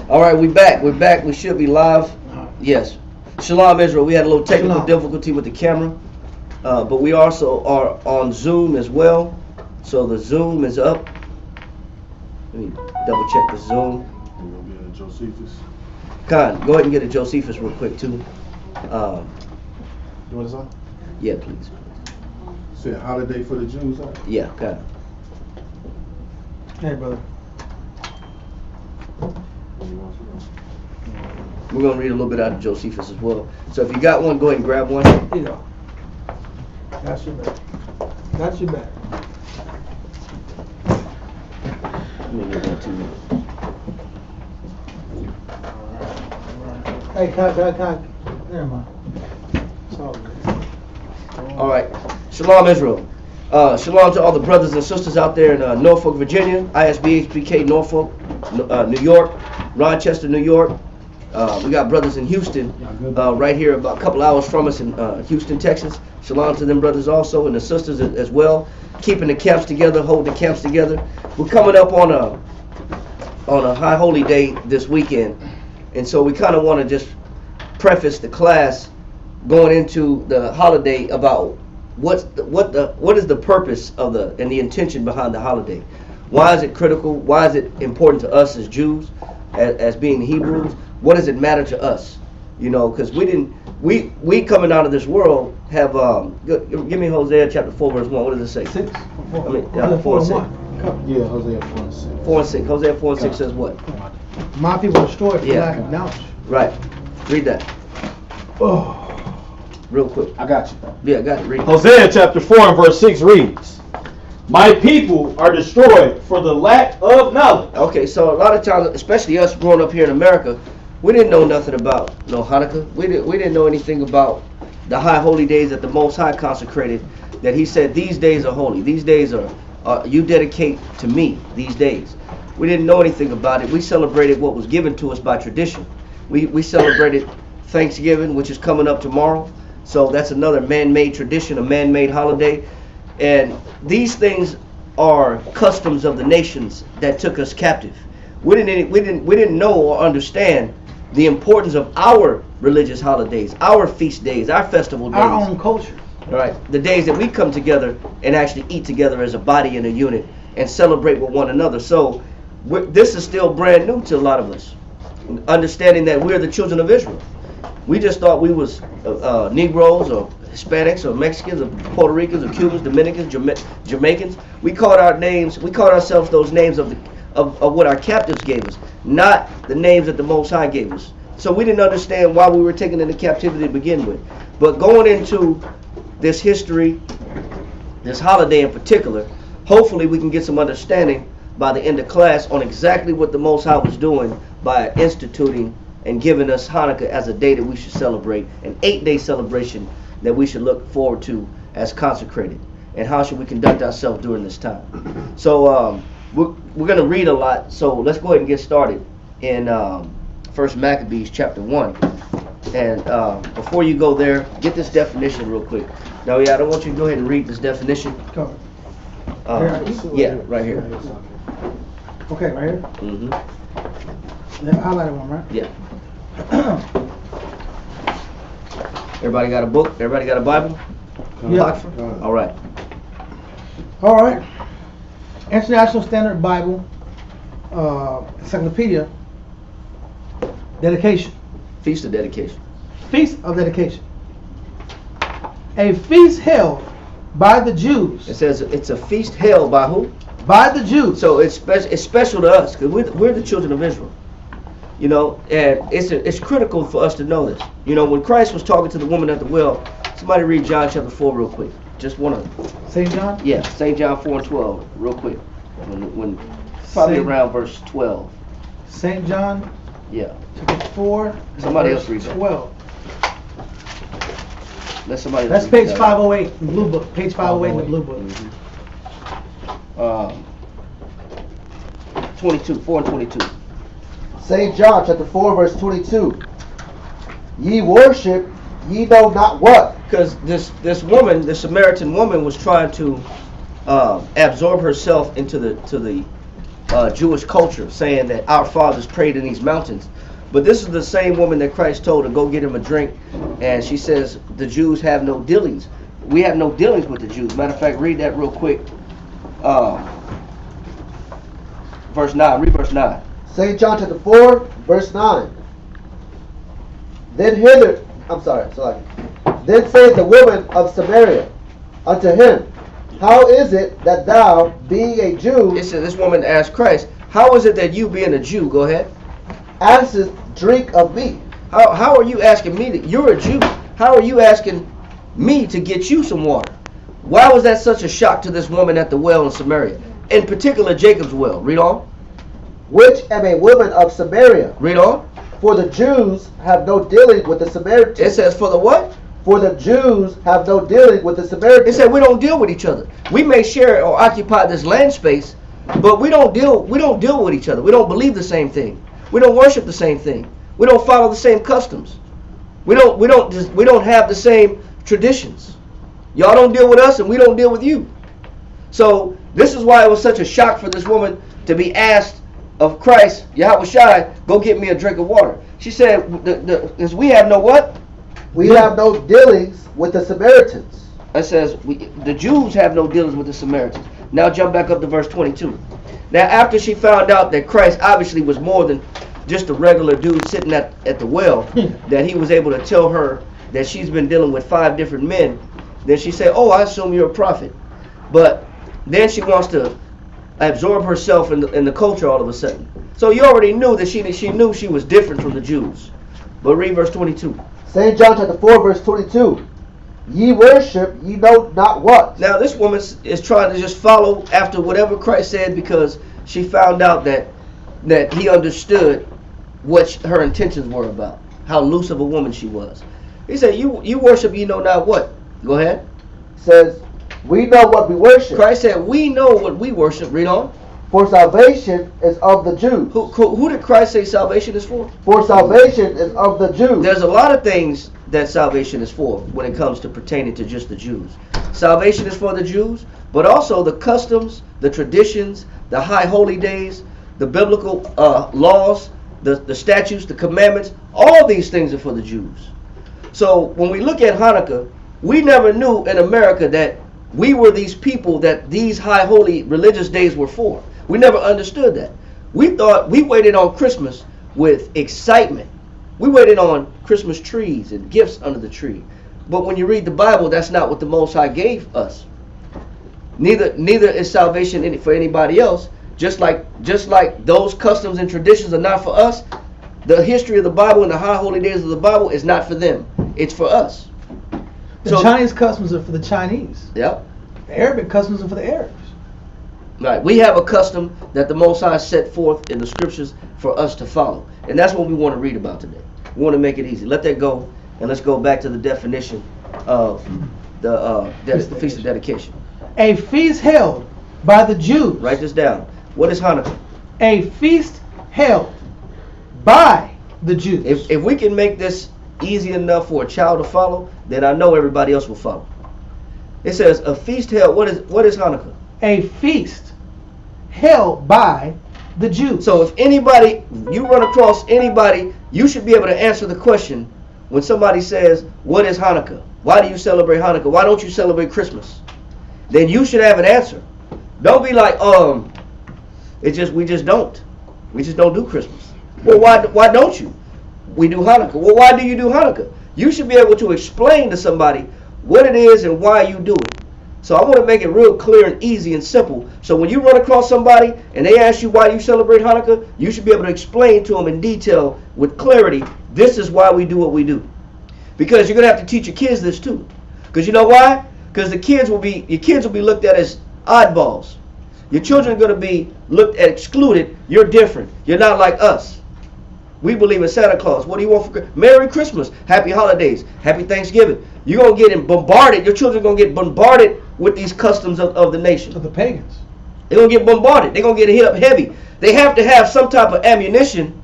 All right, we back. We're back. We should be live. Yes. Shalom, Israel. We had a little technical difficulty with the camera, but we also are on Zoom as well. So the Zoom is up. Let me double check the Zoom. We're going to get a Josephus. Con, go ahead and get a Josephus real quick too. You want this on? Yeah, please. Say a holiday for the Jews, huh? Yeah, Con. Hey, brother. We're going to read a little bit out of Josephus as well. So if you got one, go ahead and grab one. Here you go. Got your back. Got your back. Let me get that to you. Hey, cut. Never mind. It's all good. All right. Shalom, Israel. Shalom to all the brothers and sisters out there in Norfolk, Virginia, isbhpk, Norfolk, New York, Rochester, New York. We got brothers in Houston, right here about a couple hours from us in Houston, Texas. Shalom to them brothers also, and the sisters as well. Keeping the camps together, holding the camps together. We're coming up on a high holy day this weekend, and so we kind of want to just preface the class going into the holiday about what is the purpose of and the intention behind the holiday. Why is it critical? Why is it important to us as Jews, as being Hebrews? What does it matter to us? You know, because we coming out of this world have give me Hosea chapter 4 verse 1. What does it say? 6. I mean 4 and 6. Yeah, Hosea 4 and 6. 4 and 6. Hosea 4 and 6 says what? My people are destroyed for Yeah. lack of knowledge. Right. Read that. Oh. Real quick. I got you. Yeah, got it. Read it. Hosea chapter 4 and verse 6 reads, "My people are destroyed for the lack of knowledge." Okay, so a lot of times, especially us growing up here in America, we didn't know nothing about Hanukah. We didn't know anything about the high holy days that the Most High consecrated. That He said these days are holy. These days are you dedicate to me. These days, we didn't know anything about it. We celebrated what was given to us by tradition. We celebrated Thanksgiving, which is coming up tomorrow. So that's another man-made tradition, a man-made holiday. And these things are customs of the nations that took us captive. We didn't know or understand the importance of our religious holidays, our feast days, our festival days. Our own culture. All right, the days that we come together and actually eat together as a body and a unit and celebrate with one another. So this is still brand new to a lot of us, understanding that we're the children of Israel. We just thought we was Negroes or Hispanics or Mexicans or Puerto Ricans or Cubans, Dominicans, Jamaicans. We called ourselves those names of what our captives gave us, not the names that the Most High gave us. So we didn't understand why we were taken into captivity to begin with. But going into this history, this holiday in particular, hopefully we can get some understanding by the end of class on exactly what the Most High was doing by instituting and giving us Hanukkah as a day that we should celebrate, an 8-day celebration that we should look forward to as consecrated. And how should we conduct ourselves during this time? So we're going to read a lot, so let's go ahead and get started in 1 Maccabees chapter 1. And before you go there, get this definition real quick. Now, I don't want you to go ahead and read this definition. Come. Yeah, right here. Okay, right here? Mm-hmm. The highlighted one, right? Yeah. Everybody got a book? Everybody got a Bible? Yeah. All right. All right. International Standard Bible, Encyclopedia, dedication. Feast of Dedication. Feast of Dedication. A feast held by the Jews. It says it's a feast held by who? By the Jews. So it's special to us because we're the children of Israel. You know, and it's critical for us to know this. You know, when Christ was talking to the woman at the well, somebody read John chapter 4 real quick. Just want to. St. John? Yeah, St. John 4 and 12 real quick. When probably around verse 12. St. John? Yeah. Chapter 4. Somebody else read that. 12. Let somebody else That's read page that. 508 in the blue book. Page 508 in the blue book. 22, 4 and 22. St. John chapter 4 verse 22. Ye worship, ye know not what. Because this woman, the Samaritan woman, was trying to absorb herself into the Jewish culture, saying that our fathers prayed in these mountains. But this is the same woman that Christ told to go get him a drink, and she says the Jews have no dealings. We have no dealings with the Jews. Matter of fact, read that real quick. Verse 9. Read verse 9. St. John chapter 4, verse 9. Then said the woman of Samaria unto him, How is it that thou, being a Jew, It says this woman asked Christ, how is it that you, being a Jew, go ahead, askest drink of me? How are you asking me that you're a Jew? How are you asking me to get you some water? Why was that such a shock to this woman at the well in Samaria? In particular, Jacob's well. Read on. Which am a woman of Samaria. Read on. For the Jews have no dealing with the Samaritans. It says for the what? For the Jews have no dealing with the Samaritans. It said we don't deal with each other. We may share or occupy this land space, but we don't deal with each other. We don't believe the same thing. We don't worship the same thing. We don't follow the same customs. We don't have the same traditions. Y'all don't deal with us and we don't deal with you. So this is why it was such a shock for this woman to be asked of Christ, Yahweh Shai, go get me a drink of water. She said, we have no what? We have no dealings with the Samaritans. It says, the Jews have no dealings with the Samaritans. Now jump back up to verse 22. Now after she found out that Christ obviously was more than just a regular dude sitting at the well, that he was able to tell her that she's been dealing with 5 different men, then she said, oh, I assume you're a prophet. But then she wants to absorb herself in the culture all of a sudden. So you already knew that she knew she was different from the Jews. But read verse 22. St. John chapter 4, verse 22. Ye worship, ye know not what. Now this woman is trying to just follow after whatever Christ said because she found out that he understood what her intentions were about, how loose of a woman she was. He said, you worship, ye know not what. Go ahead. Says, we know what we worship. Christ said, we know what we worship. Read on. For salvation is of the Jews. Who did Christ say salvation is for? For salvation is of the Jews. There's a lot of things that salvation is for when it comes to pertaining to just the Jews. Salvation is for the Jews, but also the customs, the traditions, the high holy days, the biblical laws, the statutes, the commandments, all these things are for the Jews. So when we look at Hanukah, we never knew in America that we were these people that these high holy religious days were for. We never understood that. We thought we waited on Christmas with excitement. We waited on Christmas trees and gifts under the tree. But when you read the Bible, that's not what the Most High gave us. Neither is salvation for anybody else. Just like those customs and traditions are not for us, the history of the Bible and the high holy days of the Bible is not for them. It's for us. The Chinese customs are for the Chinese. Yep. The Arabic customs are for the Arabs. Right. We have a custom that the Most High set forth in the scriptures for us to follow. And that's what we want to read about today. We want to make it easy. Let that go, and let's go back to the definition of the Feast of Dedication. A feast held by the Jews. Write this down. What is Hanukkah? A feast held by the Jews. If we can make this easy enough for a child to follow, then I know everybody else will follow. It says a feast held. What is Hanukkah? A feast held by the Jews. So if you run across anybody, you should be able to answer the question when somebody says, what is Hanukkah? Why do you celebrate Hanukkah? Why don't you celebrate Christmas? Then you should have an answer. Don't be like, we just don't. We just don't do Christmas. Well, why don't you? We do Hanukkah. Well, why do you do Hanukkah? You should be able to explain to somebody what it is and why you do it. So I want to make it real clear and easy and simple. So when you run across somebody and they ask you why you celebrate Hanukkah, you should be able to explain to them in detail with clarity, this is why we do what we do. Because you're going to have to teach your kids this too. Because you know why? Because your kids will be looked at as oddballs. Your children are going to be looked at excluded. You're different. You're not like us. We believe in Santa Claus. What do you want for Merry Christmas, Happy Holidays, Happy Thanksgiving. You're going to get bombarded. Your children are going to get bombarded with these customs of the nation. Of the pagans. They're going to get bombarded. They're going to get hit up heavy. They have to have some type of ammunition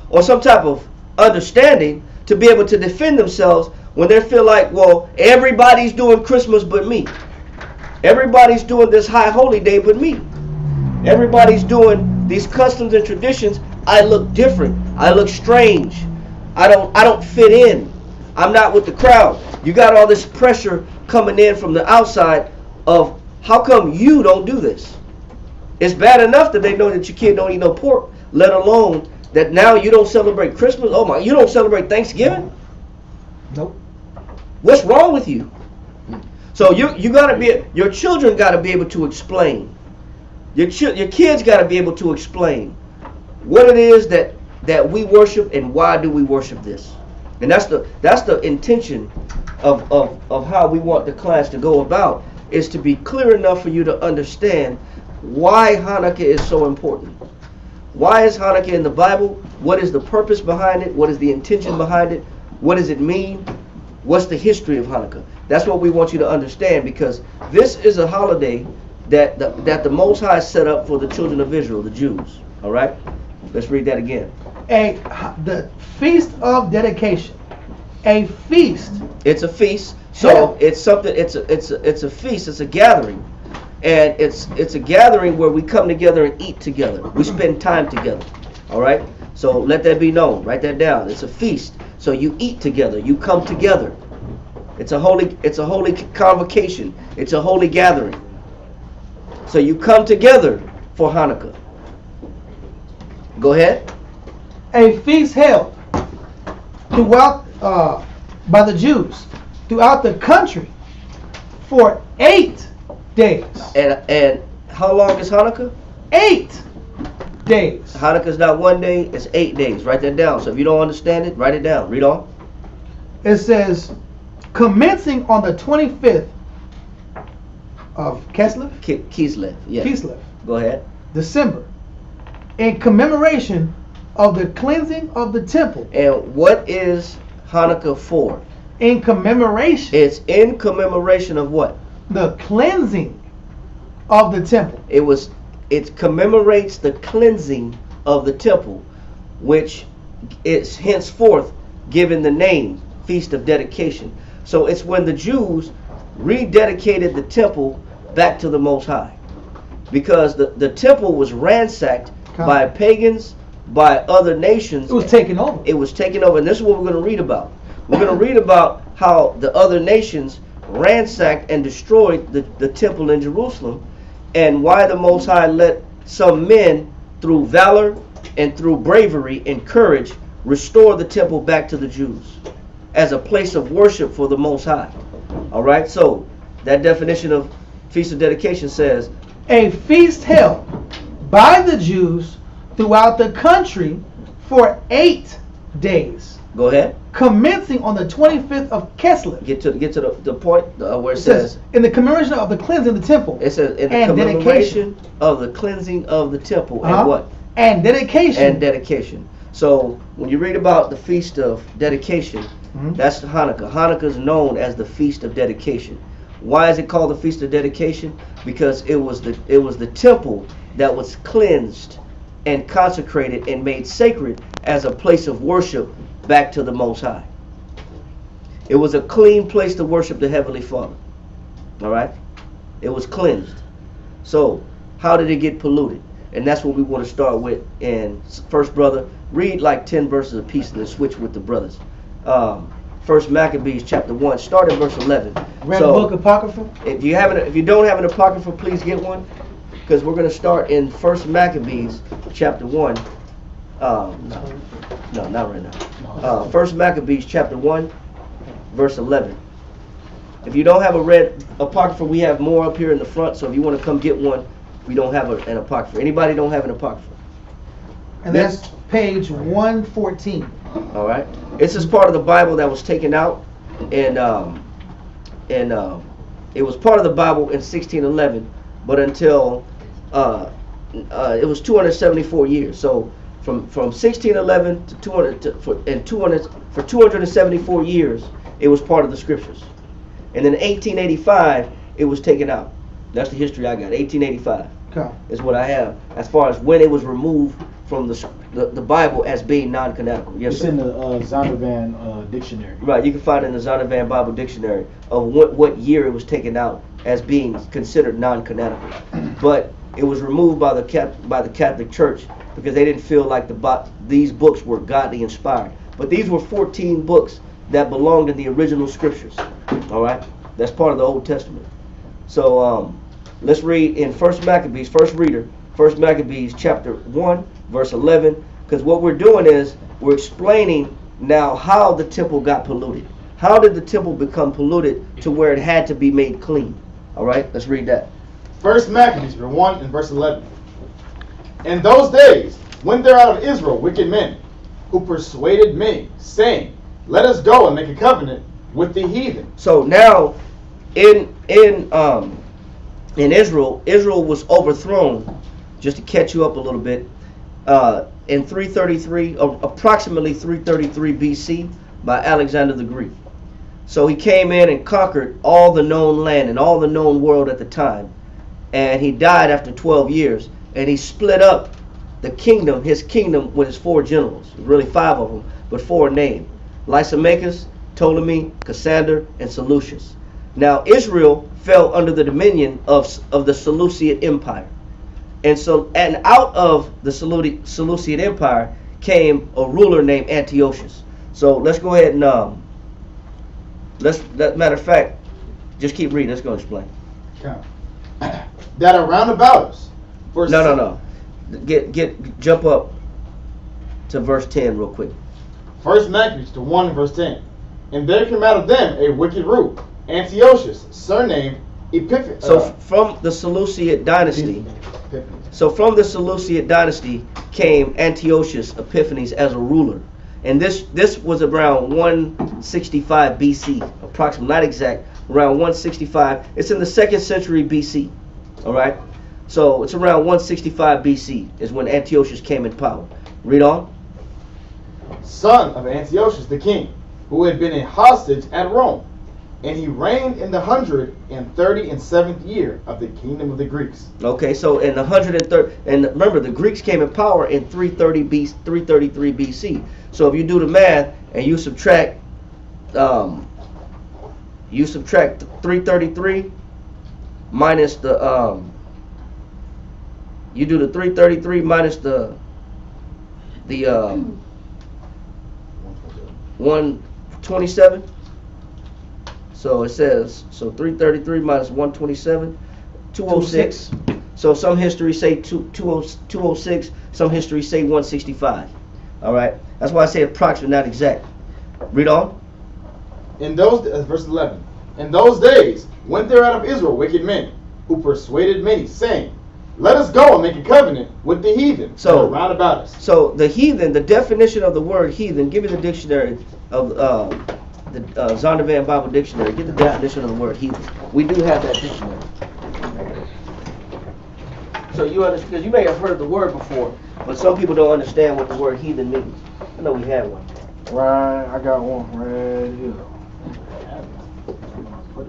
or some type of understanding to be able to defend themselves when they feel like, well, everybody's doing Christmas but me. Everybody's doing this high holy day but me. Everybody's doing these customs and traditions, I look different. I look strange. I don't fit in. I'm not with the crowd. You got all this pressure coming in from the outside of how come you don't do this? It's bad enough that they know that your kid don't eat no pork, let alone that now you don't celebrate Christmas. Oh my, you don't celebrate Thanksgiving? Nope. What's wrong with you? So you gotta be, your children gotta be able to explain. Your kids gotta be able to explain what it is that we worship and why do we worship this. And that's the intention of how we want the class to go about, is to be clear enough for you to understand why Hanukkah is so important. Why is Hanukkah in the Bible? What is the purpose behind it? What is the intention behind it? What does it mean? What's the history of Hanukkah? That's what we want you to understand, because this is a holiday that the Most High set up for the children of Israel, the Jews. All right? Let's read that again. The Feast of Dedication. A feast. It's a feast. So it's something. It's a feast. It's a gathering, and it's a gathering where we come together and eat together. We spend time together. All right. So let that be known. Write that down. It's a feast. So you eat together. You come together. It's a holy convocation. It's a holy gathering. So you come together for Hanukkah. Go ahead. A feast held throughout by the Jews throughout the country for 8 days. And how long is Hanukkah? 8 days. Hanukkah is not 1 day, it's 8 days. Write that down. So if you don't understand it, write it down. Read on. It says, commencing on the 25th of Kislev? Kislev, yeah. Kislev, Go ahead. December, in commemoration of the cleansing of the temple. And what is Hanukkah for? In commemoration. It's in commemoration of what? The cleansing of the temple. It commemorates the cleansing of the temple, which is henceforth given the name Feast of Dedication. So it's when the Jews rededicated the temple back to the Most High, because the temple was ransacked by pagans, by other nations. It was taken over. It was taken over, and this is what we're going to read about. We're going to read about how the other nations ransacked and destroyed the temple in Jerusalem, and why the Most High let some men, through valor and through bravery and courage, restore the temple back to the Jews as a place of worship for the Most High. All right, so that definition of Feast of Dedication says, a feast held by the Jews throughout the country for 8 days. Go ahead. Commencing on the 25th of Kislev. Get to the point where it says in the commemoration of the cleansing of the temple. It says in the commemoration of the cleansing of the temple and what? And dedication. And dedication. So when you read about the Feast of Dedication, that's Hanukkah. Hanukkah is known as the Feast of Dedication. Why is it called the Feast of Dedication? Because it was the temple that was cleansed and consecrated and made sacred as a place of worship back to the Most High. It was a clean place to worship the Heavenly Father. All right? It was cleansed. So how did it get polluted? And that's what we want to start with. And first, brother, read like 10 verses apiece and then switch with the brothers. First Maccabees chapter 1, start at verse 11. Red book Apocrypha? If you don't have an Apocrypha, please get one, because we're going to start in First Maccabees chapter 1. No, not right now. First Maccabees chapter 1, verse 11. If you don't have a red Apocrypha, we have more up here in the front, so if you want to come get one, we don't have an Apocrypha. Anybody don't have an Apocrypha? And that's page 114. All right. This is part of the Bible that was taken out, and it was part of the Bible in 1611, but until it was 274 years. So from 1611 to 274 years, it was part of the Scriptures, and then in 1885 it was taken out. That's the history I got. 1885 is what I have as far as when it was removed from the Bible as being non-canonical. Yes, it's sir. in the Zondervan dictionary. Right, you can find it in the Zondervan Bible Dictionary of what year it was taken out as being considered non-canonical. But it was removed by the Catholic Church because they didn't feel like these books were godly inspired. But these were 14 books that belonged in the original scriptures. All right, that's part of the Old Testament. So let's read in First Maccabees, First Maccabees chapter 1, verse 11, because what we're doing is we're explaining now how the temple got polluted. How did the temple become polluted to where it had to be made clean? All right, let's read that. First Maccabees 1 and verse 11. In those days went there out of Israel wicked men, who persuaded many, saying, let us go and make a covenant with the heathen. So now in Israel was overthrown, just to catch you up a little bit, in 333, or approximately 333 BC, by Alexander the Greek. So he came in and conquered all the known land and all the known world at the time, and he died after 12 years, and he split up the kingdom, his kingdom, with his 4 generals, really 5 of them, but 4 named: Lysimachus, Ptolemy, Cassander, and Seleucus. Now Israel fell under the dominion of the Seleucid Empire. And out of the Seleucid Empire came a ruler named Antiochus. So let's go ahead and matter of fact, just keep reading. Let's go explain. That are round about us. No. Jump up to verse 10 real quick. First Maccabees 1 and verse 10. And there came out of them a wicked root, Antiochus, surnamed Epiphanes. So from the Seleucid dynasty, came Antiochus Epiphanes as a ruler. And this was around 165 BC, approximately, not exact, around 165. It's in the 2nd century BC. All right? So it's around 165 BC is when Antiochus came in power. Read on. Son of Antiochus the king, who had been a hostage at Rome, and he reigned in the 137th year of the kingdom of the Greeks. Okay, so in the 103rd, and remember the Greeks came in power in 333 BC. So if you do the math and you subtract 333 minus the you do the 333 minus the 127. So it says, 333 minus 127, 206. So some histories say 206, some histories say 165. All right, that's why I say approximate, not exact. Read on. In those verse 11. In those days went there out of Israel wicked men, who persuaded many, saying, let us go and make a covenant with the heathen round about us. So the heathen, the definition of the word heathen, give me the dictionary of the Zondervan Bible Dictionary. Get the definition of the word heathen. We do have that dictionary. So you understand, because you may have heard the word before, but some people don't understand what the word heathen means. I know we have one. Right, I got one right here.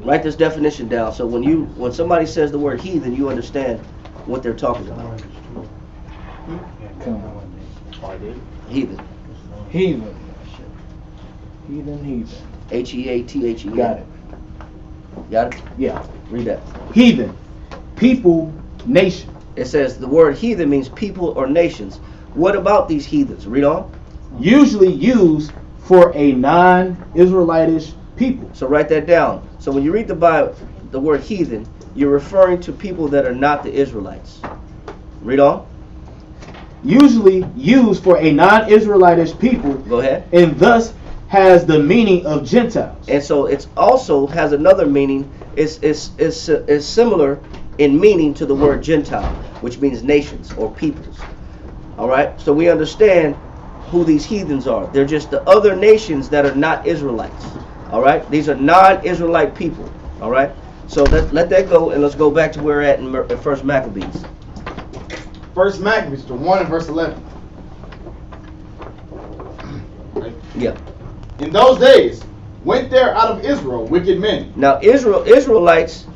Write this definition down, so when somebody says the word heathen, you understand what they're talking about. Heathen. Heathen. Heathen. Got it. Got it? Yeah. Read that. Heathen. People, nation. It says the word heathen means people or nations. What about these heathens? Read on. Usually used for a non-Israelitish people. So write that down. So when you read the Bible, the word heathen, you're referring to people that are not the Israelites. Read on. Usually used for a non-Israelitish people. Go ahead. And thus has the meaning of Gentiles. And so it also has another meaning. It's similar in meaning to the word Gentile, which means nations or peoples. All right. So we understand who these heathens are. They're just the other nations that are not Israelites. All right. These are non-Israelite people. All right. So let that go, and let's go back to where we're at in First Maccabees. First Maccabees 1 and verse 11. Right? Yeah. In those days went there out of Israel wicked men. Now Israelites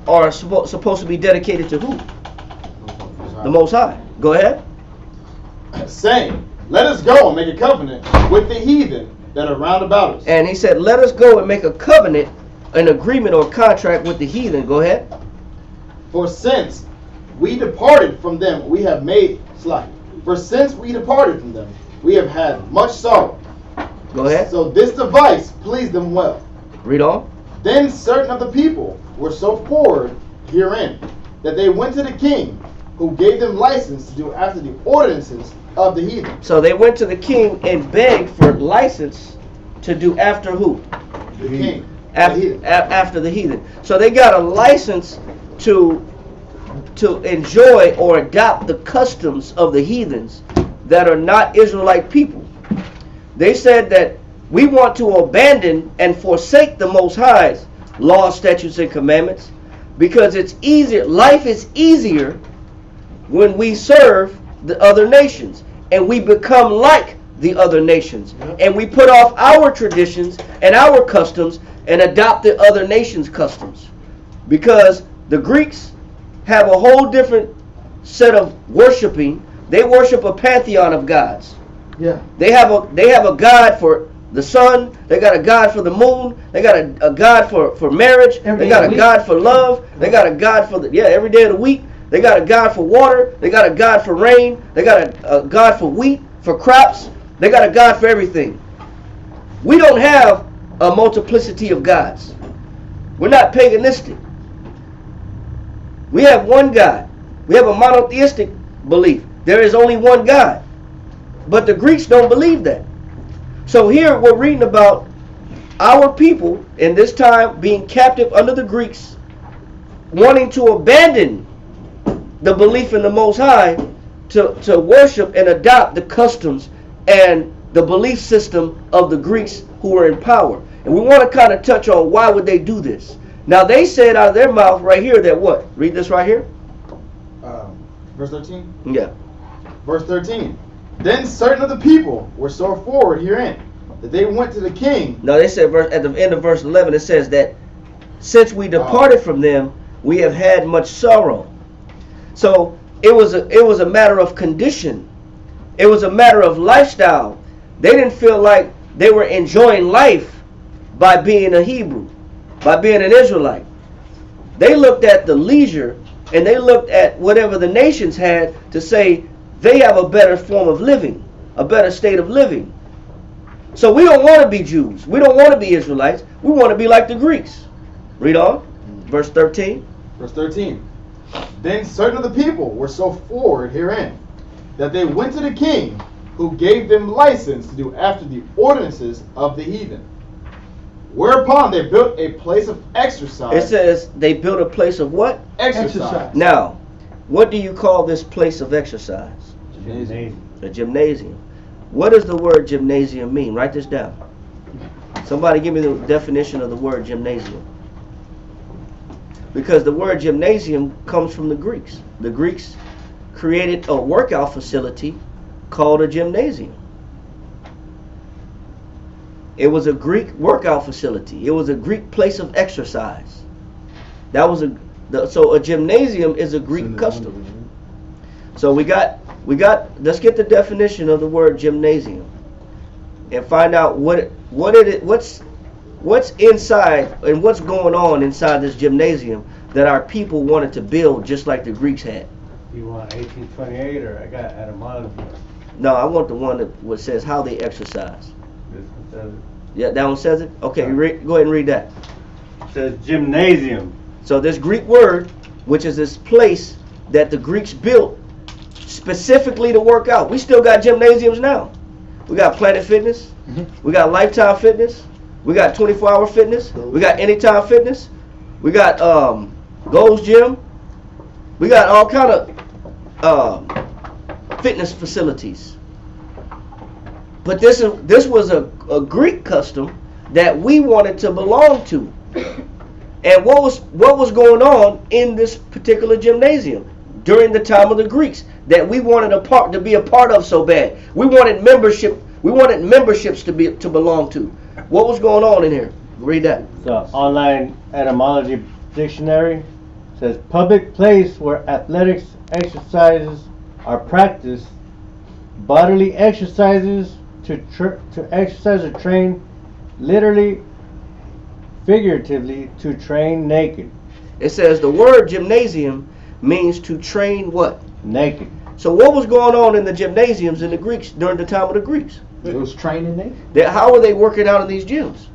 are supposed to be dedicated to who? The Most High. Go ahead. Saying, let us go and make a covenant with the heathen that are round about us. And he said, let us go and make a covenant, an agreement or contract with the heathen. Go ahead. For since we departed from them, we have made slack. For since we departed from them, we have had much sorrow. Go ahead. So this device pleased them well. Read on. Then certain of the people were so forward herein that they went to the king, who gave them license to do after the ordinances of the heathen. So they went to the king and begged for license to do after who? The king. After the heathen. So they got a license to enjoy or adopt the customs of the heathens that are not Israelite people. They said that we want to abandon and forsake the Most High's laws, statutes, and commandments because it's easier. Life is easier when we serve the other nations and we become like the other nations, and we put off our traditions and our customs and adopt the other nations' customs, because the Greeks have a whole different set of worshiping. They worship a pantheon of gods. Yeah. They have a god for the sun. They got a god for the moon. They got a god for marriage. They got a god for love. They got a god for every day of the week. They got a god for water. They got a god for rain. They got a god for wheat, for crops. They got a god for everything. We don't have a multiplicity of gods. We're not paganistic. We have one God. We have a monotheistic belief. There is only one God. But the Greeks don't believe that. So here we're reading about our people in this time being captive under the Greeks, wanting to abandon the belief in the Most High to worship and adopt the customs and the belief system of the Greeks who were in power. And we want to kind of touch on why would they do this. Now they said out of their mouth right here that what? Read this right here. Verse 13? Yeah. Verse 13. Then certain of the people were so forward herein that they went to the king. No, they said at the end of verse 11 it says that since we departed from them, we have had much sorrow. So it was a matter of condition. It was a matter of lifestyle. They didn't feel like they were enjoying life by being a Hebrew, by being an Israelite. They looked at the leisure and they looked at whatever the nations had to say they have a better form of living, a better state of living. So we don't want to be Jews. We don't want to be Israelites. We want to be like the Greeks. Read on. Verse 13. Verse 13. Then certain of the people were so forward herein that they went to the king, who gave them license to do after the ordinances of the heathen. Whereupon they built a place of exercise. It says they built a place of what? Exercise. Now, what do you call this place of exercise? Gymnasium. A gymnasium. What does the word gymnasium mean? Write this down. Somebody give me the definition of the word gymnasium. Because the word gymnasium comes from the Greeks. The Greeks created a workout facility called a gymnasium. It was a Greek workout facility. It was a Greek place of exercise. That was so a gymnasium is a Greek custom. So we got let's get the definition of the word gymnasium and find out what's inside and what's going on inside this gymnasium that our people wanted to build just like the Greeks had. You want 1828 or I got etymology? No, I want the one that says how they exercise. This one says it. Yeah, that one says it? Okay, go ahead and read that. It says gymnasium. So this Greek word, which is this place that the Greeks built specifically to work out. We still got gymnasiums now. We got Planet Fitness. We got Lifetime Fitness. We got 24-hour fitness. We got Anytime Fitness. We got Gold's Gym. We got all kind of fitness facilities. But this was a Greek custom that we wanted to belong to. And what was going on in this particular gymnasium during the time of the Greeks that we wanted to be a part of so bad? We wanted membership. We wanted memberships to belong to. What was going on in here? Read that. So online etymology dictionary says public place where athletics exercises are practiced, bodily exercises to exercise or train, literally, figuratively to train naked. It says the word gymnasium means to train what? Naked. So what was going on in the gymnasiums in the Greeks during the time of the Greeks? It was training naked. How were they working out in these gyms?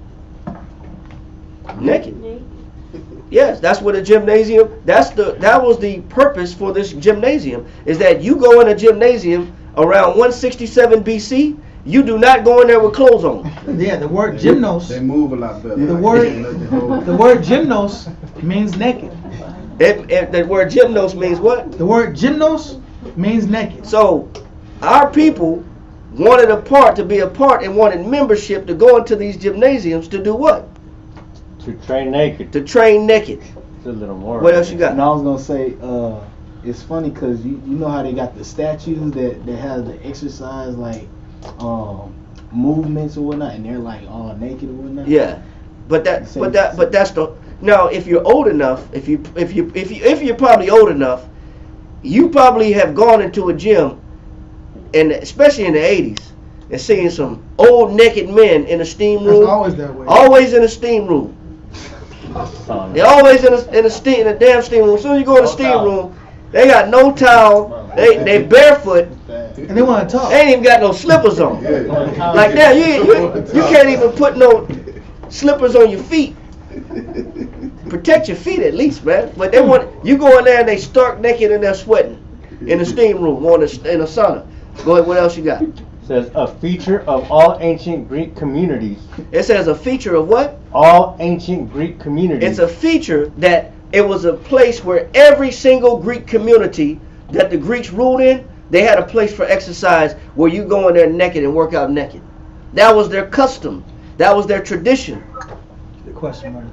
Naked. Yes, that's what a gymnasium. That was the purpose for this gymnasium. Is that you go in a gymnasium around 167 BC, you do not go in there with clothes on. Yeah, the word gymnos. They move a lot better. The Like, word they let you hold- the word gymnos means naked. The word gymnos means what? The word gymnos means naked. So our people wanted to be a part and wanted membership to go into these gymnasiums to do what? To train naked. To train naked. It's a little more. What else you got? And I was gonna say, it's funny because you know how they got the statues that have the exercise like movements or whatnot, and they're like all naked or whatnot. Yeah, but that's the now. If you're old enough, if you're probably old enough, you probably have gone into a gym, and especially in the '80s, and seen some old naked men in a steam room. It's always that way. Always in a steam room. They're always in a damn steam room. As soon as you go in the steam room, they got no towel. They barefoot. And they want to talk. They ain't even got no slippers on. Like that, you can't even put no slippers on your feet. Protect your feet at least, man. But they want you go in there and they stark naked and they're sweating in the steam room or in a sauna. Go ahead. What else you got? Says a feature of all ancient Greek communities. It says a feature of what? All ancient Greek communities. It's a feature that it was a place where every single Greek community that the Greeks ruled in, they had a place for exercise where you go in there naked and work out naked. That was their custom. That was their tradition. The question mark.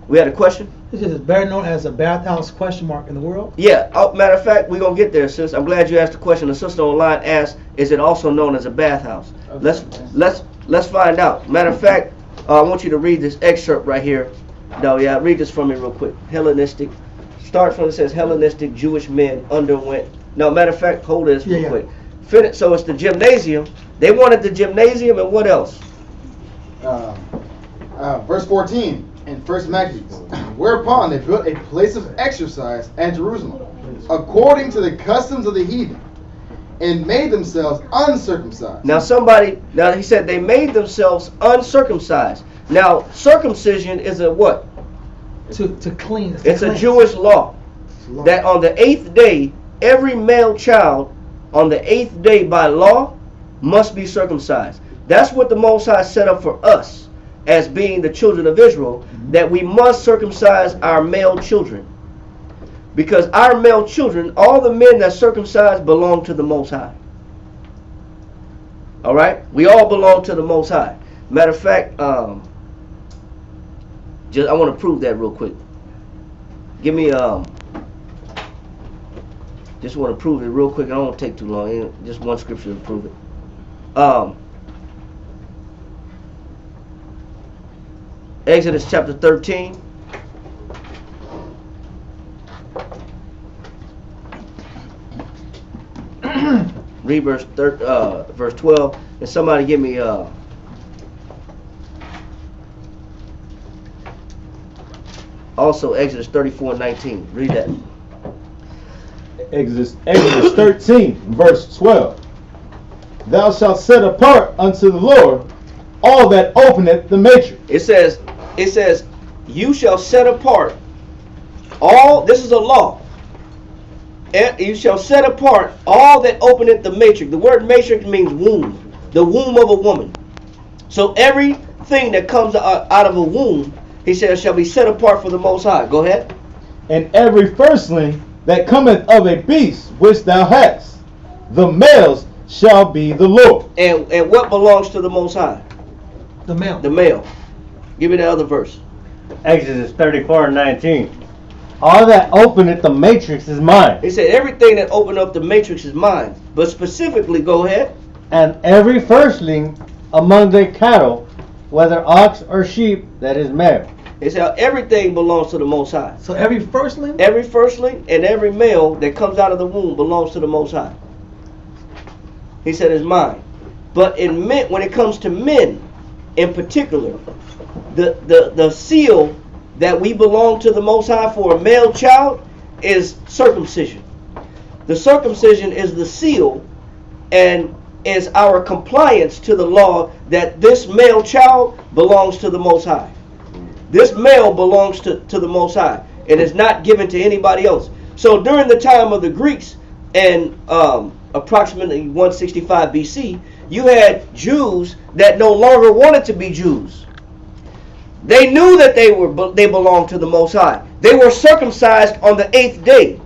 We had a question? This is better known as a bathhouse question mark in the world. Yeah. Oh, matter of fact, we're going to get there, sis. I'm glad you asked the question. The sister online asked, is it also known as a bathhouse? Let's find out. Matter of fact, I want you to read this excerpt right here. No, yeah, read this for me real quick. Hellenistic. Start from it says Hellenistic Jewish men underwent. No, matter of fact, hold this real quick. Finish. So it's the gymnasium. They wanted the gymnasium, and what else? Verse 14 in 1 Maccabees. Whereupon they built a place of exercise at Jerusalem, according to the customs of the heathen, and made themselves uncircumcised. Now he said they made themselves uncircumcised. Now circumcision is a what? To clean. It's a Jewish law that on the 8th day, every male child on the 8th day by law must be circumcised. That's what the Most High set up for us as being the children of Israel, that we must circumcise our male children. Because our male children, all the men that circumcise belong to the Most High. All right? We all belong to the Most High. Matter of fact, I want to prove that real quick. Give me, just want to prove it real quick. I don't want to take too long. Just one scripture to prove it. Exodus chapter 13. Read verse 12. And somebody give me also Exodus 34:19. Read that. Exodus 13, verse 12. Thou shalt set apart unto the Lord all that openeth the matrix. It says, you shall set apart all, this is a law. You shall set apart all that openeth the matrix. The word matrix means womb, the womb of a woman. So everything that comes out of a womb, he says, shall be set apart for the Most High. Go ahead. And every firstling that cometh of a beast which thou hast, the males shall be the Lord. And what belongs to the Most High? The male. The male. Give me the other verse. Exodus 34:19. All that openeth the matrix is mine. He said everything that opened up the matrix is mine. But specifically, go ahead. And every firstling among the cattle, whether ox or sheep, that is male. He said everything belongs to the Most High. So every firstling? Every firstling and every male that comes out of the womb belongs to the Most High. He said it's mine. But in men, when it comes to men in particular, the seal that we belong to the Most High for a male child is circumcision. The circumcision is the seal and is our compliance to the law that this male child belongs to the Most High. This male belongs to the Most High and is not given to anybody else. So during the time of the Greeks and approximately 165 BC, you had Jews that no longer wanted to be Jews. They knew that they belonged to the Most High. They were circumcised on the 8th day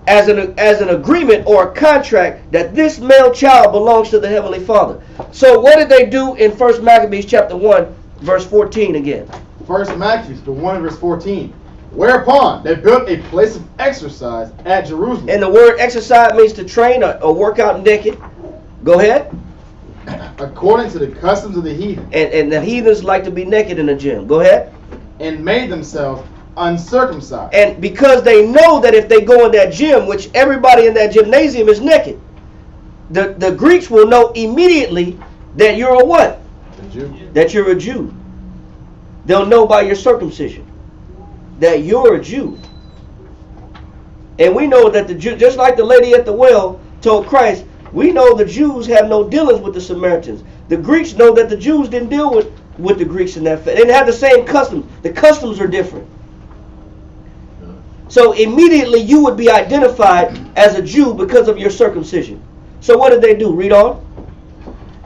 as an agreement or a contract that this male child belongs to the Heavenly Father. So what did they do in 1 Maccabees chapter 1 verse 14 again? 1 Maccabees 1 verse 14. Whereupon they built a place of exercise at Jerusalem. And the word exercise means to train or work out naked. Go ahead. According to the customs of the heathen. And the heathens like to be naked in the gym. Go ahead. And made themselves uncircumcised. And because they know that if they go in that gym, which everybody in that gymnasium is naked, the Greeks will know immediately that you're a what? A Jew. That you're a Jew. They'll know by your circumcision that you're a Jew. And we know that the Jew, just like the lady at the well told Christ, we know the Jews have no dealings with the Samaritans. The Greeks know that the Jews didn't deal with the Greeks in that fact. They didn't have the same customs. The customs are different. So immediately you would be identified as a Jew because of your circumcision. So what did they do? Read on.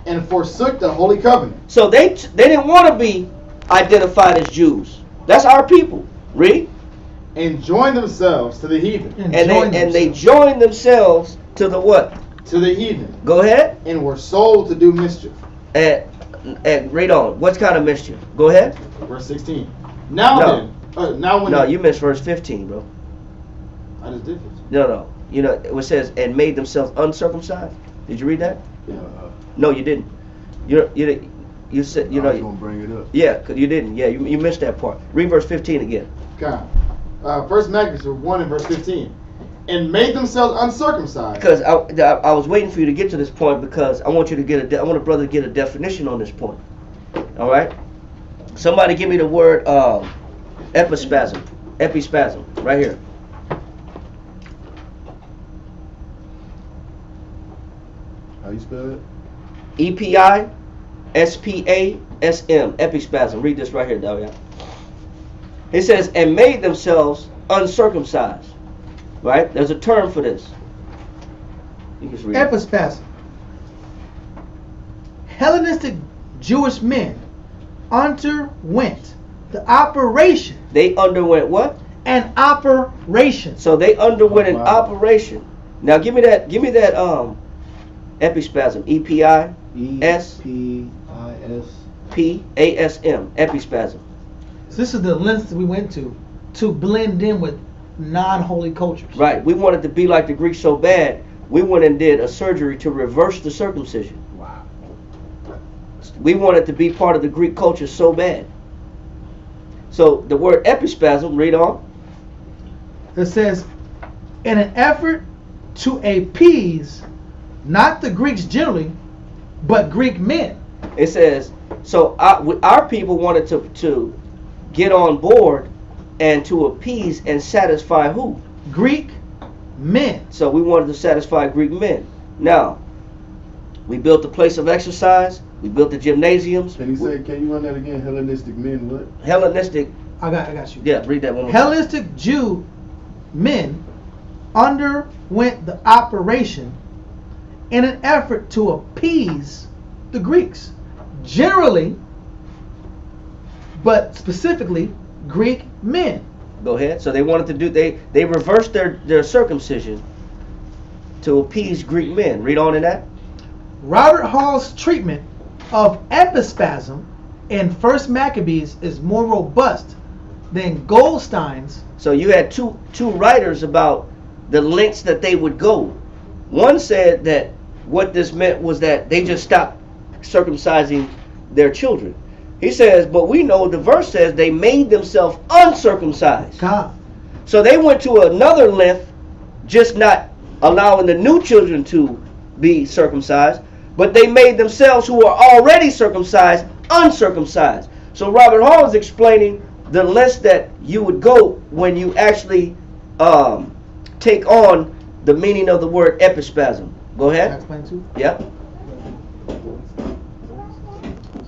And forsook the holy covenant. So they didn't want to be identified as Jews. That's our people. Read. And joined themselves to the heathen. And they joined themselves to the what? To the heathen. Go ahead. And were sold to do mischief. And read on. What kind of mischief? Go ahead. Verse 16. Now you missed verse 15, bro. I just did 15. No. You know it says and made themselves uncircumcised. Did you read that? Yeah. No, you didn't. You said I was gonna bring it up. Yeah, cause you didn't. Yeah, you missed that part. Read verse 15 again. God. First Maccabees 1 and verse 15. And made themselves uncircumcised. Because I was waiting for you to get to this point because I want you to get I want a brother to get a definition on this point. All right. Somebody give me the word epispasm. Epispasm right here. How you spell it? EPISPASM. Epispasm. Read this right here, Dalia. It says, and made themselves uncircumcised. Right? There's a term for this. You can read it. Epispasm. Hellenistic Jewish men underwent the operation. They underwent what? An operation. So they underwent an operation. Now give me that epispasm. EPISPASM. Epispasm. So this is the length we went to blend in with non-holy cultures. Right. We wanted to be like the Greeks so bad, we went and did a surgery to reverse the circumcision. Wow. We wanted to be part of the Greek culture so bad. So the word epispasm, read on. It says, in an effort to appease not the Greeks generally, but Greek men. It says, so our people wanted to get on board and to appease and satisfy who? Greek men. So we wanted to satisfy Greek men. Now, we built the place of exercise. We built the gymnasiums. Can you run that again? Hellenistic men what? Hellenistic. I got you. Yeah, read that one more Hellenistic Jew men underwent the operation in an effort to appease the Greeks. Generally, but specifically, Greek men. Go ahead. So they wanted to do, they reversed their circumcision to appease Greek men. Read on in that. Robert Hall's treatment of epispasm in 1 Maccabees is more robust than Goldstein's. So you had two writers about the lengths that they would go. One said that what this meant was that they just stopped circumcising their children. He says, but we know the verse says they made themselves uncircumcised. God. So they went to another length, just not allowing the new children to be circumcised, but they made themselves who are already circumcised uncircumcised. So Robert Hall is explaining the less that you would go when you actually take on the meaning of the word epispasm. Go Can I ahead. explain too? Yep.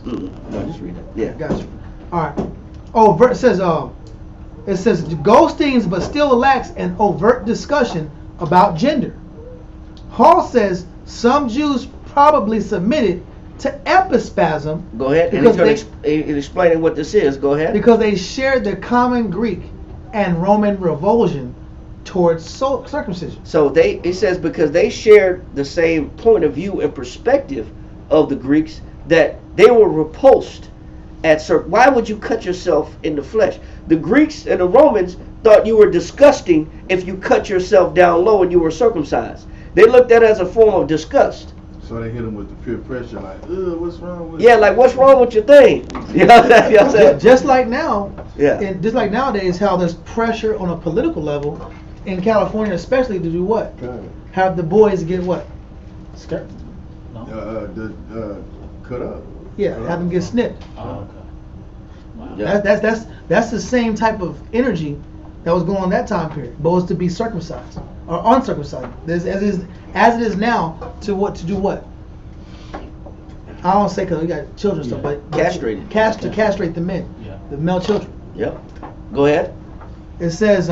No, just read it. Yeah. Gotcha. All right. Overt says it says Goldstein's but still lacks an overt discussion about gender. Hall says some Jews probably submitted to epispasm. Go ahead. And he's explaining what this is. Go ahead. Because they shared the common Greek and Roman revulsion towards circumcision. So it says because they shared the same point of view and perspective of the Greeks, that they were repulsed at why would you cut yourself in the flesh? The Greeks and the Romans thought you were disgusting if you cut yourself down low and you were circumcised. They looked at it as a form of disgust. So they hit him with the peer pressure, like, what's wrong with Yeah, like what's wrong with your thing? You know what I'm saying? Just like now, Yeah. and just like nowadays, how there's pressure on a political level in California, especially to do what? God. Have the boys get what? Skirt? Cut up. Yeah, have them get snipped. Oh, okay. Wow. Yeah. That's the same type of energy that was going on that time period. But was to be circumcised or uncircumcised, as it is now. To do what? I don't say because we got children stuff, but Castrated. to castrate the men, Yeah. the male children. Yep. Go ahead. It says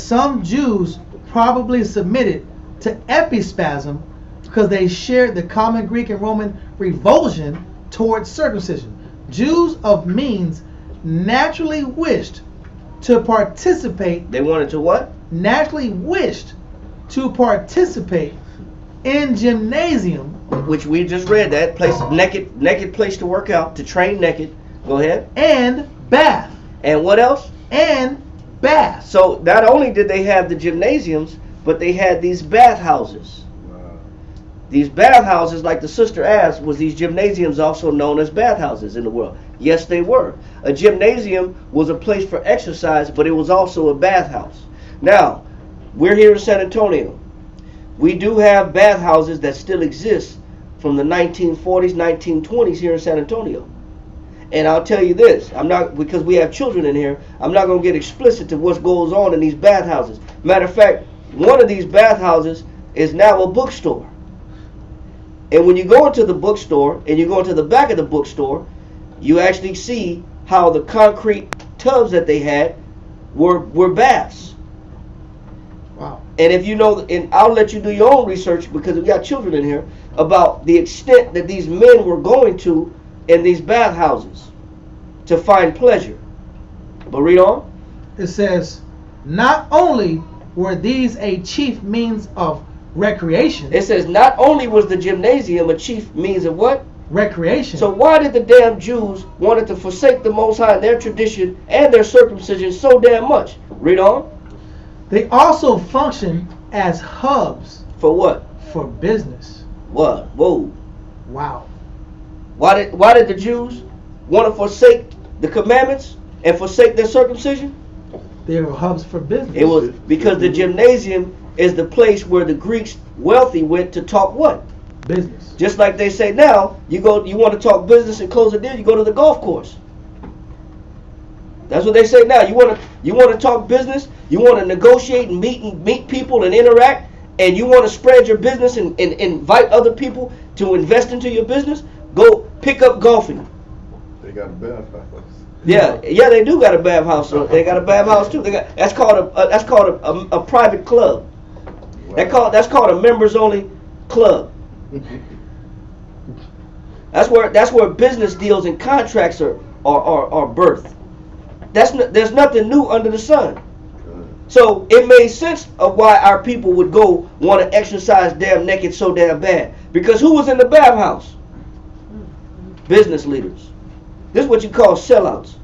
some Jews probably submitted to epispasm because they shared the common Greek and Roman revulsion towards circumcision. Jews of means naturally wished to participate. They wanted to what? Naturally wished to participate in gymnasium, Which we just read, that place, naked place to work out, to train naked. Go ahead. and bath. And what else? And bath. So not only did they have the gymnasiums, but they had these bathhouses. Wow. These bathhouses, like the sister asked, was these gymnasiums also known as bathhouses in the world? Yes, they were. A gymnasium was a place for exercise, but it was also a bathhouse. Now, we're here in San Antonio. We do have bathhouses that still exist from the 1940s, 1920s here in San Antonio. And I'll tell you this, I'm not, because we have children in here, I'm not going to get explicit to what goes on in these bathhouses. Matter of fact, one of these bathhouses is now a bookstore. And when you go into the bookstore and you go into the back of the bookstore, you actually see how the concrete tubs that they had were baths. Wow. And if you know, and I'll let you do your own research because we got children in here, about the extent that these men were going to in these bathhouses to find pleasure. But read on. It says, not only were these a chief means of recreation. It says not only was the gymnasium a chief means of what? Recreation. So why did the damn Jews wanted to forsake the Most High and their tradition and their circumcision so damn much? Read on. They also function as hubs For what? for business. What? Whoa. Wow. Why did the Jews want to forsake the commandments and forsake their circumcision? They were hubs for business. It was because the gymnasium is the place where the Greeks wealthy went to talk what? Business. Just like they say now, you want to talk business and close a deal, you go to the golf course. That's what they say now. You want to talk business, you want to negotiate and meet people and interact, and you want to spread your business and invite other people to invest into your business, go pick up golfing. They got a bathhouse. Yeah, they do got a bathhouse. So they got a bathhouse too. That's called a private club. Wow. That's called a members only club. That's where business deals and contracts are birthed. There's nothing new under the sun. So it made sense of why our people would go want to exercise damn naked so damn bad. Because who was in the bathhouse? Business leaders. This is what you call sellouts.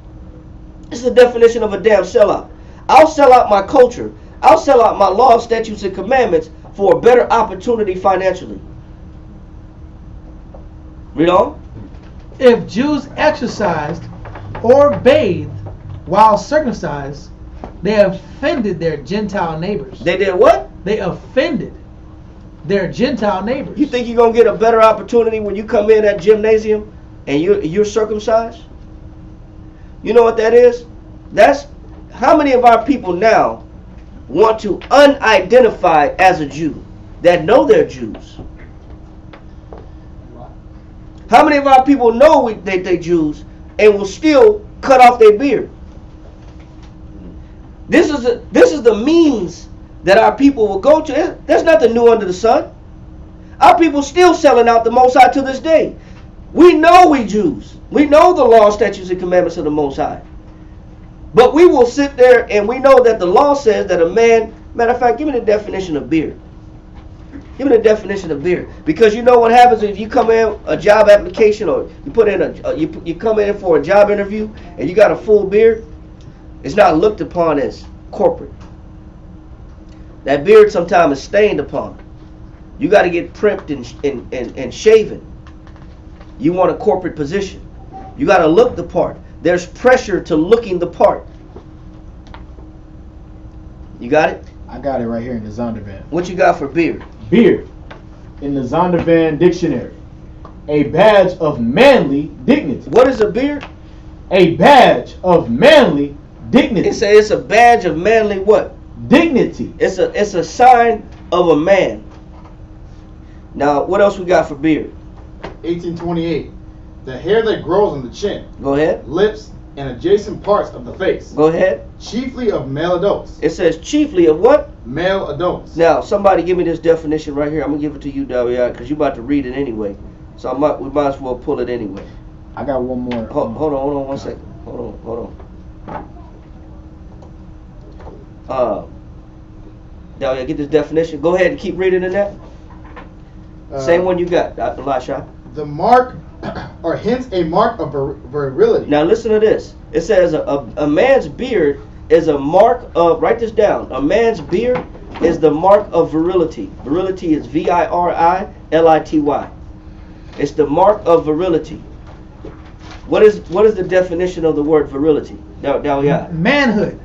This is the definition of a damn sellout. I'll sell out my culture. I'll sell out my laws, statutes, and commandments for a better opportunity financially. Read on. If Jews exercised or bathed while circumcised, they offended their Gentile neighbors. They did what? They offended their Gentile neighbors. You think you're going to get a better opportunity when you come in at gymnasium and you're circumcised? You know what that is? That's how many of our people now want to unidentify as a Jew that know they're Jews. How many of our people know they're Jews and will still cut off their beard? This is the means that our people will go to. There's nothing new under the sun. Our people still selling out the Most High to this day. We know we Jews. We know the law, statutes, and commandments of the Most High. But we will sit there and we know that the law says that a man, matter of fact, give me the definition of beard. Give me the definition of beard. Because you know what happens if you come in a job application or you put in you come in for a job interview and you got a full beard, it's not looked upon as corporate. That beard sometimes is stained upon. You got to get primped and shaven. You want a corporate position. You got to look the part. There's pressure to looking the part. You got it? I got it right here in the Zondervan. What you got for beard? Beard, in the Zondervan dictionary, a badge of manly dignity. What is a beard? A badge of manly dignity. It's a badge of manly what? Dignity. It's a sign of a man. Now, what else we got for beard? 1828. The hair that grows on the chin, Go ahead. lips, and adjacent parts of the face, Go ahead. chiefly of male adults. It says chiefly of what? Male adults. Now, somebody give me this definition right here. I'm going to give it to you, Daviad, because you're about to read it anyway. So we might as well pull it anyway. I got one more. Hold on 1 second. Hold on. Daviad, get this definition. Go ahead and keep reading in that. Same one you got, Elisha. The mark, or hence a mark of virility. Now listen to this. It says a man's beard is a mark of, write this down. A man's beard is the mark of virility. Virility is virility. It's the mark of virility. What is the definition of the word virility? Manhood.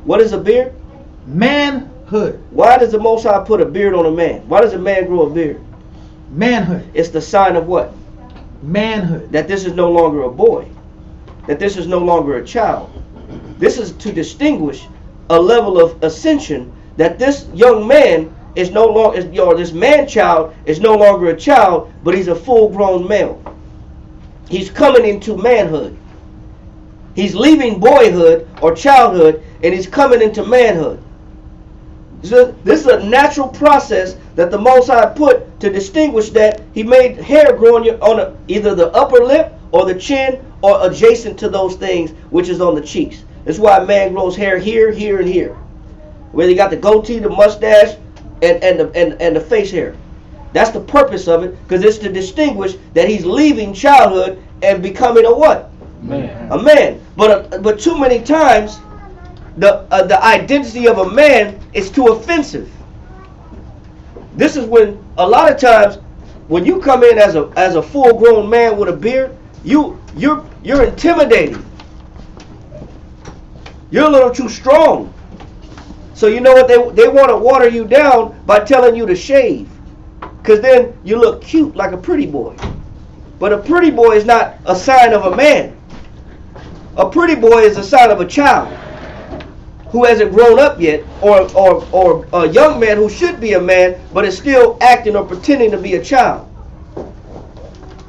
What is a beard? Manhood. Why does the Most High put a beard on a man? Why does a man grow a beard? Manhood. It's the sign of what? Manhood. That this is no longer a boy. That this is no longer a child. This is to distinguish a level of ascension that this young man is no longer, this man child is no longer a child, but he's a full-grown male. He's coming into manhood. He's leaving boyhood or childhood, and he's coming into manhood. So this is a natural process that the Most High put to distinguish that he made hair grow on either the upper lip or the chin or adjacent to those things, which is on the cheeks. That's why a man grows hair here, here, and here. Where you got the goatee, the mustache, and the face hair. That's the purpose of it, because it's to distinguish that he's leaving childhood and becoming a what? Man. A man. But too many times, the identity of a man is too offensive. This is when a lot of times when you come in as a full-grown man with a beard, you're intimidating. You're a little too strong. So you know what they want to water you down by telling you to shave, because then you look cute like a pretty boy. But a pretty boy is not a sign of a man. A pretty boy is a sign of a child who hasn't grown up yet, or a young man who should be a man but is still acting or pretending to be a child.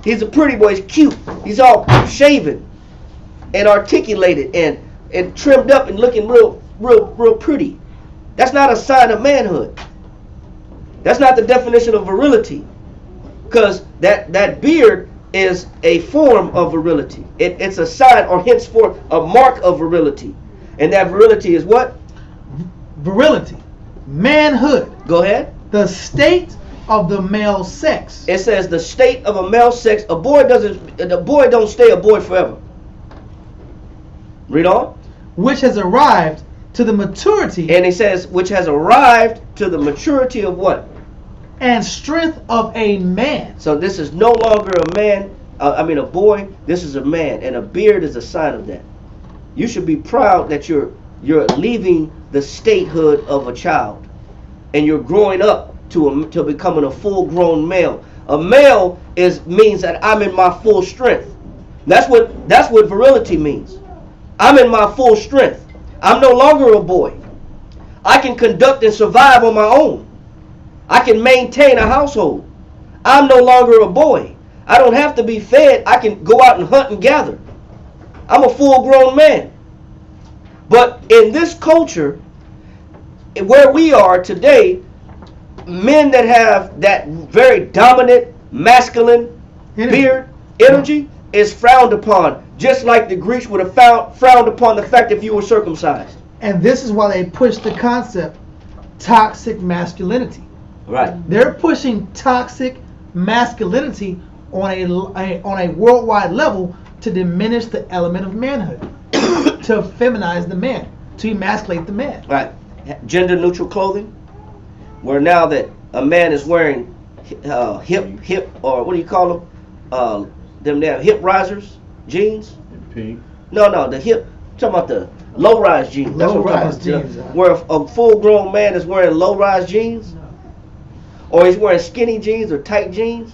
He's a pretty boy. He's cute. He's all shaven and articulated and trimmed up and looking real pretty. That's not a sign of manhood. That's not the definition of virility, because that beard is a form of virility. It's a sign, or henceforth a mark of virility. And that virility is what? Virility. Manhood. Go ahead. The state of the male sex. It says the state of a male sex. The boy don't stay a boy forever. Read on. Which has arrived to the maturity. And it says which has arrived to the maturity of what? And strength of a man. So this is no longer a man, a boy. This is a man, and a beard is a sign of that. You should be proud that you're leaving the statehood of a child, and you're growing up to becoming a full-grown male. A male means that I'm in my full strength. That's what virility means. I'm in my full strength. I'm no longer a boy. I can conduct and survive on my own. I can maintain a household. I'm no longer a boy. I don't have to be fed. I can go out and hunt and gather. I'm a full-grown man. But in this culture, where we are today, men that have that very dominant, masculine beard energy is frowned upon, just like the Greeks would have frowned upon the fact if you were circumcised. And this is why they push the concept toxic masculinity. Right. They're pushing toxic masculinity on a worldwide level to diminish the element of manhood, to feminize the man, to emasculate the man. Right. Gender neutral clothing, where now that a man is wearing hip or what do you call them? Them damn hip risers jeans. In pink. No, the hip. Talking about the low rise jeans. That's what I'm Low-rise talking about. jeans, huh? Where a full grown man is wearing low rise jeans, or he's wearing skinny jeans or tight jeans.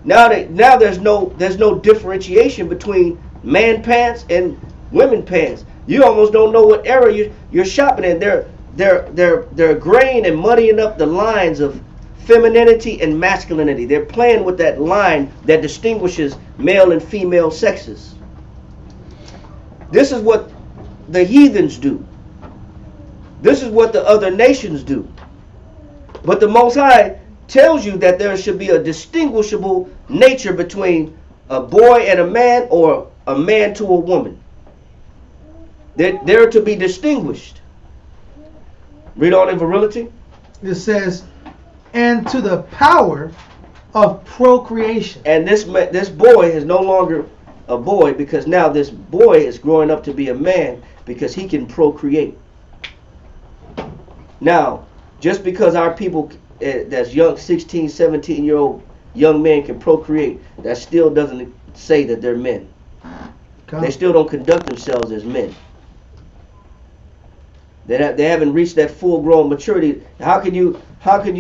Now there's no differentiation between man pants and women pants. You almost don't know what era you're shopping in. They're graying and muddying up the lines of femininity and masculinity. They're playing with that line that distinguishes male and female sexes. This is what the heathens do. This is what the other nations do. But the Most High tells you that there should be a distinguishable nature between a boy and a man, or a man to a woman. They're to be distinguished. Read on in virility. It says, and to the power of procreation. And this boy is no longer a boy, because now this boy is growing up to be a man because he can procreate. Now, just because our people that's young 16, 17-year-old young men can procreate, that still doesn't say that they're men. They still don't conduct themselves as men. They haven't reached that full-grown maturity. How can you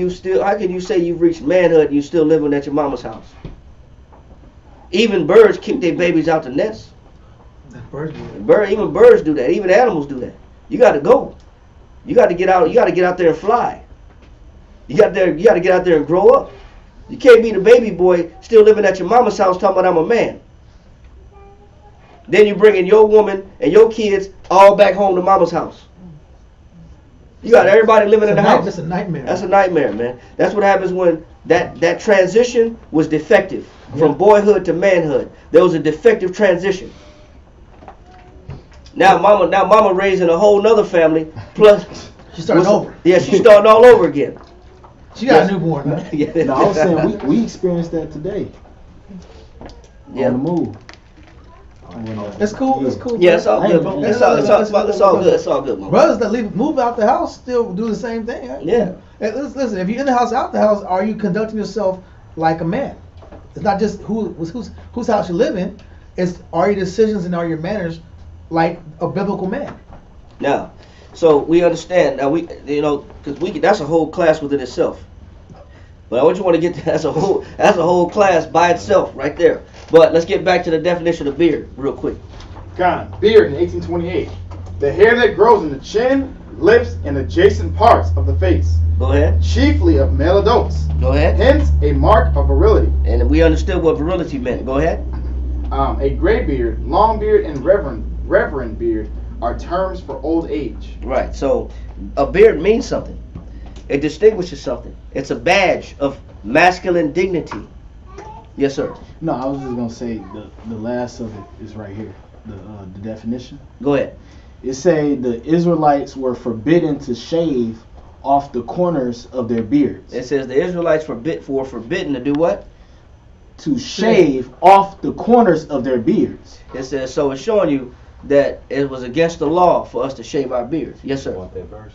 say you've reached manhood and you're still living at your mama's house? Even birds kick their babies out the nest. Even birds do that. Even animals do that. You got to go. You got to get out. You got to get out there and fly. You got to get out there and grow up. You can't be the baby boy still living at your mama's house talking about I'm a man. Then you bring in your woman and your kids all back home to mama's house. You got everybody living in the house. That's a nightmare. That's a nightmare, man. That's what happens when that transition was defective from boyhood to manhood. There was a defective transition. Now mama raising a whole nother family. Plus, She's starting over. Yeah, she's starting all over again. She got a newborn, man. No, I was saying we experienced that today. Yeah. On the move. It's cool. It's cool. Yeah, it's all good, bro. It's all good. It's all good, man. Brothers that move out the house still do the same thing. Right? Yeah. And listen, if you're in the house, out the house, are you conducting yourself like a man? It's not just whose house you live in. It's are your decisions and are your manners like a biblical man? Now, so we understand. Now because that's a whole class within itself. But I just want to get to that's a whole class by itself right there. But let's get back to the definition of beard real quick. Beard in 1828. The hair that grows in the chin, lips, and adjacent parts of the face. Go ahead. Chiefly of male adults. Go ahead. Hence, a mark of virility. And we understood what virility meant. Go ahead. A gray beard, long beard, and reverend beard are terms for old age. Right. So a beard means something. It distinguishes something. It's a badge of masculine dignity. Yes, sir. No, I was just gonna say the last of it is right here. The definition. Go ahead. It say the Israelites were forbidden to shave off the corners of their beards. It says the Israelites were forbidden to do what? To shave off the corners of their beards. It says, so it's showing you that it was against the law for us to shave our beards. Yes, sir. Want that verse?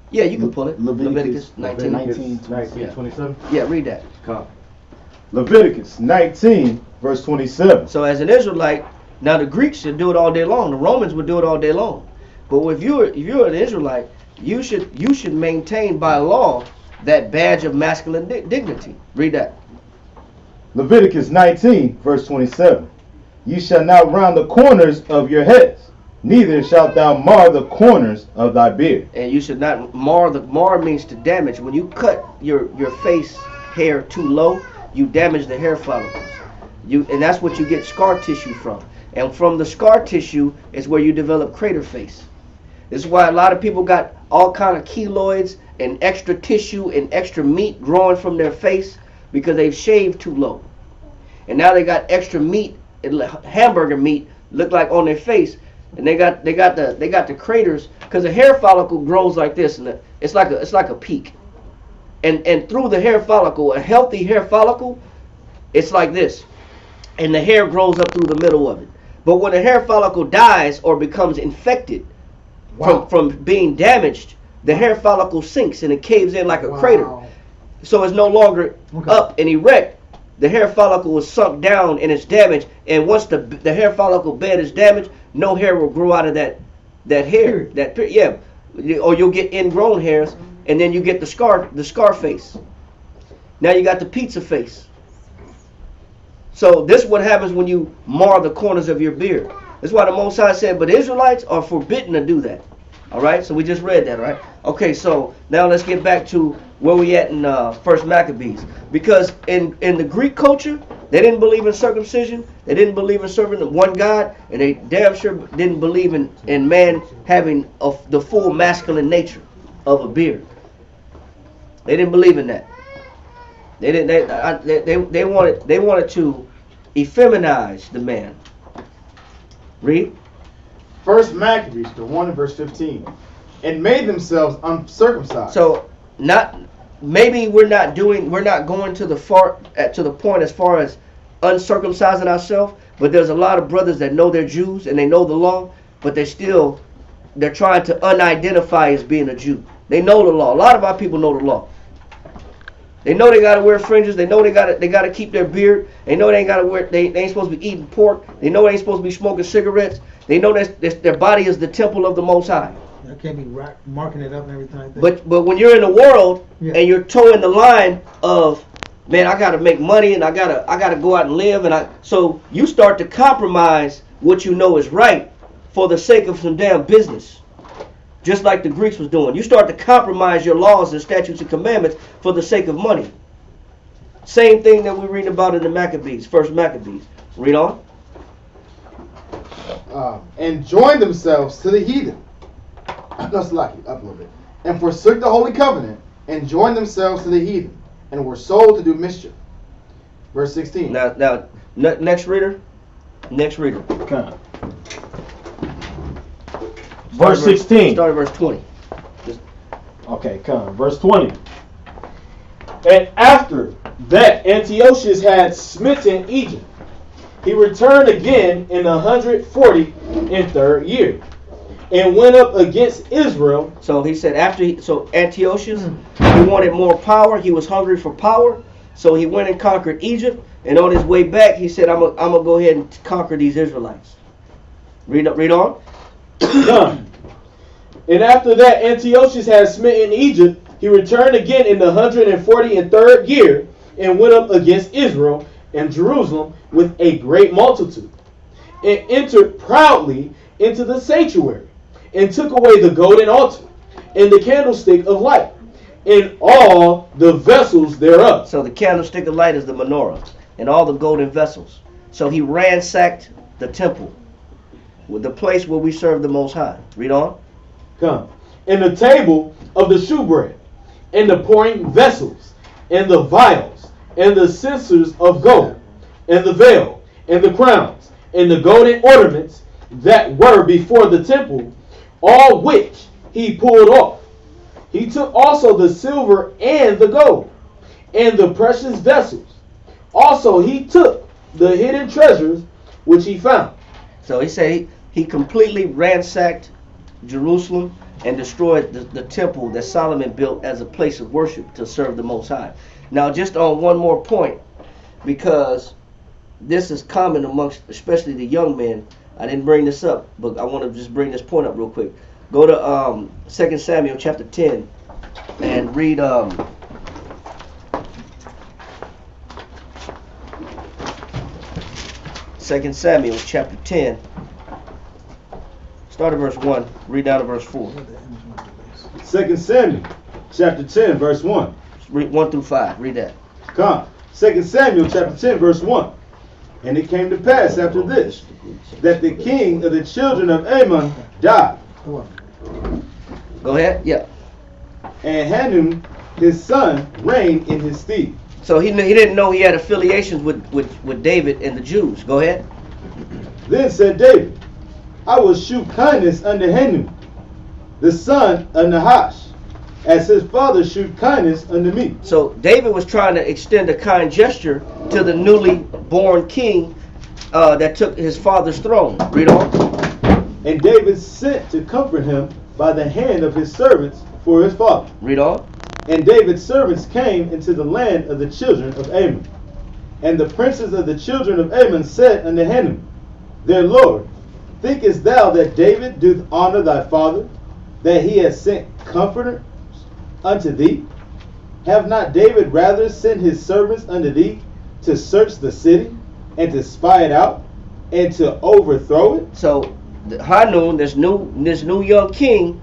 Yeah, you can pull it. Leviticus 19:27. Yeah, read that. Leviticus 19, verse 27. So as an Israelite, now the Greeks should do it all day long. The Romans would do it all day long. But if you're an Israelite, you should maintain by law that badge of masculine dignity. Read that. Leviticus 19, verse 27. You shall not round the corners of your heads, neither shalt thou mar the corners of thy beard. And you should not mar. Mar means to damage. When you cut your face hair too low, you damage the hair follicles. And that's what you get scar tissue from. And from the scar tissue is where you develop crater face. This is why a lot of people got all kind of keloids and extra tissue and extra meat growing from their face because they've shaved too low. And now they got extra meat, hamburger meat, look like on their face, and they got the craters because the hair follicle grows like this, and it's like a peak. And through the hair follicle, a healthy hair follicle, it's like this, and the hair grows up through the middle of it. But when a hair follicle dies or becomes infected from being damaged, the hair follicle sinks and it caves in like a crater. So it's no longer up and erect. The hair follicle is sunk down and it's damaged. And once the hair follicle bed is damaged, no hair will grow out of that hair. Or you'll get ingrown hairs, and then you get the scar face. Now you got the pizza face. So this is what happens when you mar the corners of your beard. That's why the Most High said, but Israelites are forbidden to do that. All right, so we just read that, right? Okay, so now let's get back to where we at in First Maccabees. Because in the Greek culture, they didn't believe in circumcision. They didn't believe in serving the one God. And they damn sure didn't believe in man having the full masculine nature of a beard. They didn't believe in that. They wanted to effeminize the man. Read. First Maccabees, the 1 and verse 15, and made themselves uncircumcised. So maybe we're not going to the point as far as uncircumcising ourselves, but there's a lot of brothers that know they're Jews and they know the law, but they're trying to unidentify as being a Jew. They know the law. A lot of our people know the law. They know they gotta wear fringes. They know they gotta keep their beard. They know they ain't supposed to be eating pork. They know they ain't supposed to be smoking cigarettes. They know that their body is the temple of the Most High. They can't be marking it up and everything like that. But when you're in the world and you're towing the line of, man, I gotta make money and I gotta go out and live, so you start to compromise what you know is right for the sake of some damn business. Just like the Greeks was doing. You start to compromise your laws and statutes and commandments for the sake of money. Same thing that we're reading about in the Maccabees, First Maccabees. Read on. And joined themselves to the heathen. That's lucky, up a little bit. And forsook the holy covenant, and joined themselves to the heathen, and were sold to do mischief. Verse 16. Now, next reader. Okay. Verse 16. Start at verse 20. Okay, come. Verse 20. And after that Antiochus had smitten Egypt, he returned again in the 143rd year, and went up against Israel. So he said Antiochus, he wanted more power. He was hungry for power. So he went and conquered Egypt. And on his way back, he said, I'm gonna go ahead and conquer these Israelites. Read on. And after that Antiochus had smitten Egypt, he returned again in the 143rd year, and went up against Israel and Jerusalem with a great multitude, and entered proudly into the sanctuary, and took away the golden altar, and the candlestick of light, and all the vessels thereof. So the candlestick of light is the menorah, and all the golden vessels. So he ransacked the temple, with the place where we serve the Most High. Read on. Come. And the table of the shewbread, and the pouring vessels, and the vials, and the censers of gold, and the veil, and the crowns, and the golden ornaments that were before the temple, all which he pulled off. He took also the silver and the gold, and the precious vessels. Also he took the hidden treasures which he found. So he said he completely ransacked Jerusalem and destroyed the temple that Solomon built as a place of worship to serve the Most High. Now, just on one more point, because this is common amongst especially the young men. I didn't bring this up, but I want to just bring this point up real quick. Go to 2 Samuel chapter 10 and read 2 Samuel chapter 10, Start at verse 1. Read down to verse 4. 2 Samuel chapter 10 verse 1. Read 1 through 5. Read that. Come. 2 Samuel chapter 10 verse 1. And it came to pass after this, that the king of the children of Ammon died. Go ahead. Yeah. And Hanun his son reigned in his stead. So he didn't know he had affiliations with David and the Jews. Go ahead. Then said David, I will shew kindness unto Hanun, the son of Nahash, as his father shewed kindness unto me. So David was trying to extend a kind gesture to the newly born king that took his father's throne. Read on. And David sent to comfort him by the hand of his servants for his father. Read on. And David's servants came into the land of the children of Ammon. And the princes of the children of Ammon said unto Hanun, their lord, thinkest thou that David doth honor thy father, that he has sent comforters unto thee? Have not David rather sent his servants unto thee to search the city, and to spy it out, and to overthrow it? So Hanun, this new young king,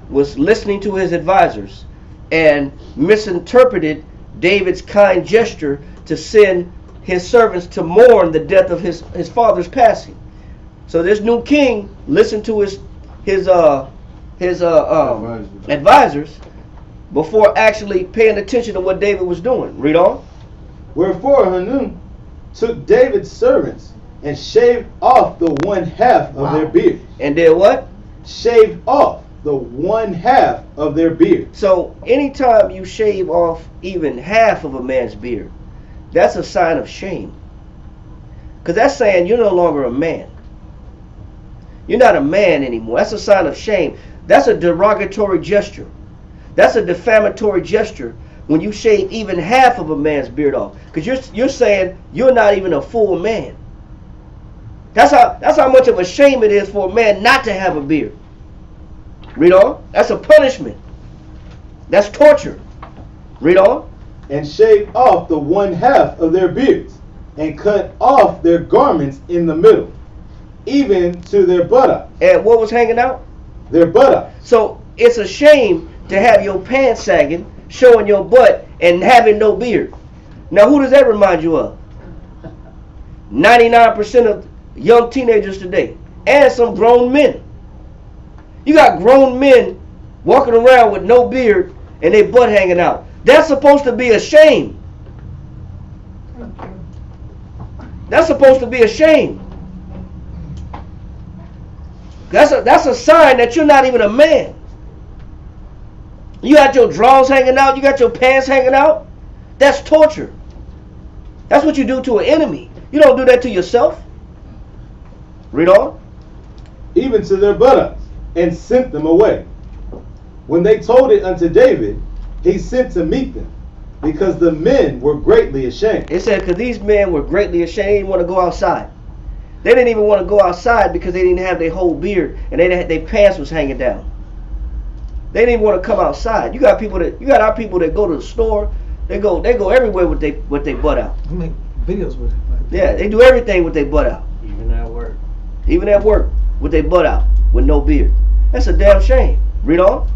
was listening to his advisors and misinterpreted David's kind gesture to send his servants to mourn the death of his father's passing. So this new king listened to his advisors before actually paying attention to what David was doing. Read on. Wherefore Hanun took David's servants and shaved off the one half of their beard. And did what? Shaved off the one half of their beard. So anytime you shave off even half of a man's beard, that's a sign of shame. Because that's saying you're no longer a man. You're not a man anymore. That's a sign of shame. That's a derogatory gesture. That's a defamatory gesture when you shave even half of a man's beard off. Because you're saying you're not even a full man. That's how much of a shame it is for a man not to have a beard. Read on. That's a punishment. That's torture. Read on. And shaved off the one half of their beards, and cut off their garments in the middle, even to their buttocks. And what was hanging out? Their buttocks. So it's a shame to have your pants sagging, showing your butt, and having no beard. Now who does that remind you of? 99% of young teenagers today, and some grown men. You got grown men walking around with no beard and their butt hanging out. That's supposed to be a shame. That's supposed to be a shame. That's a sign that you're not even a man. You got your drawers hanging out, you got your pants hanging out. That's torture. That's what you do to an enemy. You don't do that to yourself. Read on. Even to their buttocks, and sent them away. When they told it unto David, he sent to meet them, because the men were greatly ashamed. It said because these men were greatly ashamed, they didn't want to go outside. They didn't even want to go outside because they didn't have their whole beard and their pants was hanging down. They didn't even want to come outside. You got our people that go to the store. They go everywhere with their butt out. You make videos with it. Yeah, they do everything with their butt out. Even at work. Even at work with their butt out with no beard. That's a damn shame. Read on.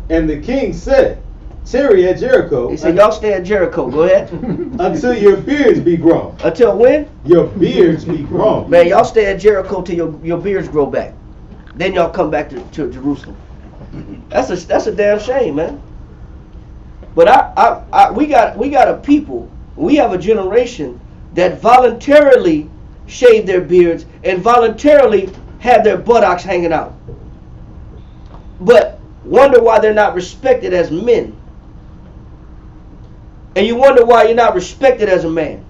And the king said, tarry at Jericho. He said, y'all stay at Jericho. Go ahead. Until your beards be grown. Until when? Your beards be grown. Man, y'all stay at Jericho till your beards grow back. Then y'all come back to Jerusalem. That's a damn shame, man. But we got a people, we have a generation that voluntarily shave their beards and voluntarily have their buttocks hanging out. But wonder why they're not respected as men. And you wonder why you're not respected as a man.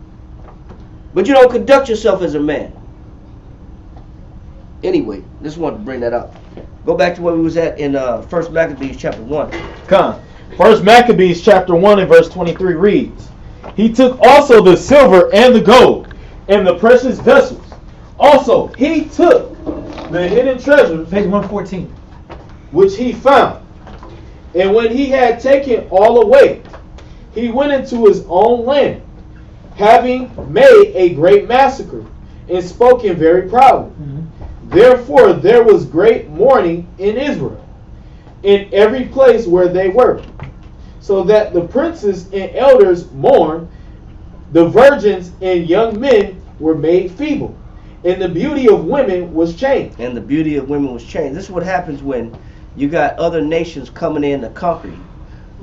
But you don't conduct yourself as a man. Anyway, just wanted to bring that up. Go back to where we was at in 1 Maccabees chapter 1. Come. 1 Maccabees chapter 1 and verse 23 reads, he took also the silver and the gold and the precious vessels. Also he took the hidden treasures, Page 114. which he found. And when he had taken all away, he went into his own land, having made a great massacre, and spoken very proudly. Therefore there was great mourning in Israel, in every place where they were, so that the princes and elders mourned, the virgins and young men were made feeble, and the beauty of women was changed. And the beauty of women was changed. This is what happens when you got other nations coming in to conquer you.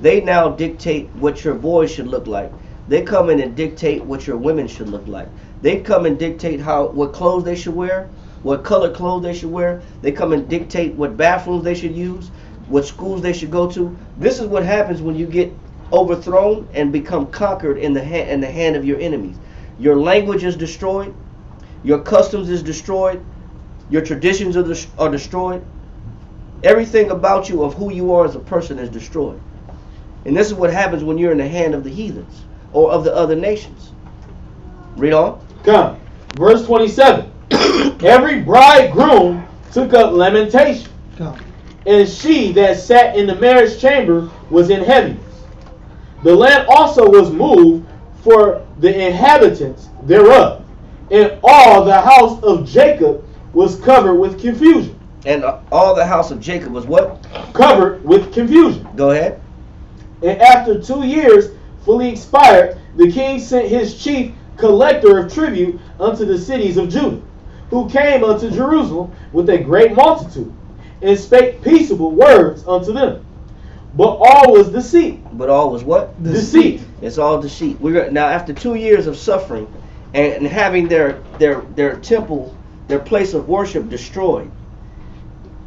They now dictate what your boys should look like. They come in and dictate what your women should look like. They come and dictate what clothes they should wear, what color clothes they should wear. They come and dictate what bathrooms they should use, what schools they should go to. This is what happens when you get overthrown and become conquered in the hand of your enemies. Your language is destroyed. Your customs is destroyed. Your traditions are destroyed. Everything about you of who you are as a person is destroyed. And this is what happens when you're in the hand of the heathens or of the other nations. Read on. Come. Verse 27. Every bridegroom took up lamentation, Come. and she that sat in the marriage chamber was in heaviness. The land also was moved for the inhabitants thereof, and all the house of Jacob was covered with confusion. And all the house of Jacob was what? Covered with confusion. Go ahead. And after 2 years fully expired, the king sent his chief collector of tribute unto the cities of Judah, who came unto Jerusalem with a great multitude, and spake peaceable words unto them. But all was deceit. But all was what? Deceit. It's all deceit. Now after 2 years of suffering and having their temple, their place of worship destroyed,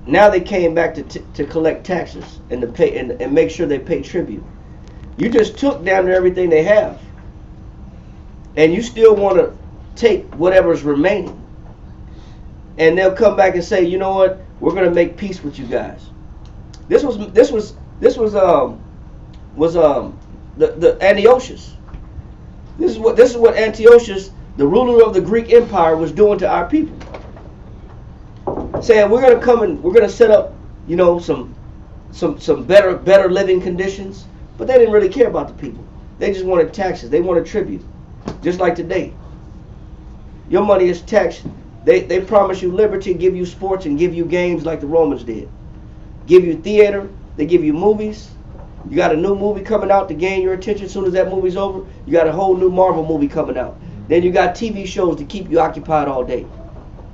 now they came back to collect taxes and to pay and make sure they pay tribute. You just took down everything they have, and you still want to take whatever's remaining. And they'll come back and say, you know what? We're going to make peace with you guys. This was the Antiochus. This is what Antiochus, the ruler of the Greek Empire, was doing to our people. Saying we're going to come and we're going to set up, some better living conditions, but they didn't really care about the people. They just wanted taxes. They wanted tribute, just like today. Your money is taxed. They promise you liberty, give you sports, and give you games like the Romans did. Give you theater. They give you movies. You got a new movie coming out to gain your attention. As soon as that movie's over, you got a whole new Marvel movie coming out. Then you got TV shows to keep you occupied all day.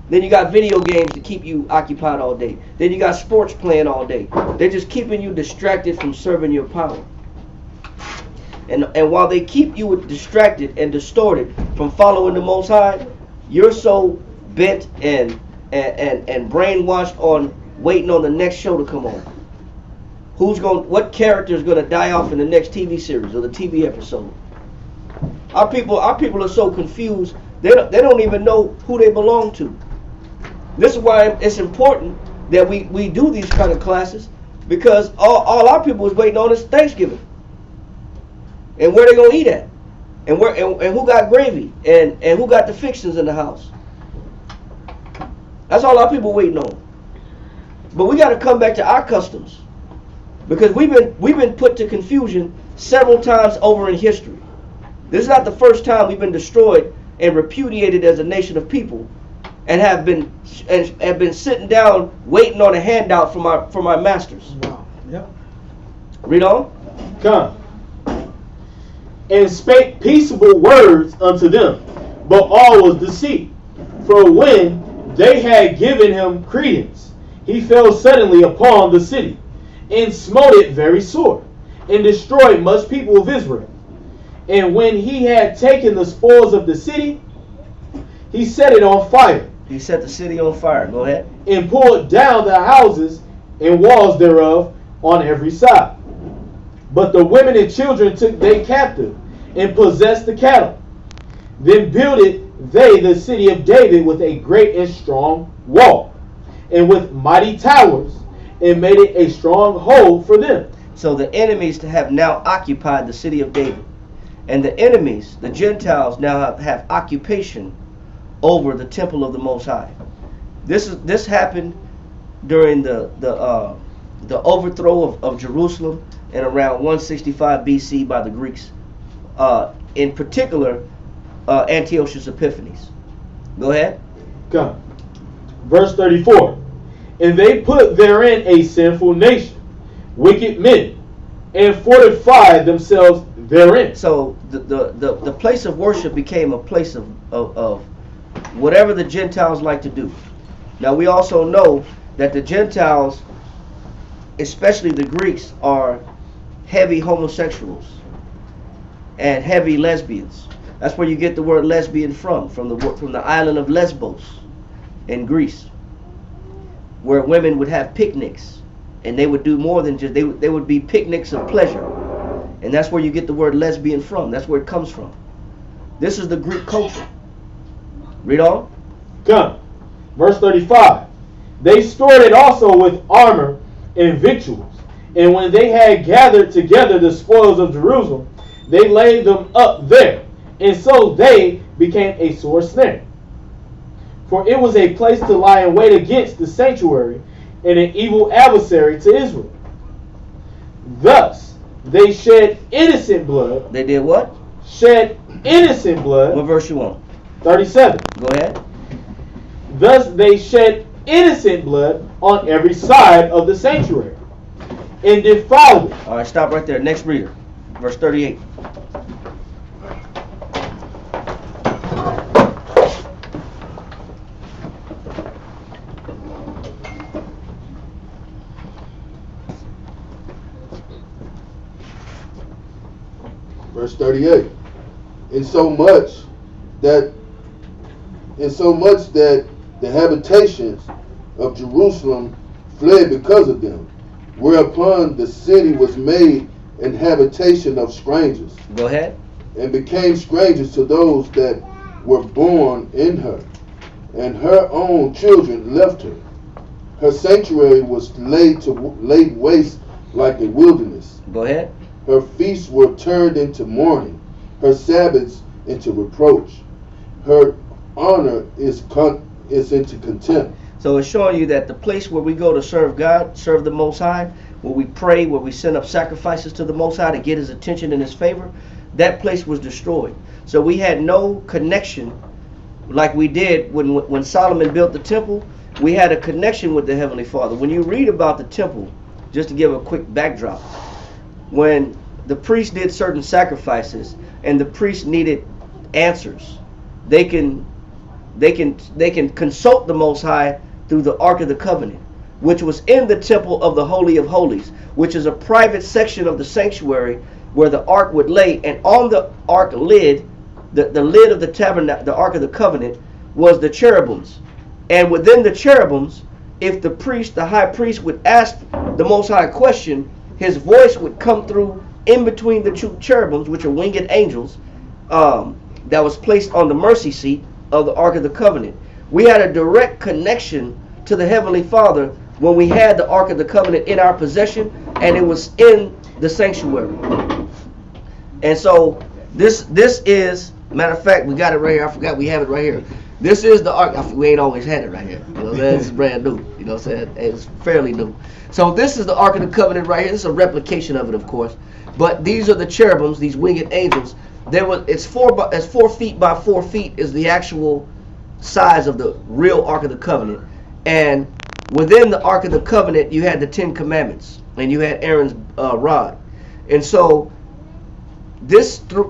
Then you got video games to keep you occupied all day. Then you got sports playing all day. They're just keeping you distracted from serving your power. And while they keep you distracted and distorted from following the Most High, you're so bent and brainwashed on waiting on the next show to come on. What character is going to die off in the next TV series or the TV episode? Our people are so confused. They don't even know who they belong to. This is why it's important that we do these kind of classes, because all our people is waiting on is Thanksgiving. And where they gonna eat at? And who got gravy? And who got the fixings in the house? That's all our people waiting on. But we got to come back to our customs, because we've been put to confusion several times over in history. This is not the first time we've been destroyed and repudiated as a nation of people, and have been sitting down waiting on a handout from our masters. Wow. Yep. Read on. Come. And spake peaceable words unto them, but all was deceit. For when they had given him credence, he fell suddenly upon the city, and smote it very sore, and destroyed much people of Israel. And when he had taken the spoils of the city, he set it on fire. He set the city on fire. Go ahead. And pulled down the houses and walls thereof on every side. But the women and children took they captive, and possessed the cattle. Then builded they the city of David with a great and strong wall, and with mighty towers, and made it a strong hold for them. So the enemies have now occupied the city of David. And the enemies, the Gentiles, now have occupation over the temple of the Most High. This happened during the overthrow of Jerusalem in around 165 BC by the Greeks. In particular, Antiochus Epiphanes. Go ahead. Come. Verse 34. And they put therein a sinful nation, wicked men, and fortified themselves therein. So the place of worship became a place of whatever the Gentiles like to do. Now we also know that the Gentiles, especially the Greeks, are heavy homosexuals and heavy lesbians. That's where you get the word lesbian from the island of Lesbos in Greece, where women would have picnics, and they would do more than just, they would be picnics of pleasure. And that's where you get the word lesbian from. That's where it comes from. This is the Greek culture. Read on. Come. Verse 35. They stored it also with armor and victuals. And when they had gathered together the spoils of Jerusalem, they laid them up there. And so they became a sore snare. For it was a place to lie in wait against the sanctuary and an evil adversary to Israel. Thus they shed innocent blood. They did what? Shed innocent blood. What verse you want? 37. Go ahead. Thus they shed innocent blood on every side of the sanctuary and defiled it. All right, stop right there. Next reader. Verse 38. Verse 38. Insomuch that the habitations of Jerusalem fled because of them, whereupon the city was made an habitation of strangers. Go ahead. And became strangers to those that were born in her, and her own children left her. Her sanctuary was laid waste like a wilderness. Go ahead. Her feasts were turned into mourning, her Sabbaths into reproach. Her honor is into contempt. So it's showing you that the place where we go to serve God, serve the Most High, where we pray, where we send up sacrifices to the Most High to get His attention and His favor, that place was destroyed. So we had no connection like we did when Solomon built the temple. We had a connection with the Heavenly Father. When you read about the temple, just to give a quick backdrop, when the priest did certain sacrifices and the priest needed answers, they can consult the Most High through the Ark of the Covenant, which was in the temple of the Holy of Holies, which is a private section of the sanctuary where the ark would lay. And on the ark lid, the lid of the tabernacle, the Ark of the Covenant, was the cherubims. And within the cherubims, if the high priest would ask the Most High a question, his voice would come through in between the two cherubims, which are winged angels, that was placed on the mercy seat of the Ark of the Covenant. We had a direct connection to the Heavenly Father when we had the Ark of the Covenant in our possession, and it was in the sanctuary. And so this is, matter of fact, we got it right here. I forgot we have it right here. This is the Ark. We ain't always had it right here. You know, this is brand new. You know what I'm saying? It's fairly new. So this is the Ark of the Covenant right here. This is a replication of it, of course. But these are the cherubims, these winged angels. It's 4 feet by 4 feet is the actual size of the real Ark of the Covenant. And within the Ark of the Covenant, you had the 10 Commandments, and you had Aaron's rod. And so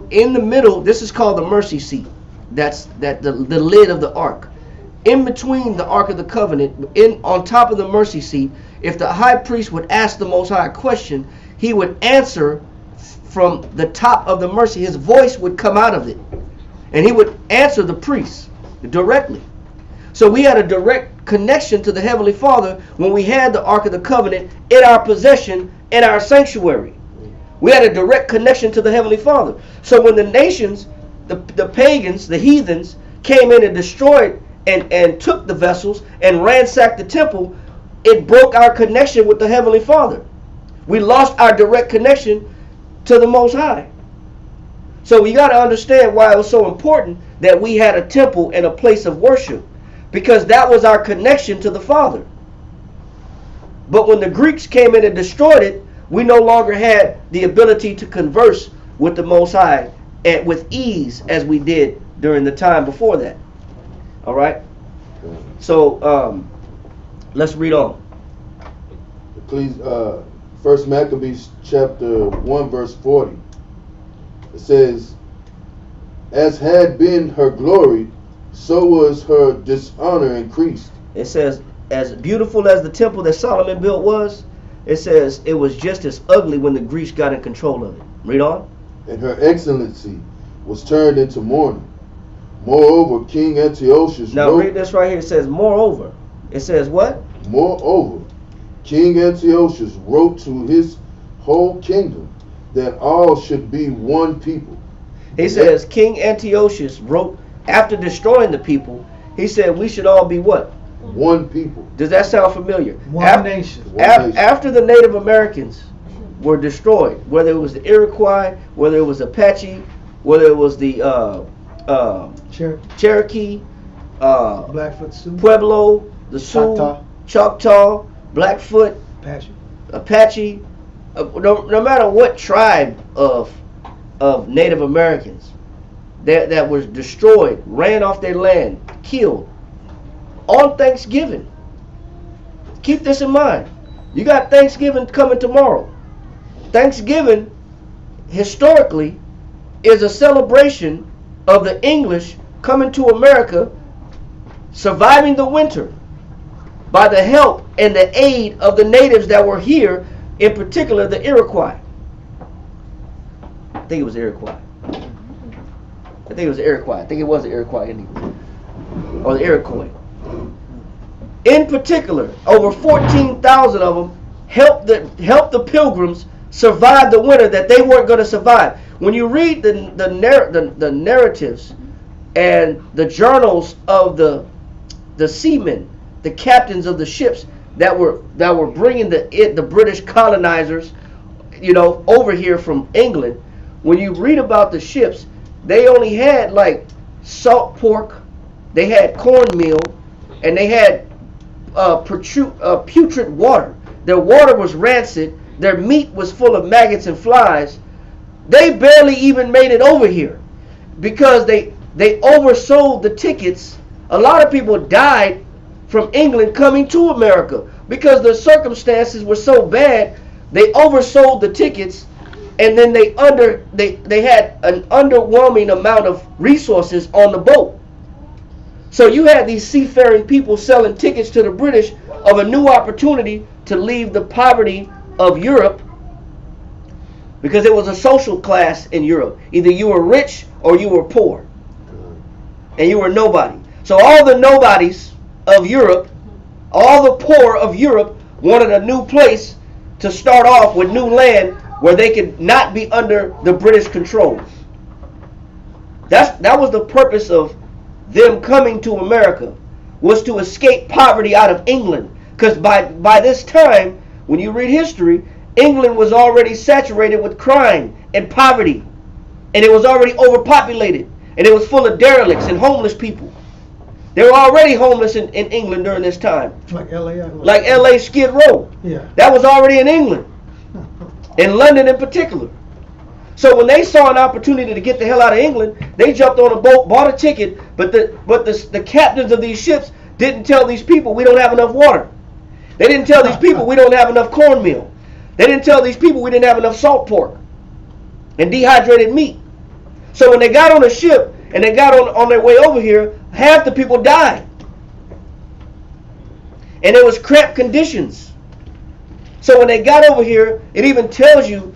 in the middle, this is called the mercy seat. That's the lid of the ark. In between the Ark of the Covenant, on top of the mercy seat, if the high priest would ask the Most High a question, he would answer from the top of the mercy. His voice would come out of it, and he would answer the priest directly. So we had a direct connection to the Heavenly Father when we had the Ark of the Covenant in our possession, in our sanctuary. We had a direct connection to the Heavenly Father. So when the nations, the pagans, the heathens, came in and destroyed and took the vessels and ransacked the temple, it broke our connection with the Heavenly Father. We lost our direct connection to the Most High. So we got to understand why it was so important that we had a temple and a place of worship, because that was our connection to the Father. But when the Greeks came in and destroyed it, we no longer had the ability to converse with the Most High with ease as we did during the time before that. All right? So let's read on. Please, First Maccabees chapter 1 verse 40. It says, "As had been her glory, so was her dishonor increased." It says, as beautiful as the temple that Solomon built was, it says it was just as ugly when the Greeks got in control of it. Read on. "And her excellency was turned into mourning. Moreover, King Antiochus Now read this right here. It says, moreover. It says what? Moreover, King Antiochus wrote to his whole kingdom that all should be one people." He says, King Antiochus wrote, after destroying the people, he said we should all be what? One people. Does that sound familiar? One nation. After the Native Americans were destroyed, whether it was the Iroquois, whether it was Apache, whether it was the Cherokee, Blackfoot Sioux, Pueblo, the Sioux, Choctaw, Blackfoot, Apache, no matter what tribe of Native Americans that was destroyed, ran off their land, killed on Thanksgiving. Keep this in mind. You got Thanksgiving coming tomorrow. Thanksgiving, historically, is a celebration of the English coming to America, surviving the winter by the help and the aid of the natives that were here, in particular the Iroquois. I think it was the Iroquois. I think it was the Iroquois Indians. Or the Iroquois. In particular, over 14,000 of them helped the Pilgrims survive the winter that they weren't going to survive. When you read the narratives and the journals of the seamen, the captains of the ships that were bringing the British colonizers, over here from England, when you read about the ships, they only had like salt pork, they had cornmeal, and they had putrid water. Their water was rancid. Their meat was full of maggots and flies. They barely even made it over here because they oversold the tickets. A lot of people died from England coming to America because the circumstances were so bad. They oversold the tickets, and then they had an underwhelming amount of resources on the boat. So you had these seafaring people selling tickets to the British of a new opportunity to leave the poverty of Europe, because it was a social class in Europe. Either you were rich or you were poor, and you were nobody. So all the nobodies of Europe, all the poor of Europe, wanted a new place to start off with, new land where they could not be under the British control. That was the purpose of them coming to America, was to escape poverty out of England. Because by this time, when you read history, England was already saturated with crime and poverty, and it was already overpopulated, and it was full of derelicts and homeless people. They were already homeless in England during this time. Like LA? Like LA Skid Row. Yeah. That was already in England. In London in particular. So when they saw an opportunity to get the hell out of England, they jumped on a boat, bought a ticket, but the captains of these ships didn't tell these people we don't have enough water. They didn't tell these people we don't have enough cornmeal. They didn't tell these people we didn't have enough salt pork and dehydrated meat. So when they got on a ship and they got on their way over here, half the people died. And it was cramped conditions. So when they got over here, it even tells you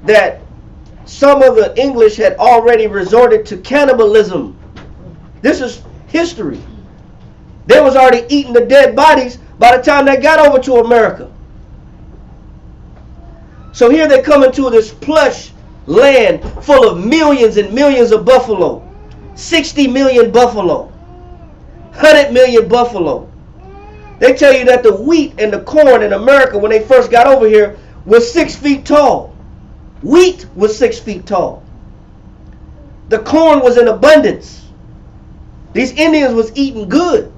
that some of the English had already resorted to cannibalism. This is history. They was already eating the dead bodies by the time they got over to America. So here they come into this plush land full of millions and millions of buffalo. 60 million buffalo. 100 million buffalo. They tell you that the wheat and the corn in America when they first got over here was 6 feet tall. Wheat was 6 feet tall. The corn was in abundance. These Indians was eating good.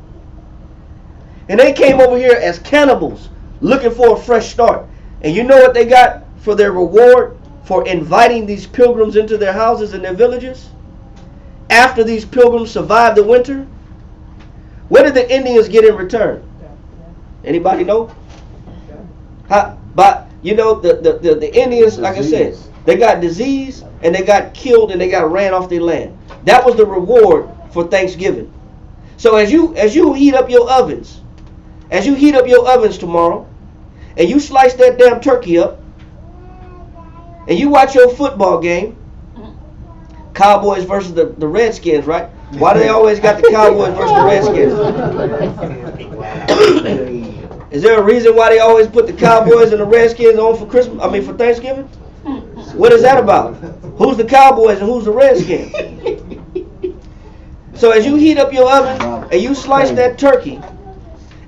And they came over here as cannibals, looking for a fresh start. And you know what they got for their reward for inviting these pilgrims into their houses and their villages? After these pilgrims survived the winter, What did the Indians get in return? Anybody know? But you know, the Indians, like I said, they got disease and they got killed and they got ran off their land. That was the reward for Thanksgiving. So as you heat up your ovens, tomorrow, and you slice that damn turkey up, and you watch your football game, Cowboys versus the Redskins, right? Why do they always got the Cowboys versus the Redskins? Is there a reason why they always put the Cowboys and the Redskins on for Thanksgiving? What is that about? Who's the Cowboys and who's the Redskins? So as you heat up your oven and you slice that turkey,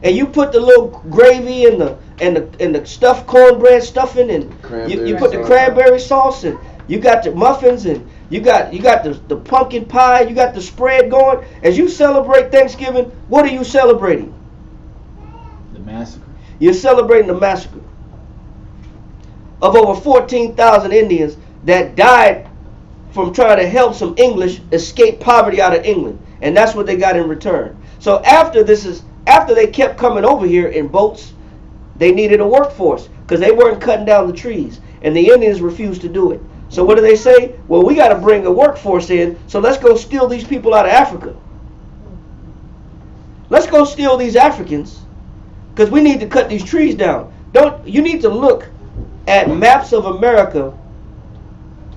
and you put the little gravy and the stuffed cornbread stuffing, and you put the cranberry sauce, and you got the muffins, and you got the pumpkin pie, you got the spread going. As you celebrate Thanksgiving, what are you celebrating? The massacre. You're celebrating the massacre of over 14,000 Indians that died from trying to help some English escape poverty out of England, and that's what they got in return. So after they kept coming over here in boats, they needed a workforce because they weren't cutting down the trees, and the Indians refused to do it. So what do they say? Well, we got to bring a workforce in, so let's go steal these people out of Africa. Let's go steal these Africans because we need to cut these trees down. You need to look at maps of America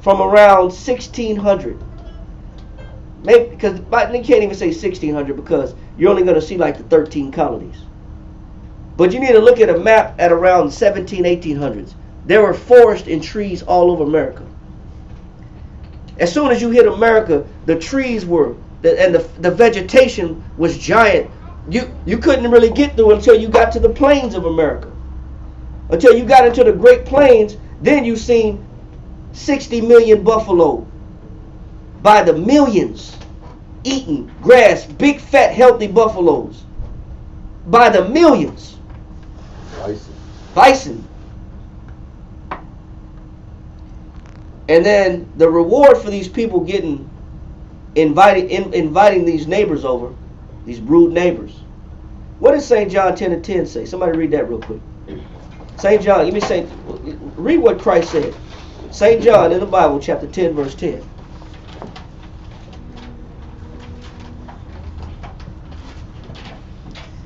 from around 1600. Maybe because they can't even say 1600 because you're only going to see like the 13 colonies. But you need to look at a map at around 1800s. There were forests and trees all over America. As soon as you hit America, the trees were, and the vegetation was giant. You couldn't really get through until you got to the plains of America. Until you got into the Great Plains, then you seen 60 million buffalo by the millions eating grass, big fat healthy buffaloes by the millions. Bison. And then the reward for these people getting inviting these neighbors over, these rude neighbors. What does St. John 10 and 10 say? Somebody read that real quick. St. John, read what Christ said. St. John in the Bible, chapter 10, verse 10.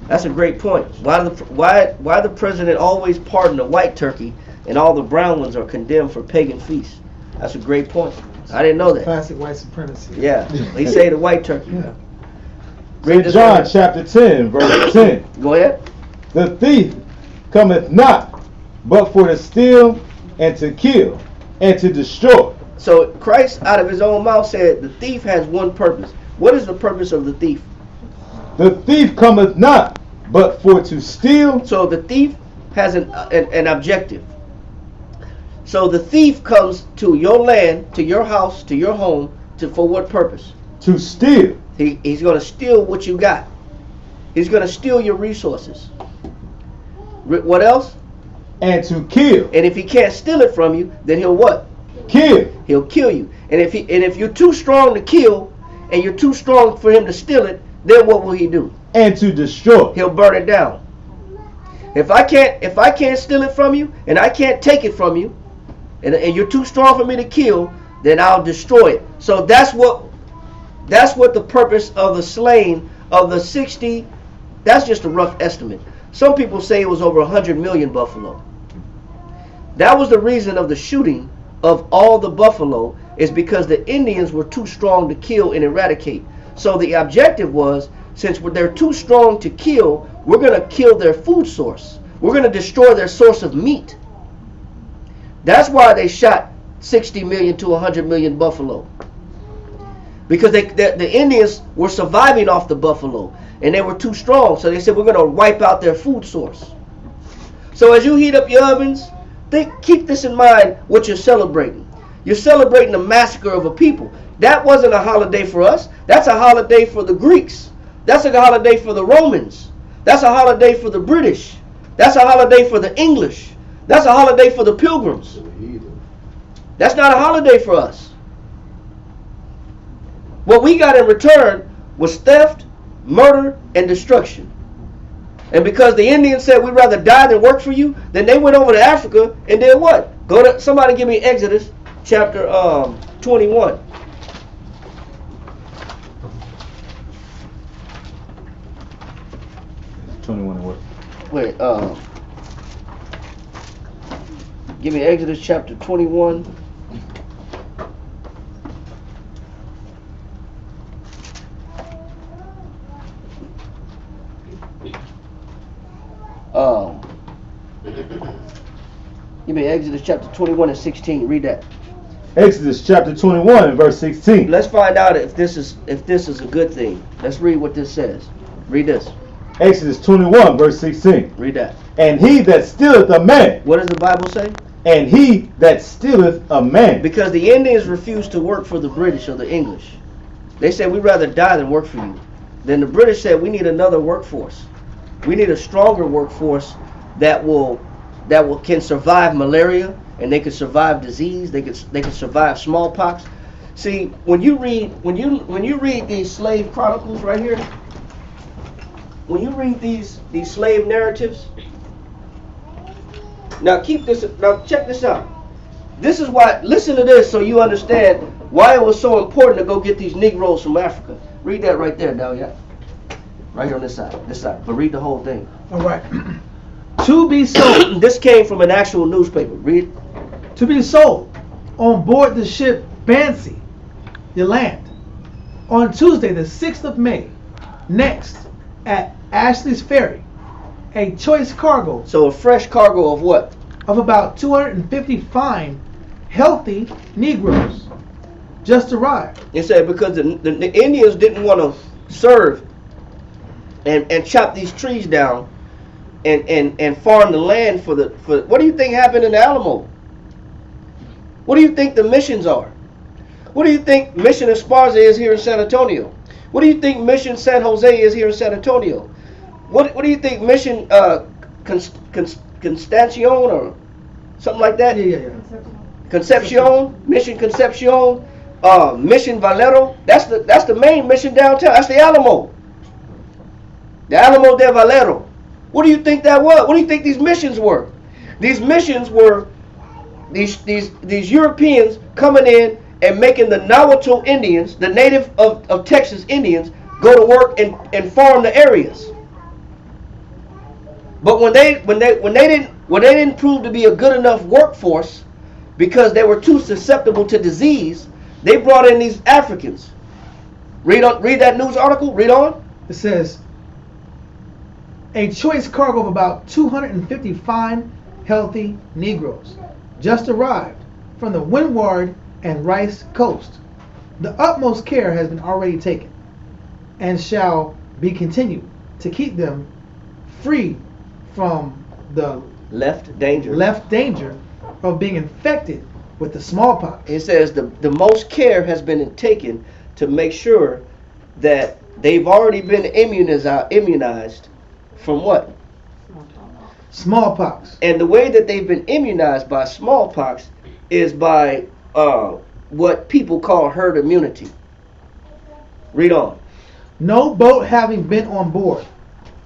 That's a great point. Why the president always pardon the white turkey and all the brown ones are condemned for pagan feasts? That's a great point. I didn't know that. Classic white supremacy. Yeah, he say the white turkey. Yeah. St. John chapter 10, verse 10. Go ahead. The thief cometh not, but for to steal and to kill and to destroy. So Christ out of his own mouth said the thief has one purpose. What is the purpose of the thief? The thief cometh not, but for to steal. So the thief has an objective. So the thief comes to your land, to your house, to your home, for what purpose? To steal. He's going to steal what you got. He's going to steal your resources. What else? And to kill. And if he can't steal it from you, then he'll what? Kill. He'll kill you. And if you're too strong to kill, and you're too strong for him to steal it, then what will he do? And to destroy. He'll burn it down. If I can't steal it from you, and I can't take it from you, and you're too strong for me to kill, then I'll destroy it. So that's what the purpose of the slaying of the 60. That's just a rough estimate. Some people say it was over 100 million buffalo. That was the reason of the shooting of all the buffalo, is because the Indians were too strong to kill and eradicate. So the objective was, since they're too strong to kill, we're going to kill their food source. We're going to destroy their source of meat. That's why they shot 60 million to 100 million buffalo. Because the Indians were surviving off the buffalo, and they were too strong. So they said, we're going to wipe out their food source. So as you heat up your ovens, keep this in mind what you're celebrating. You're celebrating the massacre of a people. That wasn't a holiday for us. That's a holiday for the Greeks. That's a holiday for the Romans. That's a holiday for the British. That's a holiday for the English. That's a holiday for the Pilgrims. That's not a holiday for us. What we got in return was theft, murder, and destruction. And because the Indians said we'd rather die than work for you, then they went over to Africa and did what? Somebody give me Exodus chapter 21. And what? Wait, give me Exodus chapter 21. Give me Exodus chapter 21 and 16. Read that. Exodus chapter 21 and verse 16. Let's find out if this is a good thing. Let's read what this says. Read this. Exodus 21 verse 16. Read that. And he that stealeth a man. What does the Bible say? And he that stealeth a man. Because the Indians refused to work for the British or the English. They said we'd rather die than work for you. Then the British said we need another workforce. We need a stronger workforce that can survive malaria, and they can survive disease. They can survive smallpox. See, when you read these slave chronicles right here, when you read these slave narratives, now check this out. This is why, listen to this so you understand why it was so important to go get these Negroes from Africa. Read that right there, Dahlia. Right here on this side, but read the whole thing. All right. To be sold. This came from an actual newspaper. Read. To be sold on board the ship Bansi, Yolande, on Tuesday, the 6th of May, next at Ashley's Ferry, a choice cargo. So a fresh cargo of what? Of about 250 fine, healthy Negroes just arrived. It said because the Indians didn't want to serve and chop these trees down and farm the land for what do you think happened in the Alamo? What do you think the missions are? What do you think Mission Esparza is here in San Antonio? What do you think Mission San Jose is here in San Antonio? What do you think Mission Constancion or something like that? Yeah. Concepcion, Mission Concepcion, Mission Valero. That's the main mission downtown. That's the Alamo. The Alamo de Valero. What do you think that was? What do you think these missions were? These missions were these Europeans coming in and making the Nahuatl Indians, the native of Texas Indians, go to work and farm the areas. But when they didn't prove to be a good enough workforce because they were too susceptible to disease, they brought in these Africans. Read that news article. Read on. It says, a choice cargo of about 250 fine, healthy Negroes just arrived from the Windward and Rice Coast. The utmost care has been already taken and shall be continued to keep them free from the left danger of being infected with the smallpox. It says the most care has been taken to make sure that they've already been immunized from what? Smallpox. And the way that they've been immunized by smallpox is by what people call herd immunity. Read on. No boat having been on board,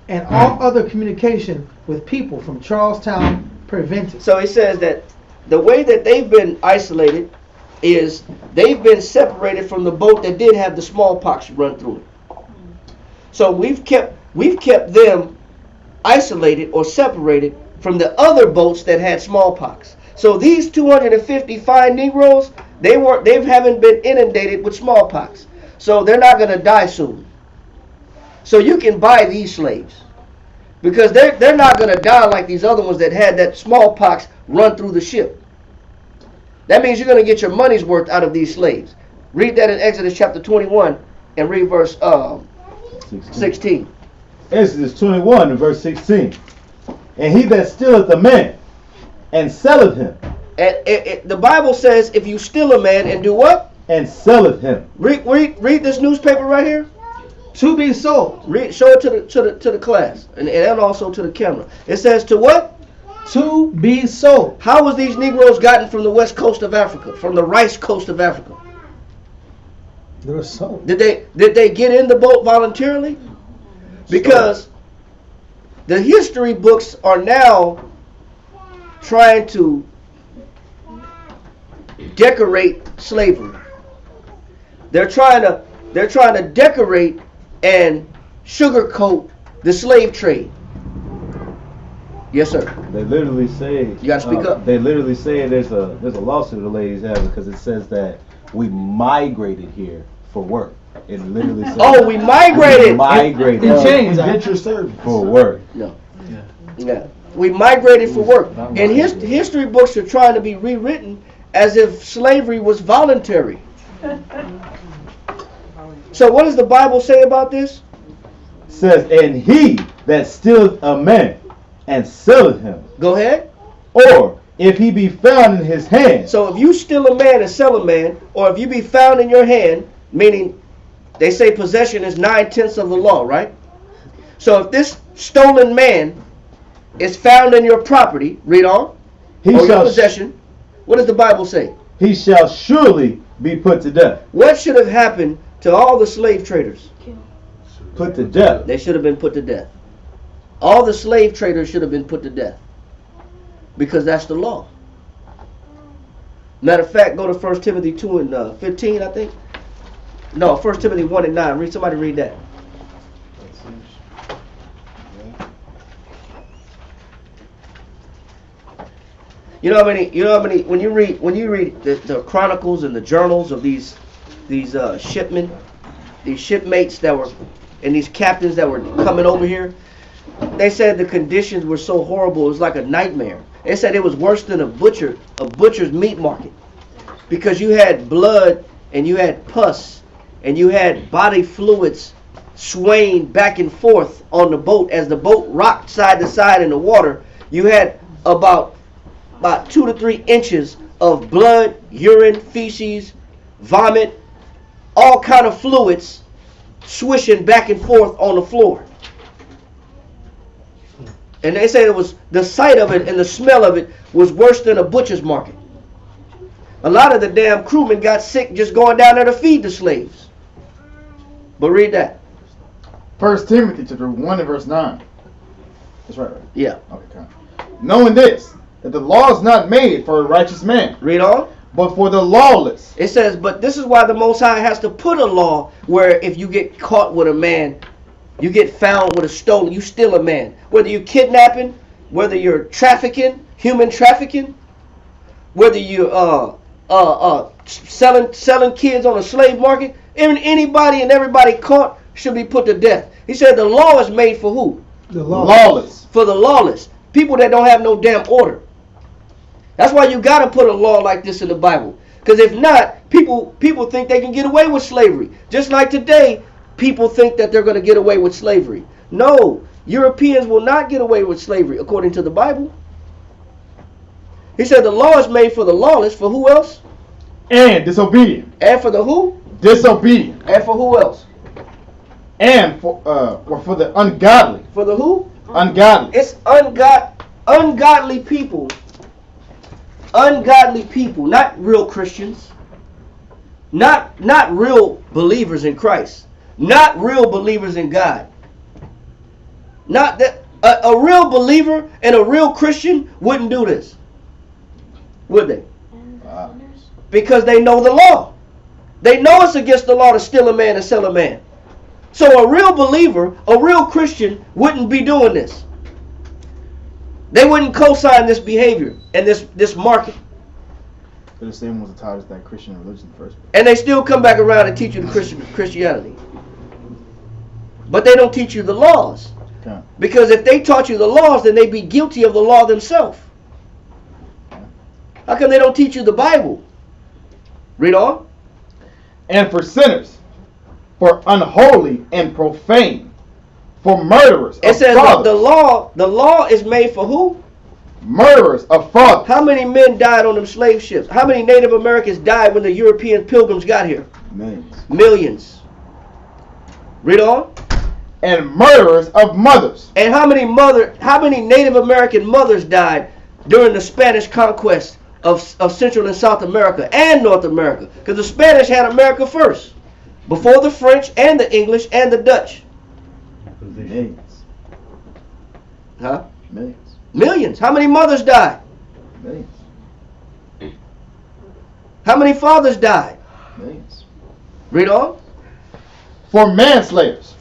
and all other communication with people from Charlestown prevented. So it says that the way that they've been isolated is they've been separated from the boat that did have the smallpox run through it. So we've kept them isolated or separated from the other boats that had smallpox. So these 250 fine Negroes, they haven't been inundated with smallpox. So they're not going to die soon. So you can buy these slaves because they're not going to die like these other ones that had that smallpox run through the ship. That means you're going to get your money's worth out of these slaves. Read that in Exodus chapter 21 and read verse 16. Exodus 21 and verse 16. And he that stealeth a man and selleth him. And the Bible says if you steal a man and do what? And selleth him. Read this newspaper right here. To be sold. Show it to the class and also to the camera. It says to what? To be sold. How was these Negroes gotten from the west coast of Africa, from the rice coast of Africa? They were sold. Did they get in the boat voluntarily? Because the history books are now trying to decorate slavery. They're trying to decorate and sugarcoat the slave trade. Yes, sir. They literally say You gotta speak up. They literally say there's a lawsuit the ladies have because it says that we migrated here for work. It literally says Oh, we migrated. migrated In chains. Indenture service. for work. No. Yeah. We migrated for work. And history books are trying to be rewritten as if slavery was voluntary. So what does the Bible say about this? Says, and he that stealeth a man and selleth him, Go ahead. or if he be found in his hand. So if you steal a man and sell a man, or if you be found in your hand, meaning they say possession is 9/10 of the law, right? So if this stolen man is found in your property, read on, He or your shall possession, what does the Bible say? he shall surely be put to death. What should have happened to all the slave traders? Put to death. They should have been put to death. All the slave traders should have been put to death. Because that's the law. Matter of fact, go to 1 Timothy 2 and 15, I think. No, 1 Timothy 1 and 9. Somebody read that. You know how many when you read the chronicles and the journals of these shipmen, these shipmates that were, and these captains that were coming over here, they said the conditions were so horrible, it was like a nightmare. They said it was worse than a butcher's meat market, because you had blood and you had pus and you had bodily fluids swaying back and forth on the boat as the boat rocked side to side in the water. You had about 2 to 3 inches of blood, urine, feces, vomit, all kind of fluids swishing back and forth on the floor. And they said it was the sight of it and the smell of it was worse than a butcher's market. A lot of the damn crewmen got sick just going down there to feed the slaves. But read that. 1 Timothy chapter 1 and verse 9. That's right? Yeah. Okay, come on. Knowing this, that the law is not made for a righteous man, Read on. but for the lawless. It says, but this is why the Most High has to put a law where if you get caught with a man, you get found with a stolen, you steal a man. Whether you're kidnapping, whether you're trafficking, human trafficking, whether you selling kids on a slave market, anybody and everybody caught should be put to death. He said the law is made for who? The law. Lawless. For the lawless. People that don't have no damn order. That's why you got to put a law like this in the Bible. Because if not, people think they can get away with slavery. Just like today, people think that they're going to get away with slavery. No, Europeans will not get away with slavery according to the Bible. He said the law is made for the lawless. For who else? And disobedient. And for the who? Disobedient. And for who else? And for the ungodly. For the who? Ungodly. It's ungodly people. Ungodly people, not real Christians. Not real believers in Christ. Not real believers in God. Not that a real believer and a real Christian wouldn't do this. Would they? Because they know the law. They know it's against the law to steal a man and sell a man. So a real believer, a real Christian wouldn't be doing this. They wouldn't co-sign this behavior and this market. They're the same ones that taught us that Christian religion in the first place. And they still come back around and teach you the Christianity. But they don't teach you the laws. Okay. Because if they taught you the laws, then they'd be guilty of the law themselves. How come they don't teach you the Bible? Read on. And for sinners, for unholy and profane, for murderers It of says fathers. the law is made for who? Murderers of fathers. How many men died on them slave ships? How many Native Americans died when the European pilgrims got here? Millions. Millions. Read on. And murderers of mothers. And how many Native American mothers died during the Spanish conquest of Central and South America and North America? Because the Spanish had America first, before the French and the English and the Dutch. Millions. Huh? Millions. Millions. How many mothers died? Millions. How many fathers died? Millions. Read on. For manslayers.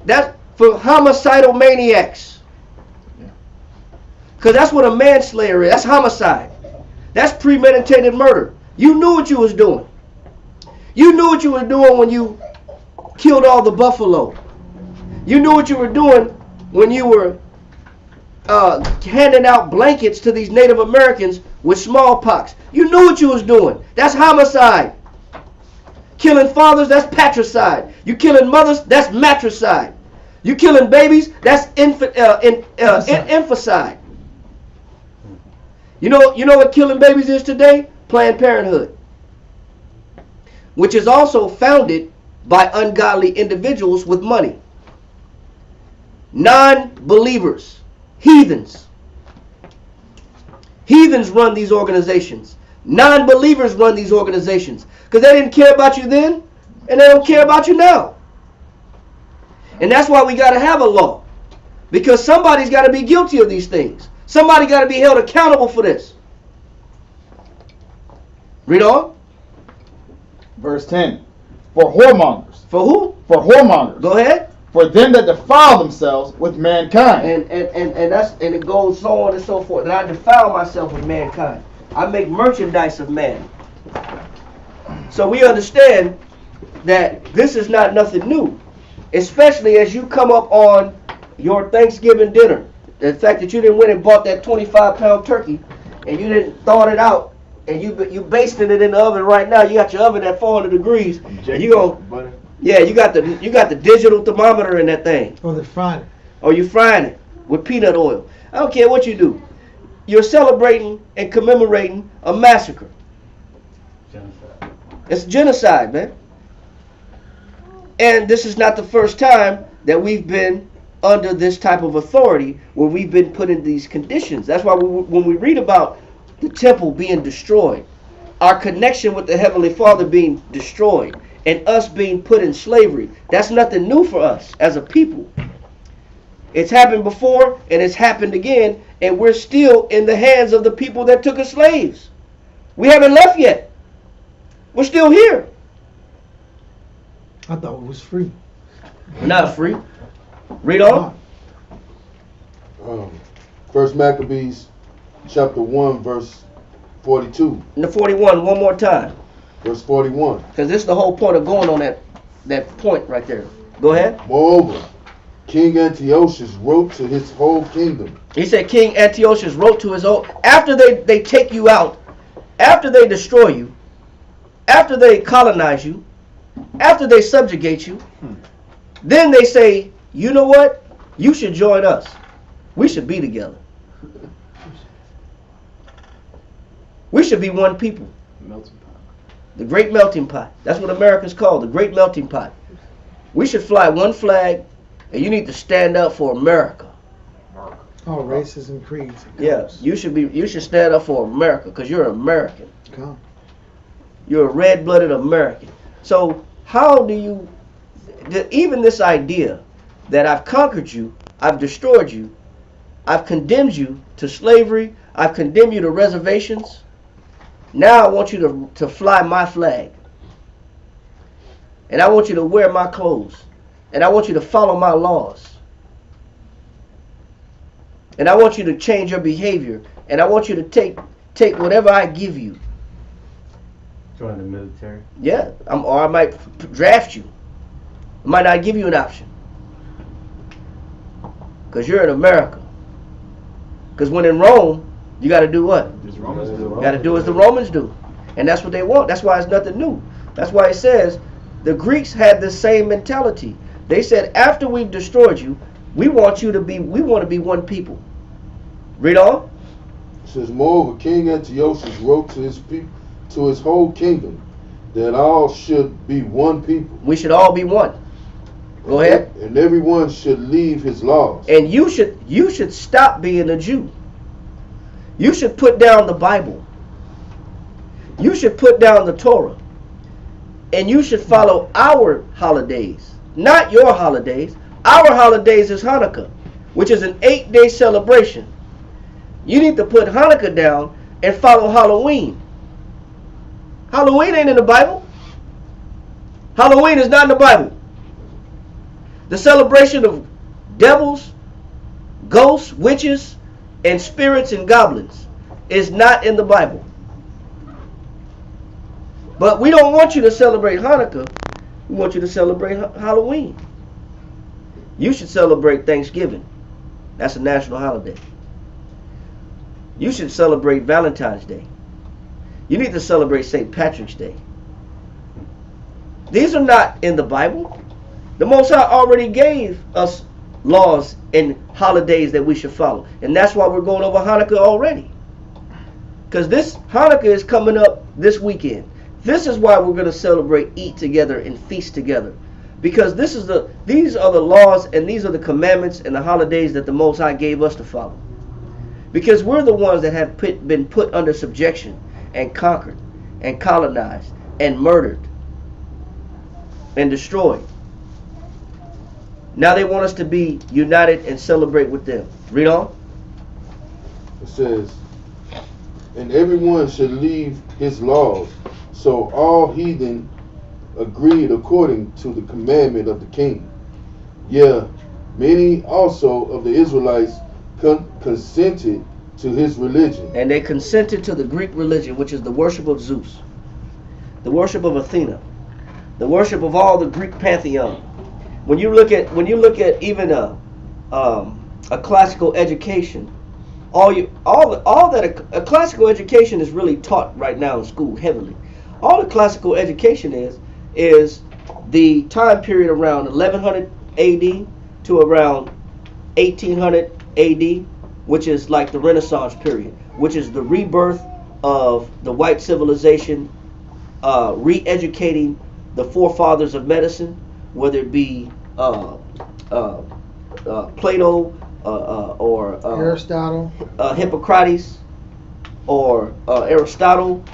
That's for homicidal maniacs. Because that's what a manslayer is. That's homicide. That's premeditated murder. You knew what you was doing. You knew what you were doing when you killed all the buffalo. You knew what you were doing when you were handing out blankets to these Native Americans with smallpox. You knew what you was doing. That's homicide. Killing fathers, that's patricide. You killing mothers, that's matricide. You killing babies, that's infanticide. You know what killing babies is today? Planned Parenthood, which is also founded by ungodly individuals with money. Non-believers, heathens. Heathens run these organizations. Non-believers run these organizations because they didn't care about you then and they don't care about you now. And that's why we got to have a law, because somebody's got to be guilty of these things. Somebody got to be held accountable for this. Read on. Verse 10. For whoremongers. For who? For whoremongers. Go ahead. For them that defile themselves with mankind. And it goes so on and so forth. That I defile myself with mankind. I make merchandise of man. So we understand that this is not nothing new. Especially as you come up on your Thanksgiving dinner. The fact that you didn't went and bought that 25-pound turkey and you didn't thaw it out and you basting it in the oven right now. You got your oven at 400 degrees. And you gonna, yeah, you got the digital thermometer in that thing. Or they're frying it. Or you frying it with peanut oil. I don't care what you do. You're celebrating and commemorating a massacre. Genocide. It's genocide, man. And this is not the first time that we've been under this type of authority where we've been put in these conditions. That's why when we read about the temple being destroyed, our connection with the Heavenly Father being destroyed, and us being put in slavery, that's nothing new for us as a people. It's happened before and it's happened again, and we're still in the hands of the people that took us slaves. We haven't left yet. We're still here. I thought it was free. We're not free. Read on. First Maccabees chapter 1 verse 42. And the 41 one more time. Verse 41. Because this is the whole point of going on that point right there. Go ahead. Moreover, King Antiochus wrote to his whole kingdom. He said King Antiochus wrote to his whole... After they take you out, after they destroy you, after they colonize you, after they subjugate you, then they say, you know what? You should join us. We should be together. We should be one people. Melting pot. The great melting pot. That's what America's called, the great melting pot. We should fly one flag, and you need to stand up for America. All races and creeds. Yeah, you should stand up for America because you're an American. Come. You're a red-blooded American. So how do you, even this idea that I've conquered you, I've destroyed you, I've condemned you to slavery, I've condemned you to reservations, now I want you to fly my flag. And I want you to wear my clothes. And I want you to follow my laws. And I want you to change your behavior. And I want you to take whatever I give you. Join the military. Yeah, or I might draft you. I might not give you an option. Because you're in America. Because when in Rome, you got to do what? You got to do as the Romans do. And that's what they want. That's why it's nothing new. That's why it says the Greeks had the same mentality. They said, after we've destroyed you, we want to be one people. Read on. It says, moreover, King Antiochus wrote to his people, to his whole kingdom, that all should be one people. We should all be one. Go ahead. And everyone should leave his laws. And you should stop being a Jew. You should put down the Bible. You should put down the Torah. And you should follow our holidays. Not your holidays, Our holidays is Hanukkah, which is an 8-day celebration. You need to put Hanukkah down and follow Halloween. Halloween ain't in the Bible. Halloween is not in the Bible. The celebration of devils, ghosts, witches, and spirits and goblins is not in the Bible. But we don't want you to celebrate Hanukkah. We want you to celebrate Halloween. You should celebrate Thanksgiving. That's a national holiday. You should celebrate Valentine's Day. You need to celebrate St. Patrick's Day. These are not in the Bible. The Most High already gave us laws and holidays that we should follow. And that's why we're going over Hanukkah already. Because this Hanukkah is coming up this weekend. This is why we're going to celebrate, eat together, and feast together. Because these are the laws and these are the commandments and the holidays that the Most High gave us to follow. Because we're the ones that have been put under subjection and conquered and colonized and murdered and destroyed. Now they want us to be united and celebrate with them. Read on. It says, and everyone should leave his laws. So all heathen agreed according to the commandment of the king. Yeah, many also of the Israelites consented to his religion. And they consented to the Greek religion, which is the worship of Zeus, the worship of Athena, the worship of all the Greek pantheon. When you look at even a classical education, a classical education is really taught right now in school heavily. All the classical education is the time period around 1100 AD to around 1800 AD, which is like the Renaissance period, which is the rebirth of the white civilization, re-educating the forefathers of medicine, whether it be Plato or Aristotle, Hippocrates, or Aristotle,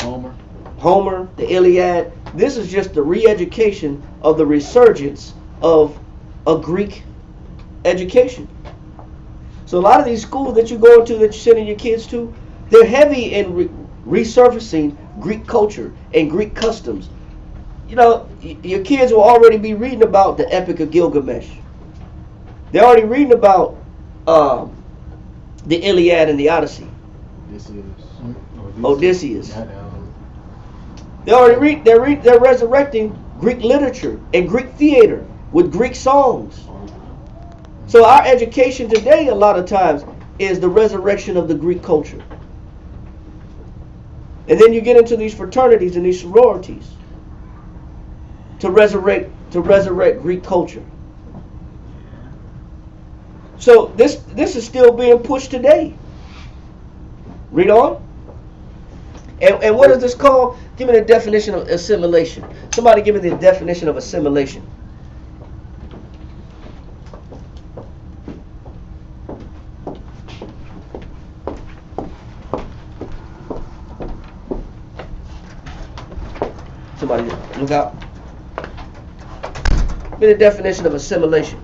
Homer, the Iliad. This is just the re-education of the resurgence of a Greek education. So a lot of these schools that you go into, that you're sending your kids to, they're heavy in resurfacing Greek culture and Greek customs. You know, your kids will already be reading about the Epic of Gilgamesh. They're already reading about the Iliad and the Odyssey. Odysseus. They're resurrecting Greek literature and Greek theater with Greek songs. So our education today, a lot of times, is the resurrection of the Greek culture. And then you get into these fraternities and these sororities to resurrect Greek culture. So this is still being pushed today. Read on. And what is this called? Give me the definition of assimilation. Somebody give me the definition of assimilation. Somebody look out. Give me the definition of assimilation.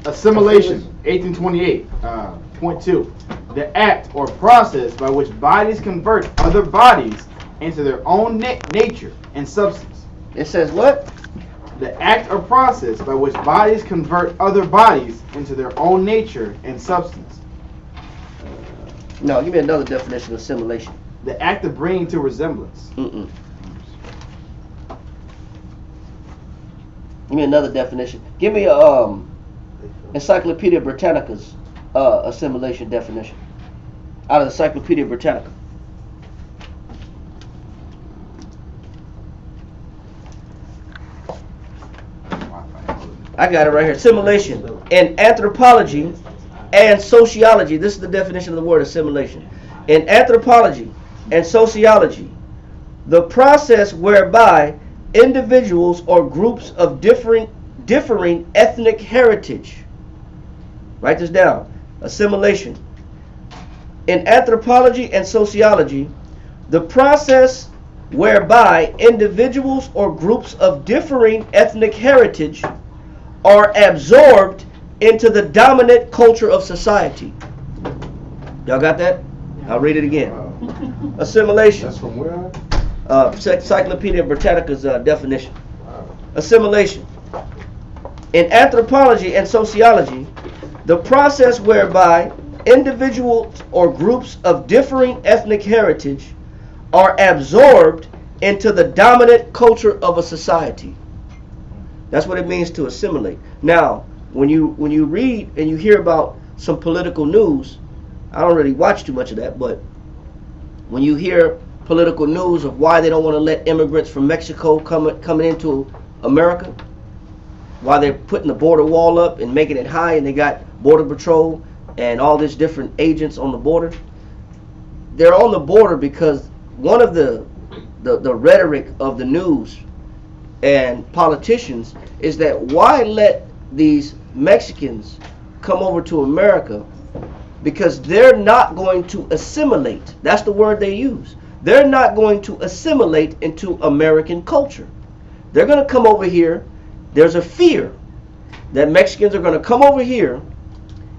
Assimilation, 1828, point 2. The act or process by which bodies convert other bodies into their own nature and substance. It says what? The act or process by which bodies convert other bodies into their own nature and substance. No, give me another definition of assimilation. The act of bringing to resemblance. Give me another definition. Give me Encyclopedia Britannica's assimilation definition. Out of the Encyclopedia Britannica. I got it right here. Assimilation in anthropology and sociology. This is the definition of the word assimilation. In anthropology and sociology, the process whereby individuals or groups of differing ethnic heritage. Write this down. Assimilation. In anthropology and sociology, the process whereby individuals or groups of differing ethnic heritage are absorbed into the dominant culture of society. Y'all got that? I'll read it again. Assimilation. That's from where? Encyclopedia Britannica's definition. Assimilation. In anthropology and sociology, the process whereby individuals or groups of differing ethnic heritage are absorbed into the dominant culture of a society. That's what it means to assimilate. Now, when you read and you hear about some political news, I don't really watch too much of that, but when you hear political news of why they don't want to let immigrants from Mexico coming into America, why they're putting the border wall up and making it high, and they got border patrol and all these different agents on the border. They're on the border because one of the rhetoric of the news and politicians is that why let these Mexicans come over to America, because they're not going to assimilate. That's the word they use. They're not going to assimilate into American culture. They're going to come over here. There's a fear that Mexicans are going to come over here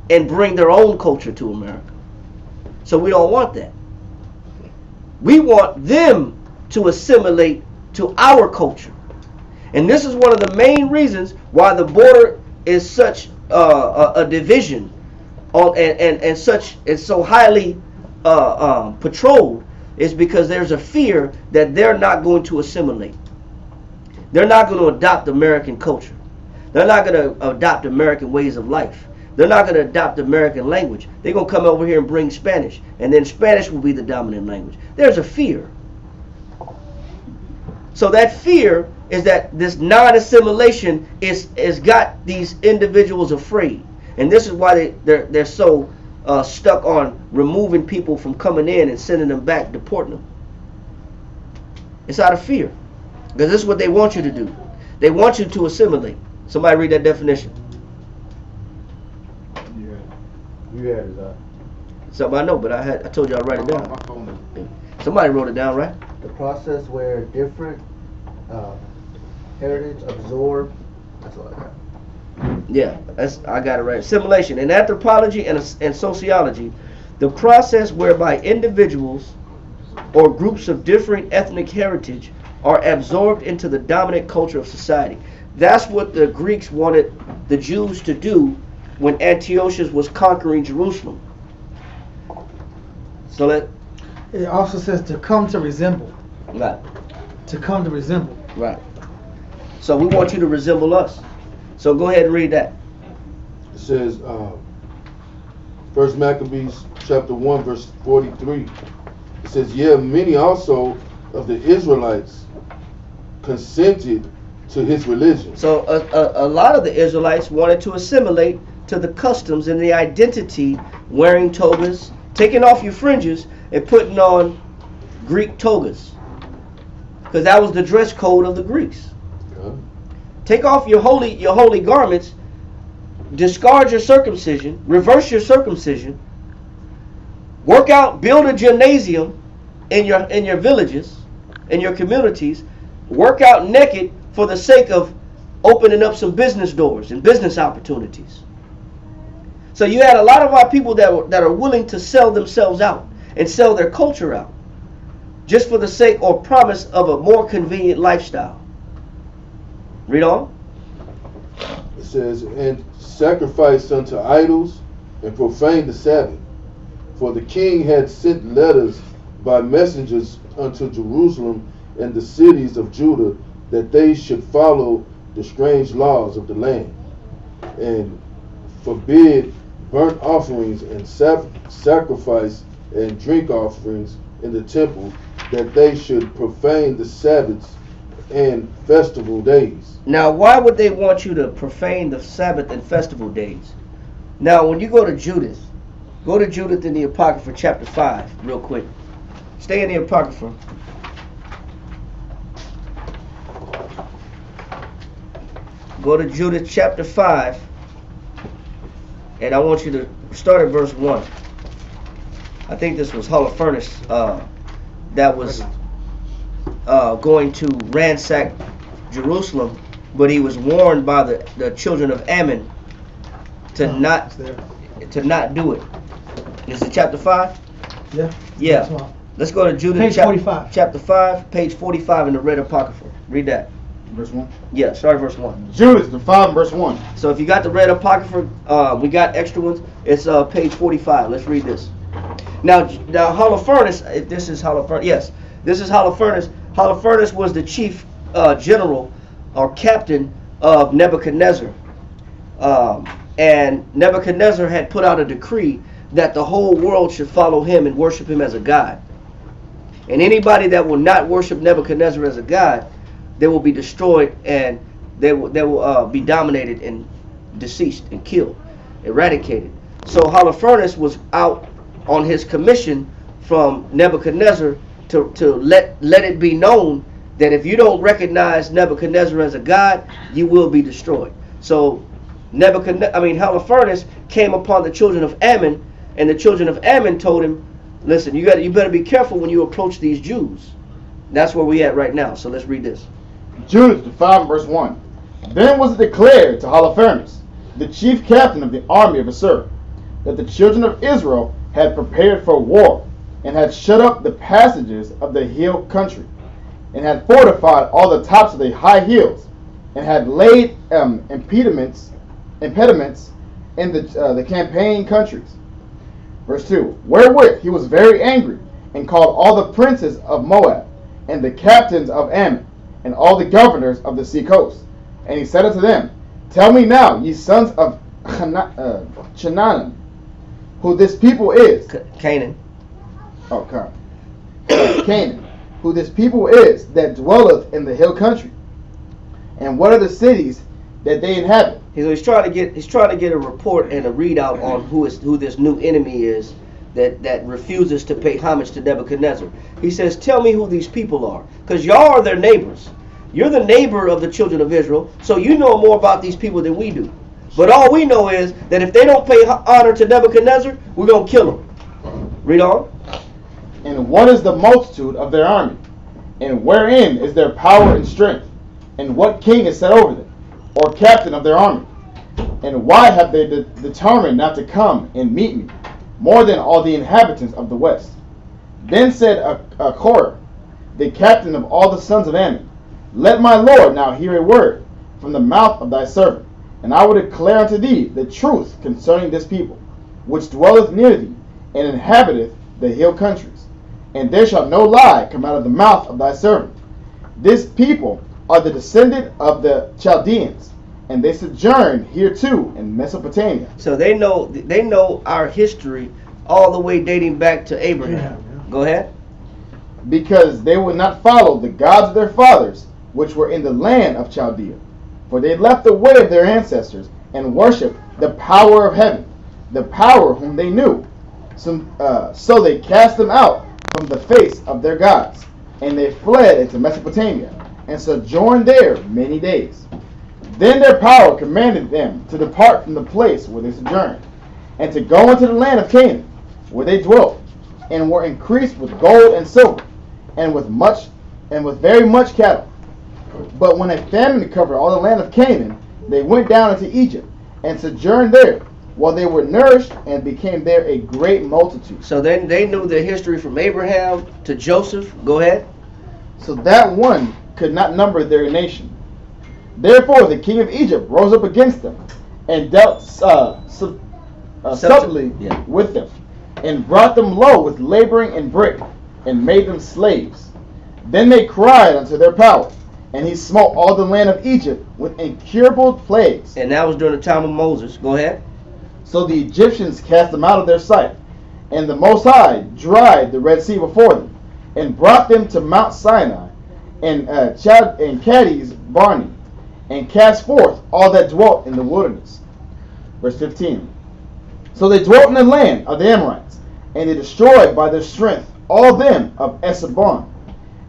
and bring their own culture to America. So we don't want that. We want them to assimilate to our culture. And this is one of the main reasons why the border is such a division and such it's so highly patrolled, is because there's a fear that they're not going to assimilate. They're not going to adopt American culture. They're not going to adopt American ways of life. They're not going to adopt American language. They're going to come over here and bring Spanish, and then Spanish will be the dominant language. There's a fear. So that fear is that this non-assimilation is got these individuals afraid. And this is why they're so stuck on removing people from coming in and sending them back, deporting them. It's out of fear. Because this is what they want you to do. They want you to assimilate. Somebody read that definition. You had it up. Something I know, but I told you I'd write it down. Somebody wrote it down, right? The process where different heritage absorb. That's all I got. Yeah, I got it right. Assimilation. In anthropology and sociology, the process whereby individuals or groups of differing ethnic heritage are absorbed into the dominant culture of society. That's what the Greeks wanted the Jews to do when Antiochus was conquering Jerusalem. So that It also says to come to resemble. right, To come to resemble. right. So we want you to resemble us. So go ahead and read that. It says, First Maccabees chapter 1 verse 43. It says, yeah, many also of the Israelites consented to his religion. So a lot of the Israelites wanted to assimilate to the customs and the identity, wearing togas, taking off your fringes, and putting on Greek togas. Because that was the dress code of the Greeks. Okay. Take off your holy garments, discard your circumcision, reverse your circumcision, work out, build a gymnasium in your villages, in your communities, work out naked for the sake of opening up some business doors and business opportunities. So you had a lot of our people that are willing to sell themselves out and sell their culture out just for the sake or promise of a more convenient lifestyle. Read on. It says, and sacrificed unto idols and profaned the Sabbath. For the king had sent letters by messengers unto Jerusalem and the cities of Judah, that they should follow the strange laws of the land, and forbid burnt offerings and sacrifice and drink offerings in the temple, that they should profane the Sabbaths and festival days. Now, why would they want you to profane the Sabbath and festival days? Now, when you go to Judith in the Apocrypha chapter 5, real quick. Stay in the Apocrypha. Go to Judith chapter 5, and I want you to start at verse 1. I think this was Holofernes that was going to ransack Jerusalem, but he was warned by the children of Ammon to not do it. Is it chapter 5? Yeah. Yeah. Let's go to Judah Page 45. Chapter 5, page 45 in the Red Apocrypha. Read that. Verse 1. Yeah, start verse 1. Judas, the 5, verse 1. So if you got the Red Apocrypha, we got extra ones. It's page 45. Let's read this. Now Holofernes, if this is Holofernes, yes, this is Holofernes. Holofernes was the chief general or captain of Nebuchadnezzar. And Nebuchadnezzar had put out a decree that the whole world should follow him and worship him as a god. And anybody that will not worship Nebuchadnezzar as a god, they will be destroyed, and they will be dominated and deceased and killed, eradicated. So Holofernes was out on his commission from Nebuchadnezzar to let it be known that if you don't recognize Nebuchadnezzar as a god, you will be destroyed. So Holofernes came upon the children of Ammon, and the children of Ammon told him, listen, you better be careful when you approach these Jews. That's where we at right now. So let's read this. Judas, the 5, verse 1. Then was it declared to Holofernes, the chief captain of the army of Assyria, that the children of Israel had prepared for war, and had shut up the passages of the hill country, and had fortified all the tops of the high hills, and had laid impediments in the campaign countries. Verse 2. Wherewith he was very angry, and called all the princes of Moab, and the captains of Ammon, and all the governors of the sea coast. And he said unto them, Tell me now, ye sons of Chanaan, who this people is. Canaan. Oh, Canaan. Who this people is that dwelleth in the hill country, and what are the cities that they inhabit? He's trying to get a report and a readout on who this new enemy is that refuses to pay homage to Nebuchadnezzar. He says, tell me who these people are, because y'all are their neighbors. You're the neighbor of the children of Israel, so you know more about these people than we do. But all we know is that if they don't pay honor to Nebuchadnezzar, we're going to kill them. Read on. And what is the multitude of their army? And wherein is their power and strength? And what king is set over them, or captain of their army? And why have they determined not to come and meet me, more than all the inhabitants of the west? Then said Korah, the captain of all the sons of Ammon, Let my lord now hear a word from the mouth of thy servant, and I will declare unto thee the truth concerning this people, which dwelleth near thee, and inhabiteth the hill countries. And there shall no lie come out of the mouth of thy servant. This people are the descendant of the Chaldeans, and they sojourn here too in Mesopotamia. So they know our history all the way dating back to Abraham. Yeah. Go ahead. Because they would not follow the gods of their fathers, which were in the land of Chaldea. For they left the way of their ancestors, and worshipped the power of heaven, the power whom they knew. So they cast them out from the face of their gods, and they fled into Mesopotamia, and sojourned there many days. Then their power commanded them to depart from the place where they sojourned, and to go into the land of Canaan, where they dwelt, and were increased with gold and silver, and with very much cattle. But when a famine covered all the land of Canaan, they went down into Egypt, and sojourned there, while they were nourished, and became there a great multitude. So then they knew the history from Abraham to Joseph. Go ahead. So that one could not number their nation. Therefore the king of Egypt rose up against them, and dealt subtly with them, and brought them low with laboring and brick, and made them slaves. Then they cried unto their power, and he smote all the land of Egypt with incurable plagues. And that was during the time of Moses. Go ahead. So the Egyptians cast them out of their sight, and the Most High dried the Red Sea before them, and brought them to Mount Sinai, and Kadesh Barnea, and cast forth all that dwelt in the wilderness. Verse 15. So they dwelt in the land of the Amorites, and they destroyed by their strength all them of Esabon,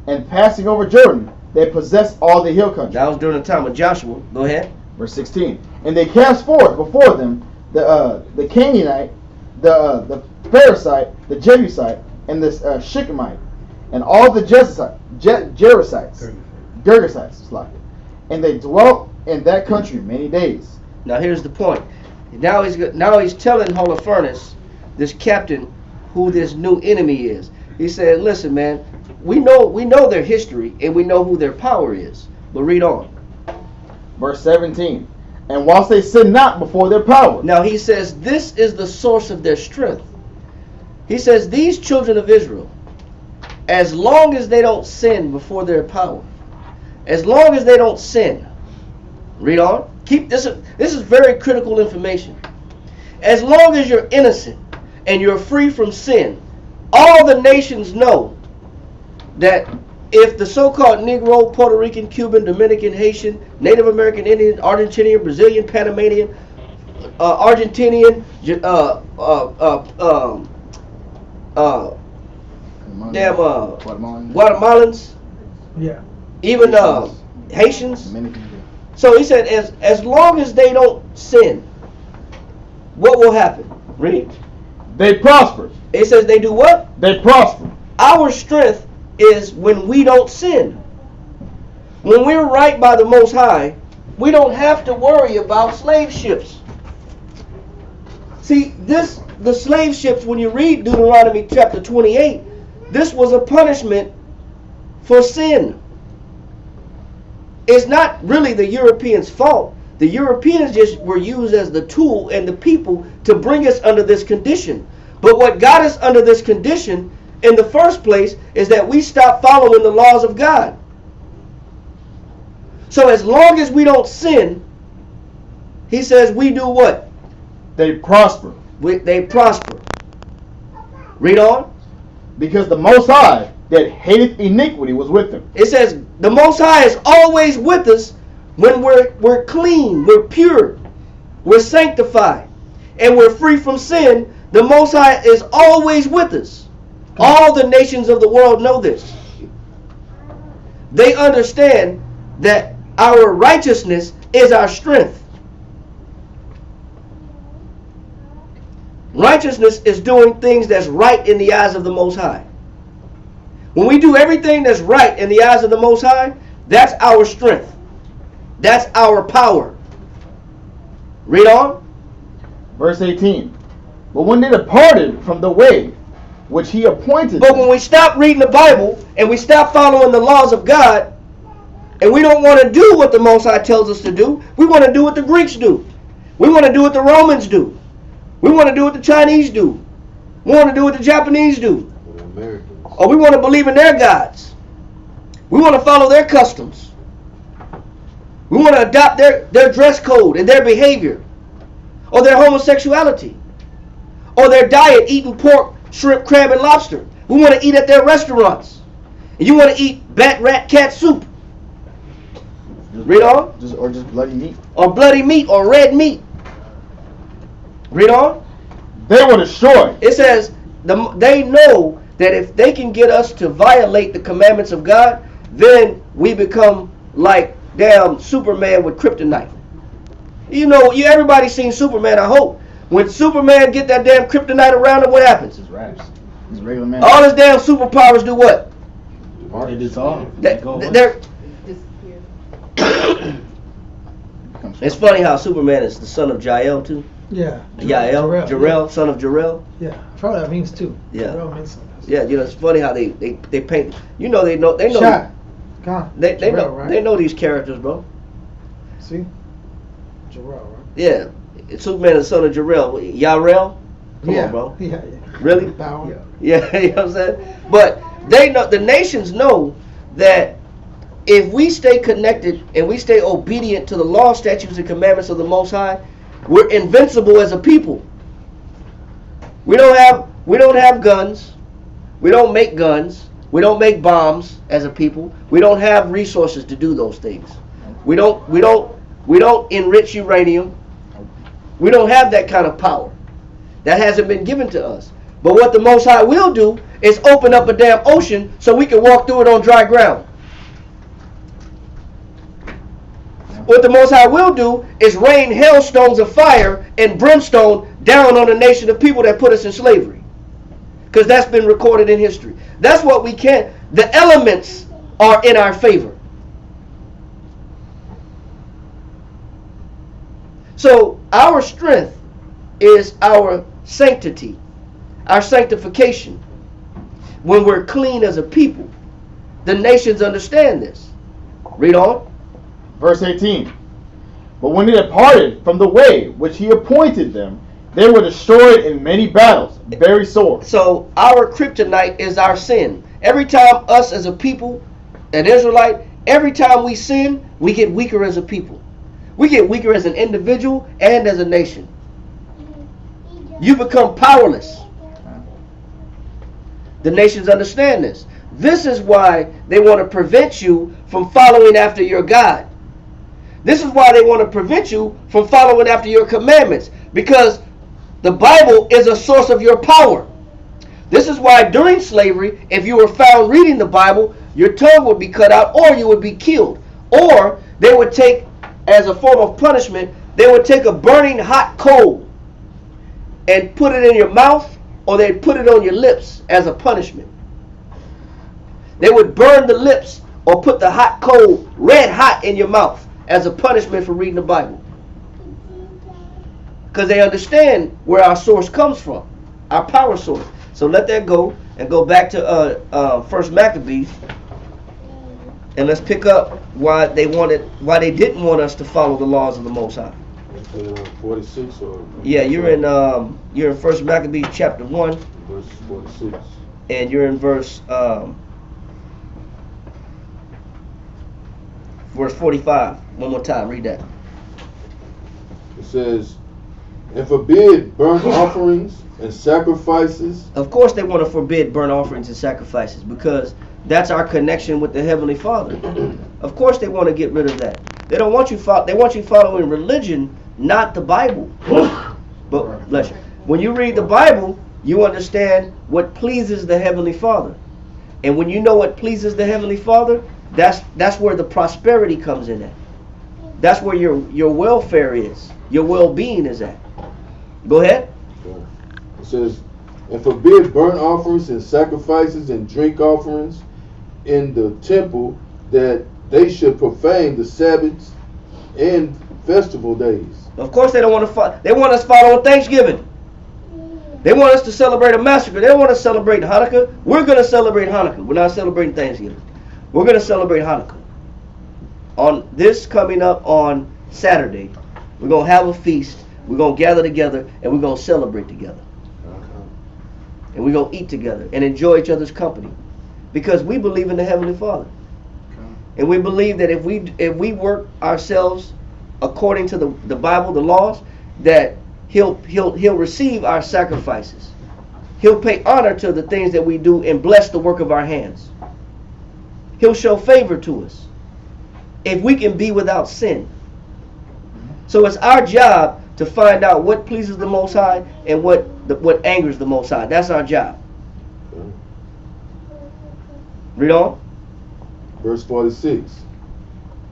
and passing over Jordan, they possessed all the hill country. That was during the time of Joshua. Go ahead. Verse 16. And they cast forth before them the Canaanite, the Pharisite, the Jebusite, and the Shechemite, and all the Gergesites, and they dwelt in that country many days. Now here's the point. Now he's telling Holofernes, this captain, who this new enemy is. He said, listen, man, we know their history and we know who their power is. But read on. Verse 17. And whilst they sin not before their power. Now he says this is the source of their strength. He says these children of Israel, as long as they don't sin before their power, as long as they don't sin, read on. Keep this. This is very critical information. As long as you're innocent and you're free from sin, all the nations know that if the so-called Negro, Puerto Rican, Cuban, Dominican, Haitian, Native American, Indian, Argentinian, Brazilian, Panamanian, Argentinian, Guatemalans, Yeah. even Haitians. So he said, as long as they don't sin, what will happen? Read. They prosper. It says they do what? They prosper. Our strength is when we don't sin. When we're right by the Most High, we don't have to worry about slave ships. See, the slave ships, when you read Deuteronomy chapter 28, this was a punishment for sin. It's not really the Europeans' fault. The Europeans just were used as the tool and the people to bring us under this condition. But what got us under this condition in the first place is that we stopped following the laws of God. So as long as we don't sin, he says we do what? They prosper. They prosper. Read on. Because the Most High that hateth iniquity was with them. It says the Most High is always with us when we're clean, we're pure, we're sanctified, and we're free from sin. The Most High is always with us. All the nations of the world know this. They understand that our righteousness is our strength. Righteousness is doing things that's right in the eyes of the Most High. When we do everything that's right in the eyes of the Most High, that's our strength. That's our power. Read on. Verse 18. But when they departed from the way which he appointed But them, when we stop reading the Bible and we stop following the laws of God, and we don't want to do what the Most High tells us to do, we want to do what the Greeks do. We want to do what the Romans do. We want to do what the Chinese do. We want to do what the Japanese do. Or we want to believe in their gods. We want to follow their customs. We want to adopt their dress code and their behavior. Or their homosexuality. Or their diet eating pork, shrimp, crab, and lobster. We want to eat at their restaurants. And you want to eat bat, rat, cat soup. Read on. or just bloody meat. Or bloody meat or red meat. Read on. They were destroyed. It says they know that if they can get us to violate the commandments of God, then we become like damn Superman with kryptonite. You know, everybody's seen Superman, I hope. When Superman get that damn kryptonite around him, what happens? His raps. His regular man. All his damn superpowers do what? They dissolve. They're it's funny how Superman is the son of Jael too. Yeah. Jarrell, son of Jarrell. Yeah. I forgot what that means too. Yeah. Jarrell means something. Yeah, you know, it's funny how they paint. You know, they know. Shot. God. They Jarrell, know. right? They know these characters, bro. See? Jarrell, right? Yeah, Superman is the son of Jarrell. Yarel. Come yeah. on, bro. Yeah. Really? Power. Yeah, you know what I'm saying? But they know, the nations know that if we stay connected and we stay obedient to the law, statutes, and commandments of the Most High, we're invincible as a people. We don't have guns. We don't make guns. We don't make bombs as a people. We don't have resources to do those things. We don't enrich uranium. We don't have that kind of power. That hasn't been given to us. But what the Most High will do is open up a damn ocean so we can walk through it on dry ground. What the Most High will do is rain hailstones of fire and brimstone down on the nation of people that put us in slavery. Because that's been recorded in history. That's what we can. The elements are in our favor. So our strength is our sanctity, our sanctification. When we're clean as a people, the nations understand this. Read on. Verse 18. But when they departed from the way which he appointed them, they were destroyed in many battles, very sore. So our kryptonite is our sin. Every time us as a people, an Israelite, every time we sin, we get weaker as a people. We get weaker as an individual and as a nation. You become powerless. The nations understand this. This is why they want to prevent you from following after your God. This is why they want to prevent you from following after your commandments. Because the Bible is a source of your power. This is why during slavery, if you were found reading the Bible, your tongue would be cut out or you would be killed. Or they would take, as a form of punishment, they would take a burning hot coal and put it in your mouth, or they'd put it on your lips as a punishment. They would burn the lips or put the hot coal red hot in your mouth as a punishment for reading the Bible. Because they understand where our source comes from, our power source. So let that go and go back to First Maccabees, and let's pick up why they didn't want us to follow the laws of the Most High. 46 or Yeah, you're in First Maccabees chapter 1, verse 46. and you're in verse 45. One more time, read that. It says, and forbid burnt offerings and sacrifices. Of course they want to forbid burnt offerings and sacrifices because that's our connection with the Heavenly Father. Of course they want to get rid of that. They don't want you they want you following religion, not the Bible. But bless you. When you read the Bible, you understand what pleases the Heavenly Father. And when you know what pleases the Heavenly Father, that's where the prosperity comes in at. That's where your welfare is. Your well-being is at. Go ahead. It says, and forbid burnt offerings and sacrifices and drink offerings in the temple, that they should profane the Sabbaths and festival days. Of course they don't want to they want us following Thanksgiving. They want us to celebrate a massacre. They don't want to celebrate Hanukah. We're going to celebrate Hanukah. We're not celebrating Thanksgiving. We're going to celebrate Hanukah. On this coming up on Saturday, we're going to have a feast. We're going to gather together and we're going to celebrate together. And we're going to eat together and enjoy each other's company. Because we believe in the Heavenly Father. And we believe that if we work ourselves according to the Bible, the laws, that He'll receive our sacrifices. He'll pay honor to the things that we do and bless the work of our hands. He'll show favor to us if we can be without sin. So it's our job to find out what pleases the Most High and what angers the Most High. That's our job. Read on. Verse 46.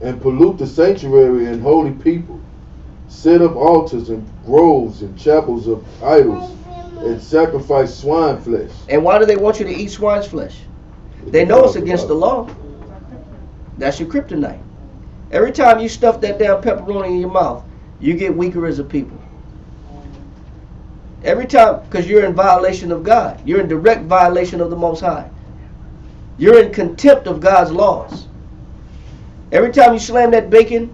And pollute the sanctuary and holy people. Set up altars and groves and chapels of idols, and sacrifice swine flesh. And why do they want you to eat swine's flesh? They know it's against the law. That's your kryptonite. Every time you stuff that damn pepperoni in your mouth, you get weaker as a people. Every time, because you're in violation of God. You're in direct violation of the Most High. You're in contempt of God's laws. Every time you slam that bacon,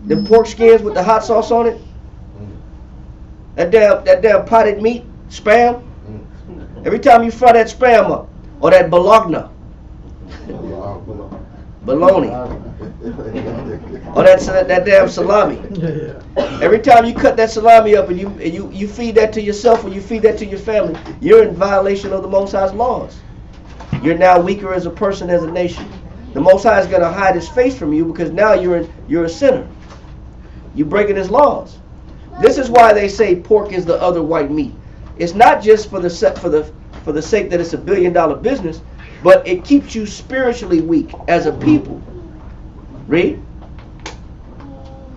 the pork skins with the hot sauce on it, that damn potted meat, spam, every time you fry that spam up, or that bologna, bologna, or that damn salami. Every time you cut that salami up and you feed that to yourself or you feed that to your family, you're in violation of the Most High's laws. You're now weaker as a person, as a nation. The Most High is going to hide His face from you because now you're a sinner. You're breaking His laws. This is why they say pork is the other white meat. It's not just for the sake that it's $1 billion business, but it keeps you spiritually weak as a people. Read.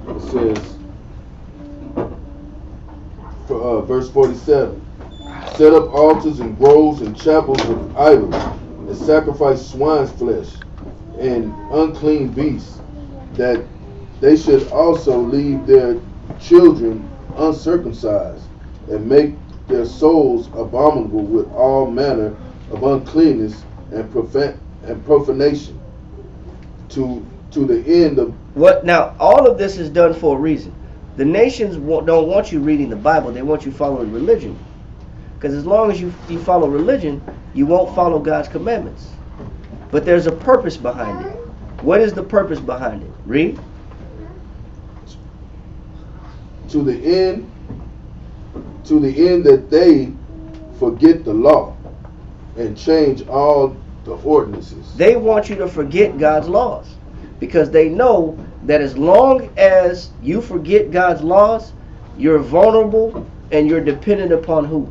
It says, verse 47, set up altars and groves and chapels of idols, and sacrifice swine's flesh and unclean beasts, that they should also leave their children uncircumcised, and make their souls abominable with all manner of uncleanness and profanation, to the end of what. Now, all of this is done for a reason. The nations don't want you reading the Bible; they want you following religion. Because as long as you follow religion, you won't follow God's commandments. But there's a purpose behind it. What is the purpose behind it? Read. To the end that they forget the law and change all the ordinances. They want you to forget God's laws, because they know that as long as you forget God's laws, you're vulnerable and you're dependent upon who?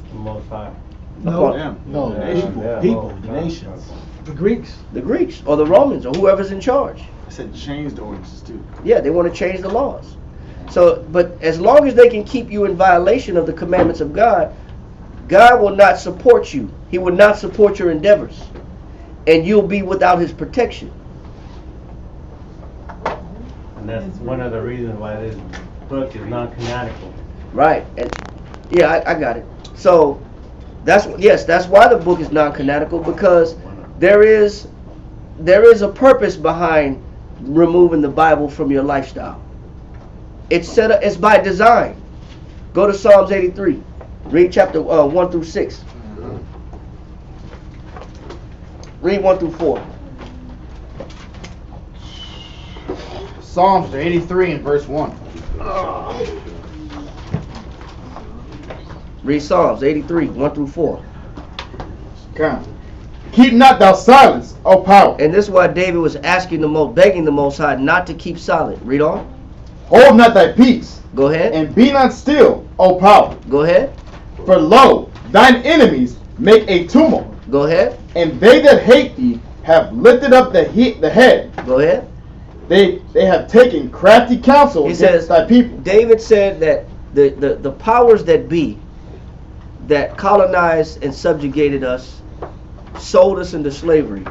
The Most High. No, No, people, nations. the Greeks. The Greeks or the Romans or whoever's in charge. I said change the ordinances too. Yeah, they want to change the laws. So, but as long as they can keep you in violation of the commandments of God, God will not support you. He will not support your endeavors. And you'll be without His protection. And that's one of the reasons why this book is non-canonical. Right. And yeah, I got it. So that's why the book is non-canonical, because there is a purpose behind removing the Bible from your lifestyle. It's set up. It's by design. Go to Psalms 83. Read chapter 1 through 6. Read 1 through 4. Psalms 83 and verse 1. Read Psalms 83, 1 through 4. Come. Keep not thou silence, O power. And this is why David was begging the Most High not to keep silent. Read on. Hold not thy peace, Go ahead. and be not still, O power. Go ahead. For lo, thine enemies make a tumult, Go ahead. and they that hate thee have lifted up the head. Go ahead. They have taken crafty counsel He against says, thy people. David said that the powers that be that colonized and subjugated us, sold us into slavery,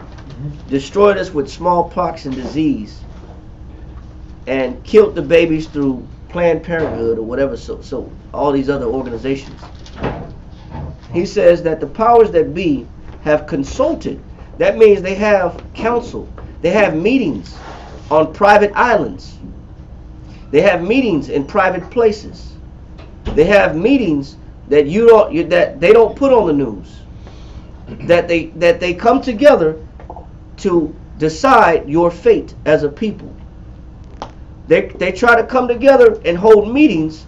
destroyed us with smallpox and disease, and killed the babies through Planned Parenthood or whatever, so all these other organizations. He says that the powers that be have consulted. That means they have counsel. They have meetings on private islands. They have meetings in private places. They have meetings that that they don't put on the news. That they come together to decide your fate as a people. They try to come together and hold meetings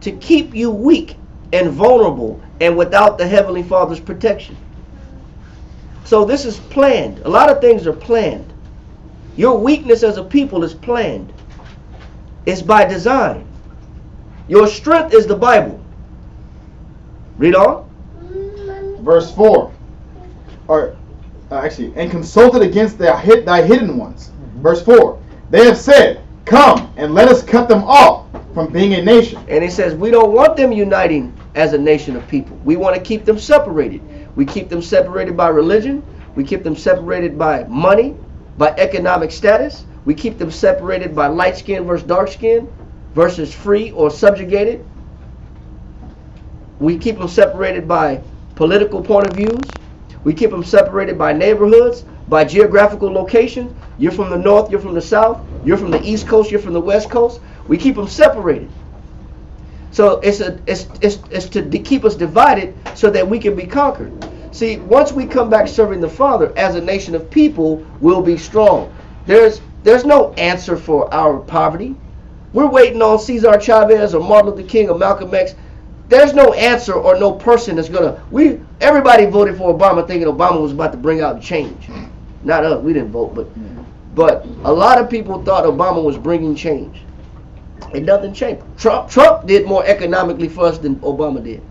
to keep you weak and vulnerable and without the Heavenly Father's protection. So this is planned. A lot of things are planned. Your weakness as a people is planned. It's by design. Your strength is the Bible. Read on. Verse 4. And consulted against thy hidden ones. Verse 4. They have said, come and let us cut them off from being a nation. And he says we don't want them uniting as a nation of people. We want to keep them separated. We keep them separated by religion. We keep them separated by money, by economic status. We keep them separated by light skin versus dark skin versus free or subjugated. We keep them separated by political point of views. We keep them separated by neighborhoods, by geographical location. You're from the north, you're from the south, you're from the east coast, you're from the west coast. We keep them separated. So it's to keep us divided so that we can be conquered. See, once we come back serving the Father as a nation of people, we'll be strong. There's no answer for our poverty. We're waiting on Cesar Chavez or Martin Luther King or Malcolm X. There's no answer or no person that's gonna. Everybody voted for Obama thinking Obama was about to bring out change. Not us. We didn't vote, but a lot of people thought Obama was bringing change. And nothing changed. Trump did more economically for us than Obama did.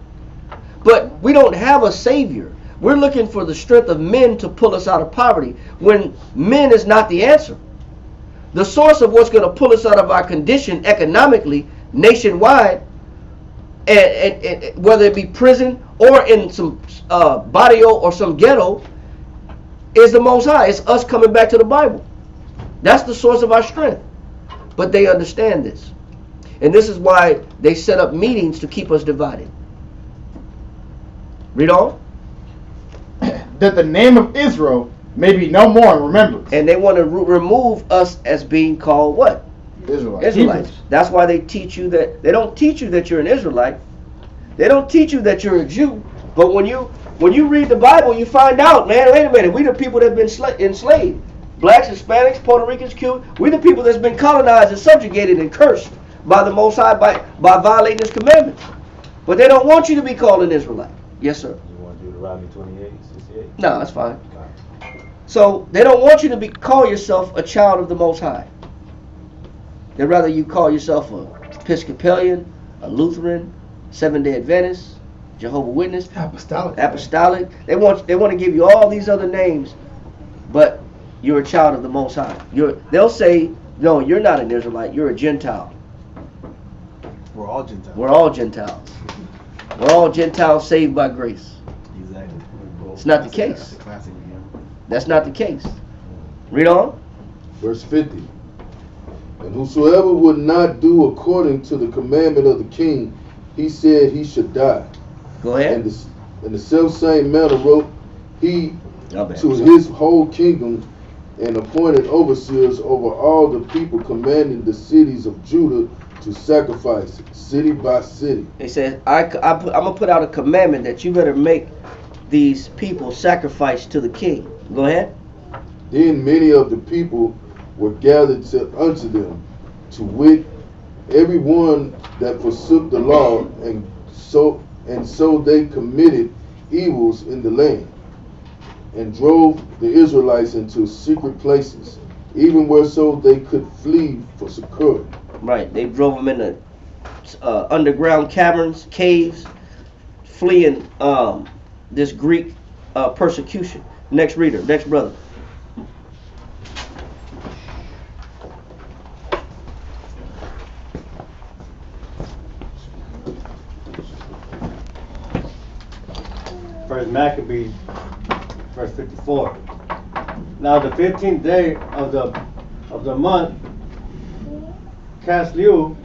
But we don't have a savior. We're looking for the strength of men to pull us out of poverty when men is not the answer. The source of what's going to pull us out of our condition economically, nationwide, and whether it be prison or in some barrio or some ghetto, is the Most High. It's us coming back to the Bible. That's the source of our strength. But they understand this. And this is why they set up meetings to keep us divided. Read on. That the name of Israel may be no more in remembrance. And they want to remove us as being called what? Israelites. Israelites. That's why they teach you that. They don't teach you that you're an Israelite. They don't teach you that you're a Jew. But when you read the Bible, you find out, man, wait a minute, we the people that have been enslaved. Blacks, Hispanics, Puerto Ricans, Cubans. We the people that's been colonized and subjugated and cursed by the Most High by violating His commandments. But they don't want you to be called an Israelite. Yes, sir. You want to do Deuteronomy 28, 68? No, that's fine. So they don't want you to call yourself a child of the Most High. They'd rather you call yourself a Episcopalian, a Lutheran, Seventh-day Adventist, Jehovah's Witness, Apostolic. They want to give you all these other names, but you're a child of the Most High. They'll say, no, you're not an Israelite. You're a Gentile. We're all Gentiles. We're all Gentiles. We're all Gentiles saved by grace. Exactly. It's not the case. Classic. That's not the case. Read on. Verse 50. And whosoever would not do according to the commandment of the king, he said he should die. Go ahead. In the selfsame manner wrote he to his whole kingdom, and appointed overseers over all the people, commanding the cities of Judah to sacrifice city by city. He says, I'm going to put out a commandment that you better make these people sacrifice to the king. Go ahead. Then many of the people were gathered unto them, to wit, every one that forsook the law, and so they committed evils in the land, and drove the Israelites into secret places, even where so they could flee for succor. Right, they drove them into underground caverns, caves, fleeing this Greek persecution. Next reader, next brother. First Maccabees, verse 54. Now the 15th day of the month Casliu,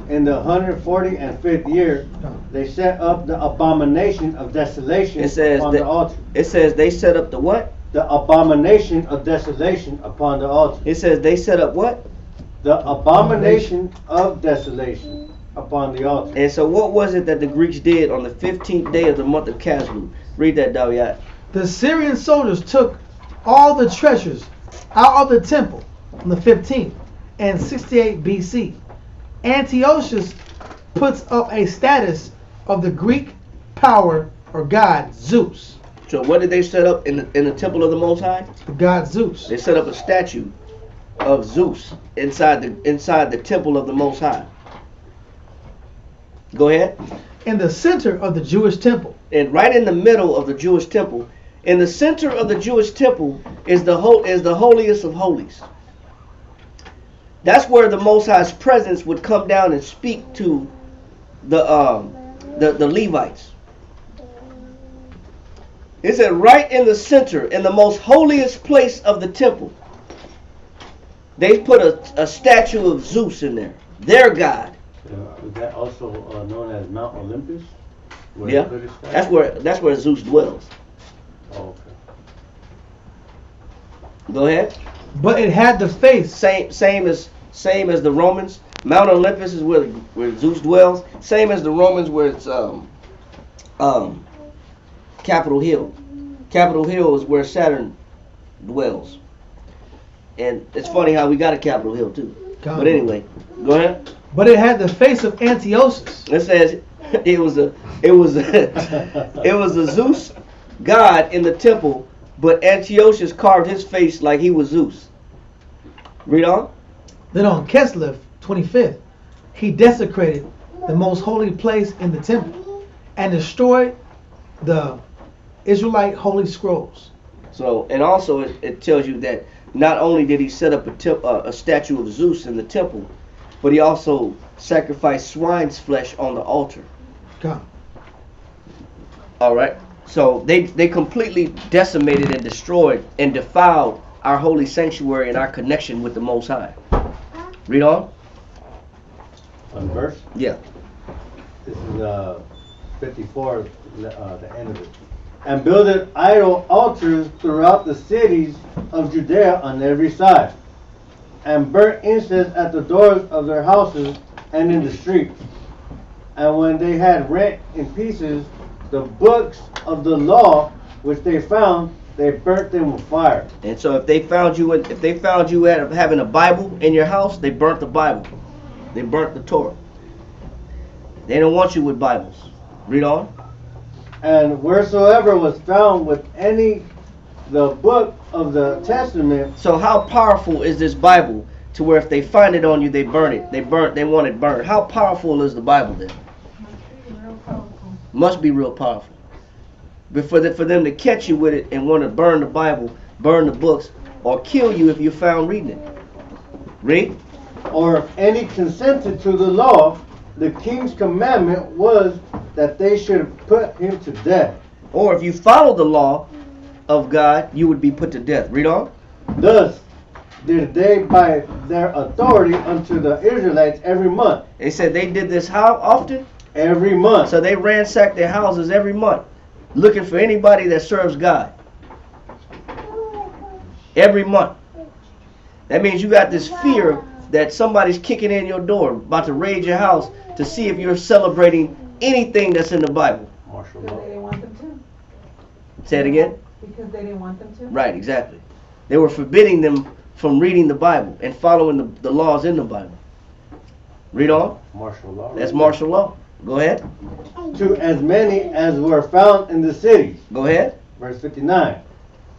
in the 145th year, they set up the abomination of desolation upon the altar. It says they set up the what? The abomination of desolation upon the altar. It says they set up what? The abomination of desolation upon the altar. And so what was it that the Greeks did on the 15th day of the month of Caslu? Read that, Dawiyat. The Syrian soldiers took all the treasures out of the temple on the 15th and 68 BC. Antiochus puts up a status of the Greek power or god Zeus. So what did they set up in the temple of the Most High? The god Zeus. They set up a statue of Zeus inside the temple of the Most High. Go ahead. In the center of the Jewish temple. And right in the middle of the Jewish temple, in the center of the Jewish temple is the holiest of holies. That's where the Most High's presence would come down and speak to the Levites. It said right in the center, in the most holiest place of the temple, they put a statue of Zeus in there, their god. Is that also known as Mount Olympus? Yeah, that's where Zeus dwells. Oh, okay. Go ahead. But it had the face. Same as the Romans. Mount Olympus is where Zeus dwells. Same as the Romans, where it's Capitol Hill. Capitol Hill is where Saturn dwells. And it's funny how we got a Capitol Hill too. But anyway, go ahead. But it had the face of Antiochus. It says it was a Zeus god in the temple, but Antiochus carved his face like he was Zeus. Read on. Then on Kislev 25th, he desecrated the most holy place in the temple and destroyed the Israelite holy scrolls. So, and also it tells you that not only did he set up a statue of Zeus in the temple, but he also sacrificed swine's flesh on the altar. God. All right. So they completely decimated and destroyed and defiled our holy sanctuary and our connection with the Most High. Read on. One verse? Yeah. This is 54, the end of it. And builded idol altars throughout the cities of Judea on every side, and burnt incense at the doors of their houses and in the streets. And when they had rent in pieces the books of the law which they found, they burnt them with fire. And so if they found you having a Bible in your house, they burnt the Bible. They burnt the Torah. They don't want you with Bibles. Read on. And wheresoever was found with any the book of the Testament. So how powerful is this Bible to where if they find it on you, they burn it. They want it burned. How powerful is the Bible then? Must be real powerful. But for them to catch you with it and want to burn the Bible, burn the books, or kill you if you're found reading it. Read. Or if any consented to the law, the king's commandment was that they should put him to death. Or if you follow the law of God, you would be put to death. Read on. Thus did they by their authority unto the Israelites every month. They said they did this how often? Every month. So they ransacked their houses every month, looking for anybody that serves God. Every month. That means you got this fear that somebody's kicking in your door, about to raid your house to see if you're celebrating anything that's in the Bible. Martial Because law. they didn't want them to. Say it again? Because they didn't want them to. Right, exactly. They were forbidding them from reading the Bible and following the laws in the Bible. Read on. Martial law. That's martial law. Go ahead. To as many as were found in the cities. Go ahead. Verse 59.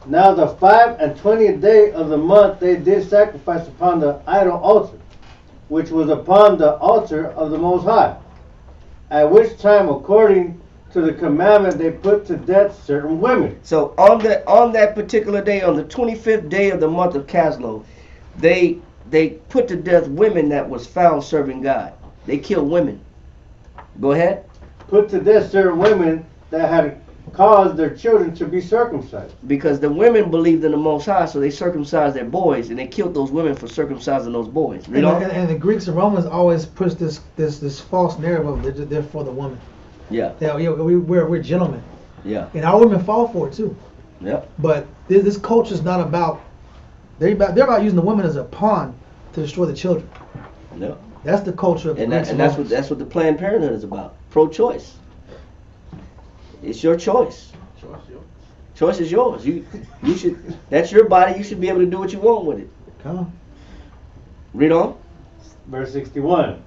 Now the 25th day of the month they did sacrifice upon the idol altar, which was upon the altar of the Most High. At which time, according to the commandment, they put to death certain women. So on that particular day, on the 25th day of the month of Caslow, they put to death women that was found serving God. They killed women. Go ahead. Put to death certain women that had caused their children to be circumcised. Because the women believed in the Most High, so they circumcised their boys, and they killed those women for circumcising those boys. Read on. And the Greeks and Romans always push this false narrative of they're for the woman. Yeah. We're gentlemen. Yeah. And our women fall for it too. Yeah. But this culture is not about. They're about using the woman as a pawn to destroy the children. Yeah. That's the culture of And Greeks and that's Romans. what the Planned Parenthood is about. Pro-choice. It's your choice. Choice is yours. You should. That's your body. You should be able to do what you want with it. Come on. Read on. Verse 61.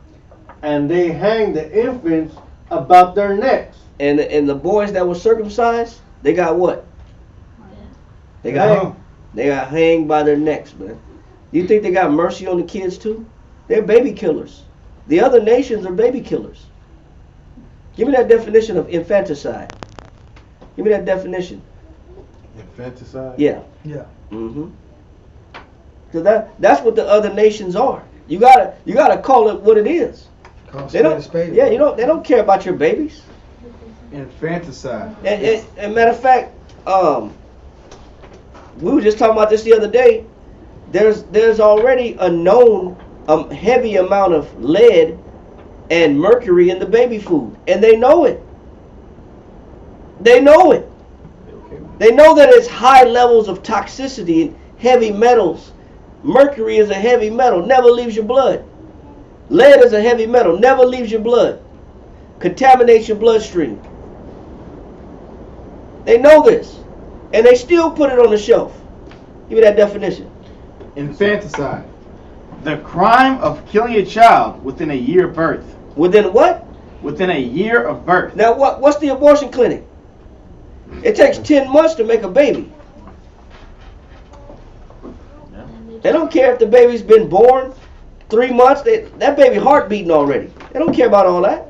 And they hanged the infants about their necks. And the boys that were circumcised, they got what? They got hanged by their necks, man. Do you think they got mercy on the kids too? They're baby killers. The other nations are baby killers. Give me that definition of infanticide. Give me that definition. Infanticide? Yeah. Yeah. Mm-hmm. So that's what the other nations are. You gotta call it what it is. They don't. Yeah, they don't care about your babies. Infanticide. And matter of fact, we were just talking about this the other day. There's already a known heavy amount of lead and mercury in the baby food, and they know it. They know it. They know that it's high levels of toxicity and heavy metals. Mercury is a heavy metal, never leaves your blood. Lead is a heavy metal, never leaves your blood. Contaminates your bloodstream. They know this, and they still put it on the shelf. Give me that definition. Infanticide. The crime of killing a child within a year of birth. Within what? Within a year of birth. Now what's the abortion clinic? It takes 10 months to make a baby. They don't care if the baby's been born 3 months. That baby heart beating already. They don't care about all that.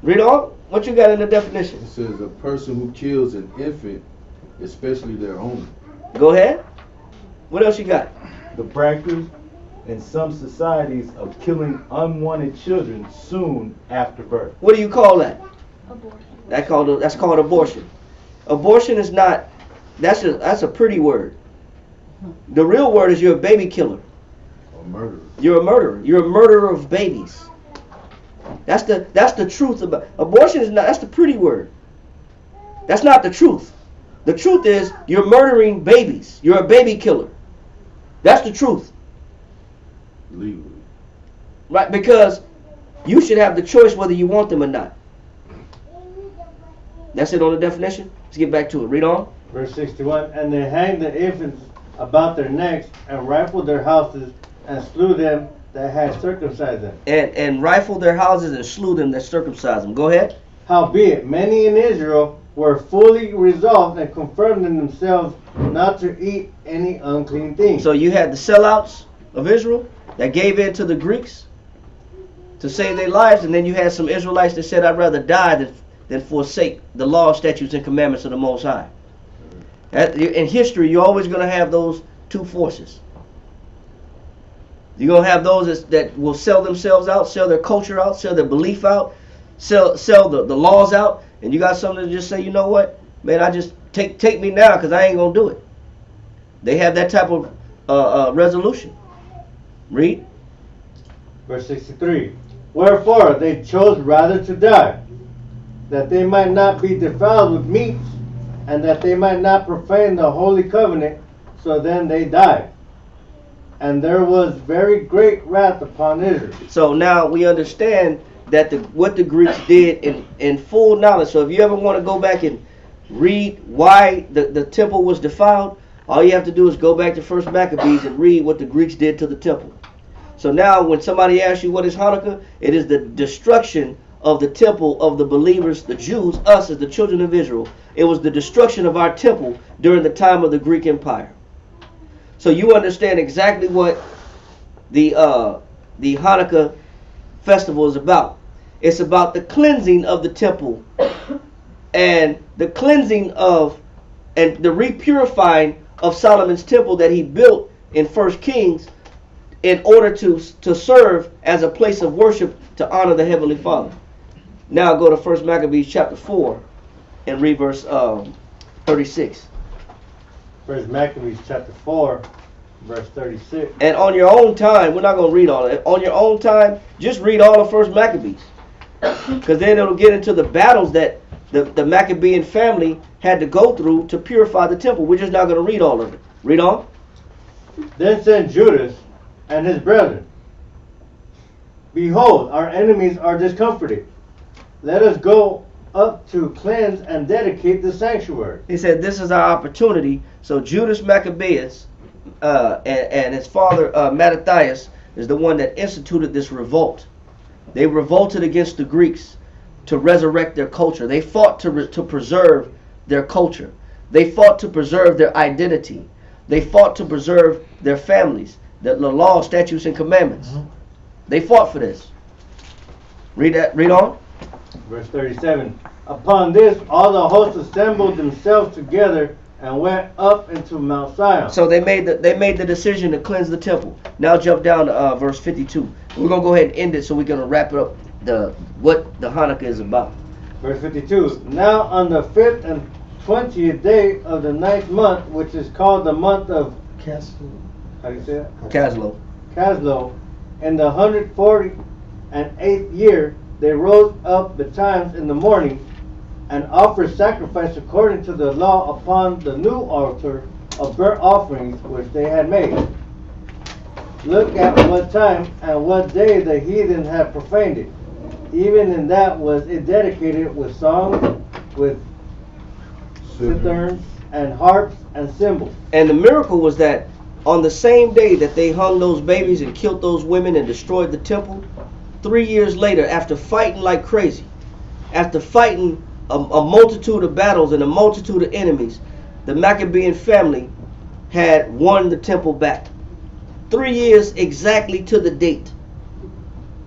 Read on. What you got in the definition? It says a person who kills an infant, especially their own. Go ahead. What else you got? The practice in some societies of killing unwanted children soon after birth. What do you call that? Abortion. That's called abortion. Abortion is not. That's a pretty word. The real word is you're a baby killer. murderer. You're a murderer. You're a murderer of babies. That's the truth about abortion. Is not, that's the pretty word. That's not the truth. The truth is you're murdering babies. You're a baby killer. That's the truth. Legally. Right? Because you should have the choice whether you want them or not. That's it on the definition. Let's get back to it. Read on. Verse 61, and they hanged the infants about their necks and rifled their houses and slew them that had circumcised them. And rifled their houses and slew them that circumcised them. Go ahead. Howbeit, many in Israel were fully resolved and confirmed in themselves not to eat any unclean thing. So you had the sellouts of Israel that gave in to the Greeks to save their lives, and then you had some Israelites that said, I'd rather die than forsake the law, statutes, and commandments of the Most High. In history, you're always going to have those two forces. You're going to have those that will sell themselves out, sell their culture out, sell their belief out, sell the laws out, and you got some that just say, you know what, man, I just take me now because I ain't going to do it. They have that type of resolution. Read. Verse 63, wherefore they chose rather to die, that they might not be defiled with meats, and that they might not profane the holy covenant, so then they died. And there was very great wrath upon Israel. So now we understand that what the Greeks did in full knowledge. So if you ever want to go back and read why the temple was defiled, all you have to do is go back to 1 Maccabees and read what the Greeks did to the temple. So now when somebody asks you what is Hanukah, it is the destruction of the temple of the believers, the Jews, us as the children of Israel. It was the destruction of our temple during the time of the Greek Empire. So you understand exactly what the Hanukah festival is about. It's about the cleansing of the temple and the cleansing of and the repurifying of Solomon's temple that he built in 1 Kings in order to serve as a place of worship to honor the Heavenly Father. Now go to 1 Maccabees chapter 4 and read verse 36. 1 Maccabees chapter 4, verse 36. And on your own time, we're not going to read all of it. On your own time, just read all of 1 Maccabees. Because then it'll get into the battles that the Maccabean family had to go through to purify the temple. We're just not going to read all of it. Read on. Then said Judas and his brethren, behold, our enemies are discomforted. Let us go up to cleanse and dedicate the sanctuary. He said, this is our opportunity. So Judas Maccabeus and his father Mattathias is the one that instituted this revolt. They revolted against the Greeks to resurrect their culture. They fought to preserve their culture. They fought to preserve their identity. They fought to preserve their families, the law, statutes, and commandments. They fought for this. Read on. Verse 37. Upon this, all the hosts assembled themselves together and went up into Mount Zion. So they made the decision to cleanse the temple. Now jump down to verse 52. We're gonna go ahead and end it, so we're gonna wrap it up. What the Hanukah is about. Verse 52. Now on the 5th and 20th day of the 9th month, which is called the month of how do you say that? Caslo, in the 148th year, they rose up betimes in the morning and offered sacrifice according to the law upon the new altar of burnt offerings which they had made. Look at what time and what day the heathen had profaned it. Even in that was it dedicated with songs, with citherns and harps and cymbals. And the miracle was that on the same day that they hung those babies and killed those women and destroyed the temple, 3 years later, after fighting like crazy, after fighting a multitude of battles and a multitude of enemies, the Maccabean family had won the temple back. 3 years exactly to the date.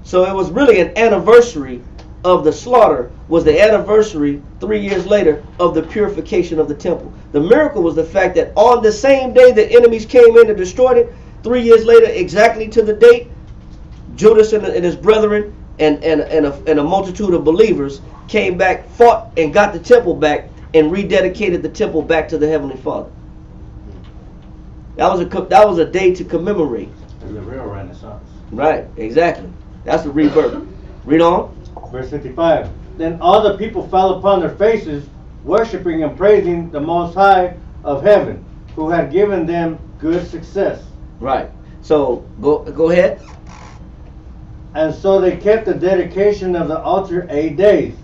So it was really an anniversary of the slaughter, was the anniversary 3 years later of the purification of the temple. The miracle was the fact that on the same day the enemies came in and destroyed it, 3 years later exactly to the date, Judas and his brethren and a multitude of believers came back, fought, and got the temple back and rededicated the temple back to the Heavenly Father. That was a day to commemorate. The real Renaissance. Right, exactly. That's the rebirth. Read on. Verse 55. Then all the people fell upon their faces, worshiping and praising the Most High of heaven, who had given them good success. Right. So go ahead. And so they kept the dedication of the altar 8 days,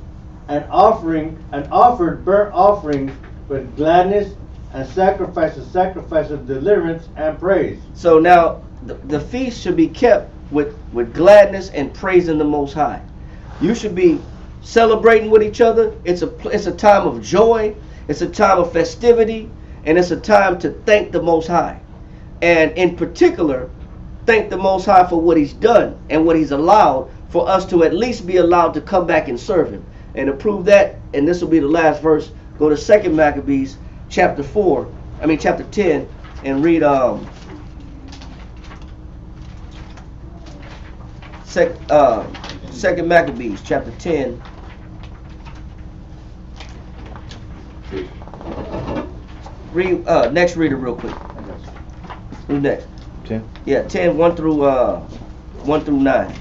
and offered burnt offerings with gladness, and sacrifice of deliverance and praise. So now the feast should be kept with gladness and praising the Most High. You should be celebrating with each other. It's a time of joy. It's a time of festivity, and it's a time to thank the Most High, and in particular, thank the Most High for what He's done and what He's allowed for us to at least be allowed to come back and serve Him. And to prove that, and this will be the last verse, go to 2 Maccabees chapter 10, and read 2 Maccabees chapter 10. Read next reader real quick. Who's next? 10. Yeah, 10, 1 through 9.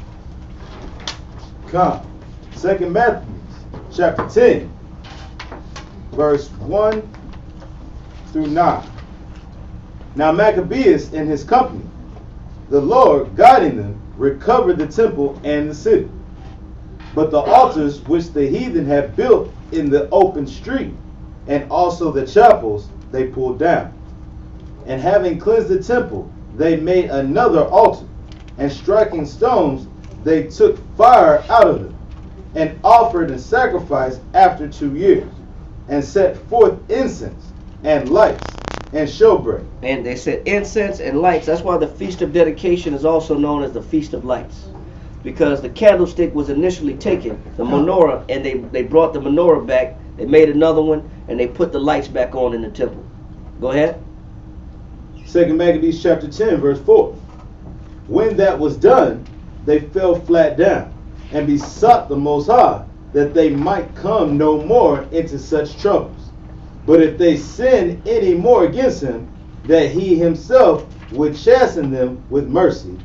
Come. 2 Maccabees chapter 10, verse 1 through 9. Now Maccabees and his company, the Lord guiding them, recovered the temple and the city. But the altars which the heathen had built in the open street, and also the chapels, they pulled down. And having cleansed the temple, they made another altar, and striking stones, they took fire out of it, and offered and sacrificed after 2 years, and set forth incense and lights and showbread. And they said incense and lights. That's why the Feast of Dedication is also known as the Feast of Lights, because the candlestick was initially taken, the menorah, and they brought the menorah back. They made another one, and they put the lights back on in the temple. Go ahead. 2 Maccabees chapter 10, verse 4. When that was done, they fell flat down, and besought the Most High that they might come no more into such troubles. But if they sin any more against him, that he himself would chasten them with mercy,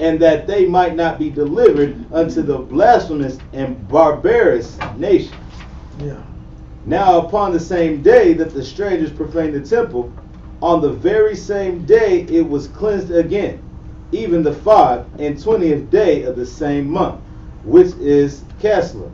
and that they might not be delivered unto the blasphemous and barbarous nations. Yeah. Now upon the same day that the strangers profaned the temple, on the very same day it was cleansed again, even the 25th day of the same month, which is Casler.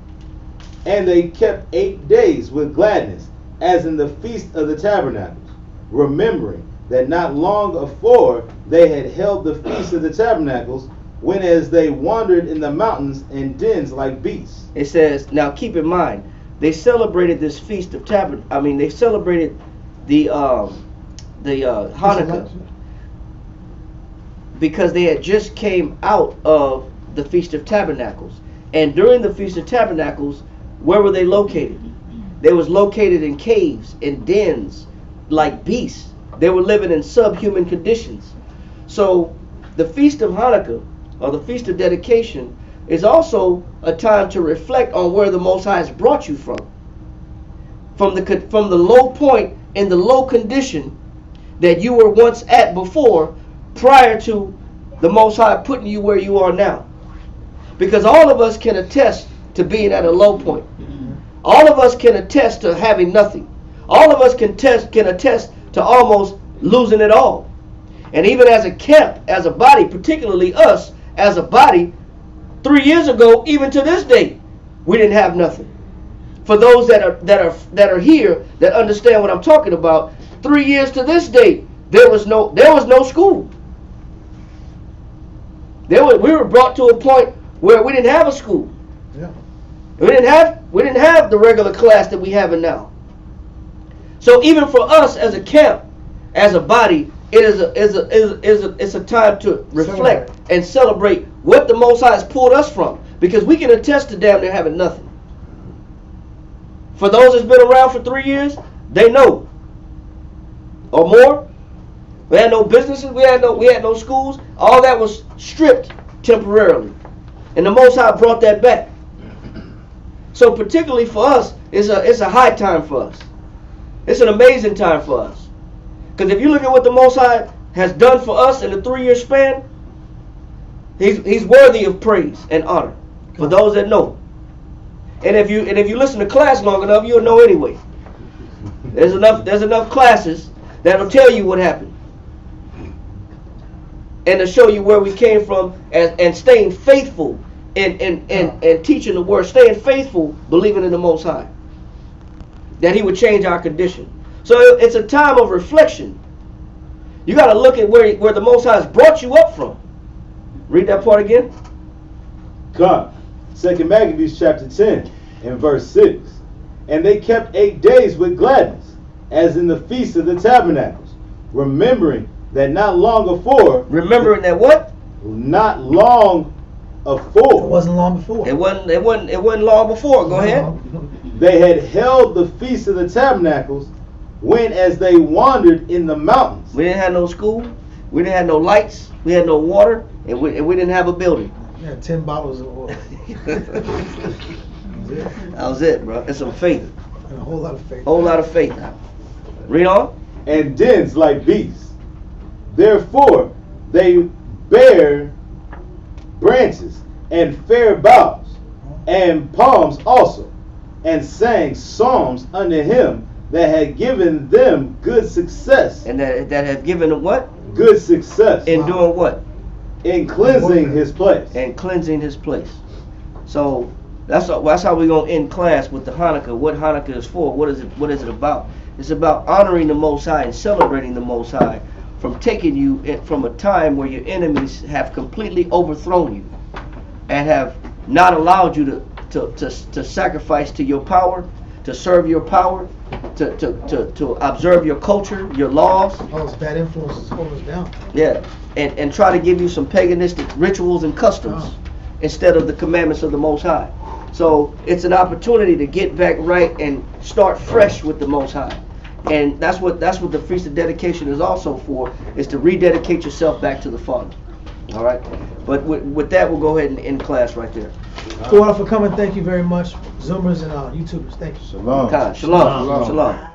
And they kept 8 days with gladness, as in the feast of the tabernacles, remembering that not long afore they had held the feast of the tabernacles, when as they wandered in the mountains and dens like beasts. It says, now keep in mind, they celebrated this Feast of Tabernacles. They celebrated the Hanukah, because they had just came out of the Feast of Tabernacles. And during the Feast of Tabernacles, where were they located? They was located in caves, in dens, like beasts. They were living in subhuman conditions. So the Feast of Hanukah, or the Feast of Dedication, is also a time to reflect on where the Most High has brought you from. From the low point, in the low condition that you were once at before, prior to the Most High putting you where you are now. Because all of us can attest to being at a low point. All of us can attest to having nothing. All of us can attest to almost losing it all. And even as a camp, as a body, particularly us as a body, 3 years ago, even to this day, we didn't have nothing. For those that are here that understand what I'm talking about, 3 years to this day, there was no school. We were brought to a point where we didn't have a school. Yeah. We didn't have the regular class that we have now. So even for us as a camp, as a body, it's a time to reflect and celebrate what the Most High has pulled us from, because we can attest to damn near having nothing. For those that's been around for 3 years, they know, or more. We had no businesses, we had no schools. All that was stripped temporarily, and the Most High brought that back. So particularly for us, it's a high time for us. It's an amazing time for us. Because if you look at what the Most High has done for us in a 3 year span, He's worthy of praise and honor for those that know. And if you listen to class long enough, you'll know anyway. There's enough classes that'll tell you what happened. And to show you where we came from and staying faithful and teaching the word, staying faithful, believing in the Most High. That He would change our condition. So it's a time of reflection. You got to look at where the Most High has brought you up from. Read that part again. God. 2 Maccabees chapter 10 and verse 6. And they kept 8 days with gladness, as in the feast of the tabernacles, remembering that not long afore. Remembering that what? Not long afore. It wasn't long before. It wasn't long before. Go ahead. They had held the feast of the tabernacles when as they wandered in the mountains. We didn't have no school. We didn't have no lights. We had no water. And we didn't have a building. We had 10 bottles of oil. That was it, bro. It's some faith. And a whole lot of faith. Whole lot of faith. Read on. And dens like beasts. Therefore they bare branches and fair boughs and palms also, and sang psalms unto Him that had given them good success. And that have given them what? Good success. In doing what? In cleansing His place. And cleansing His place. So that's how we're going to end class with the Hanukah. What Hanukah is for. What is it about? It's about honoring the Most High and celebrating the Most High from taking you from a time where your enemies have completely overthrown you and have not allowed you to sacrifice to your power, to serve your power, to observe your culture, your laws. All those bad influences hold us down. Yeah, and try to give you some paganistic rituals and customs instead of the commandments of the Most High. So it's an opportunity to get back right and start fresh with the Most High. And that's what the Feast of Dedication is also for, is to rededicate yourself back to the Father. All right? But with that, we'll go ahead and end class right there. So, for coming, thank you very much. Zoomers and YouTubers, thank you. Shalom. Shalom. Shalom.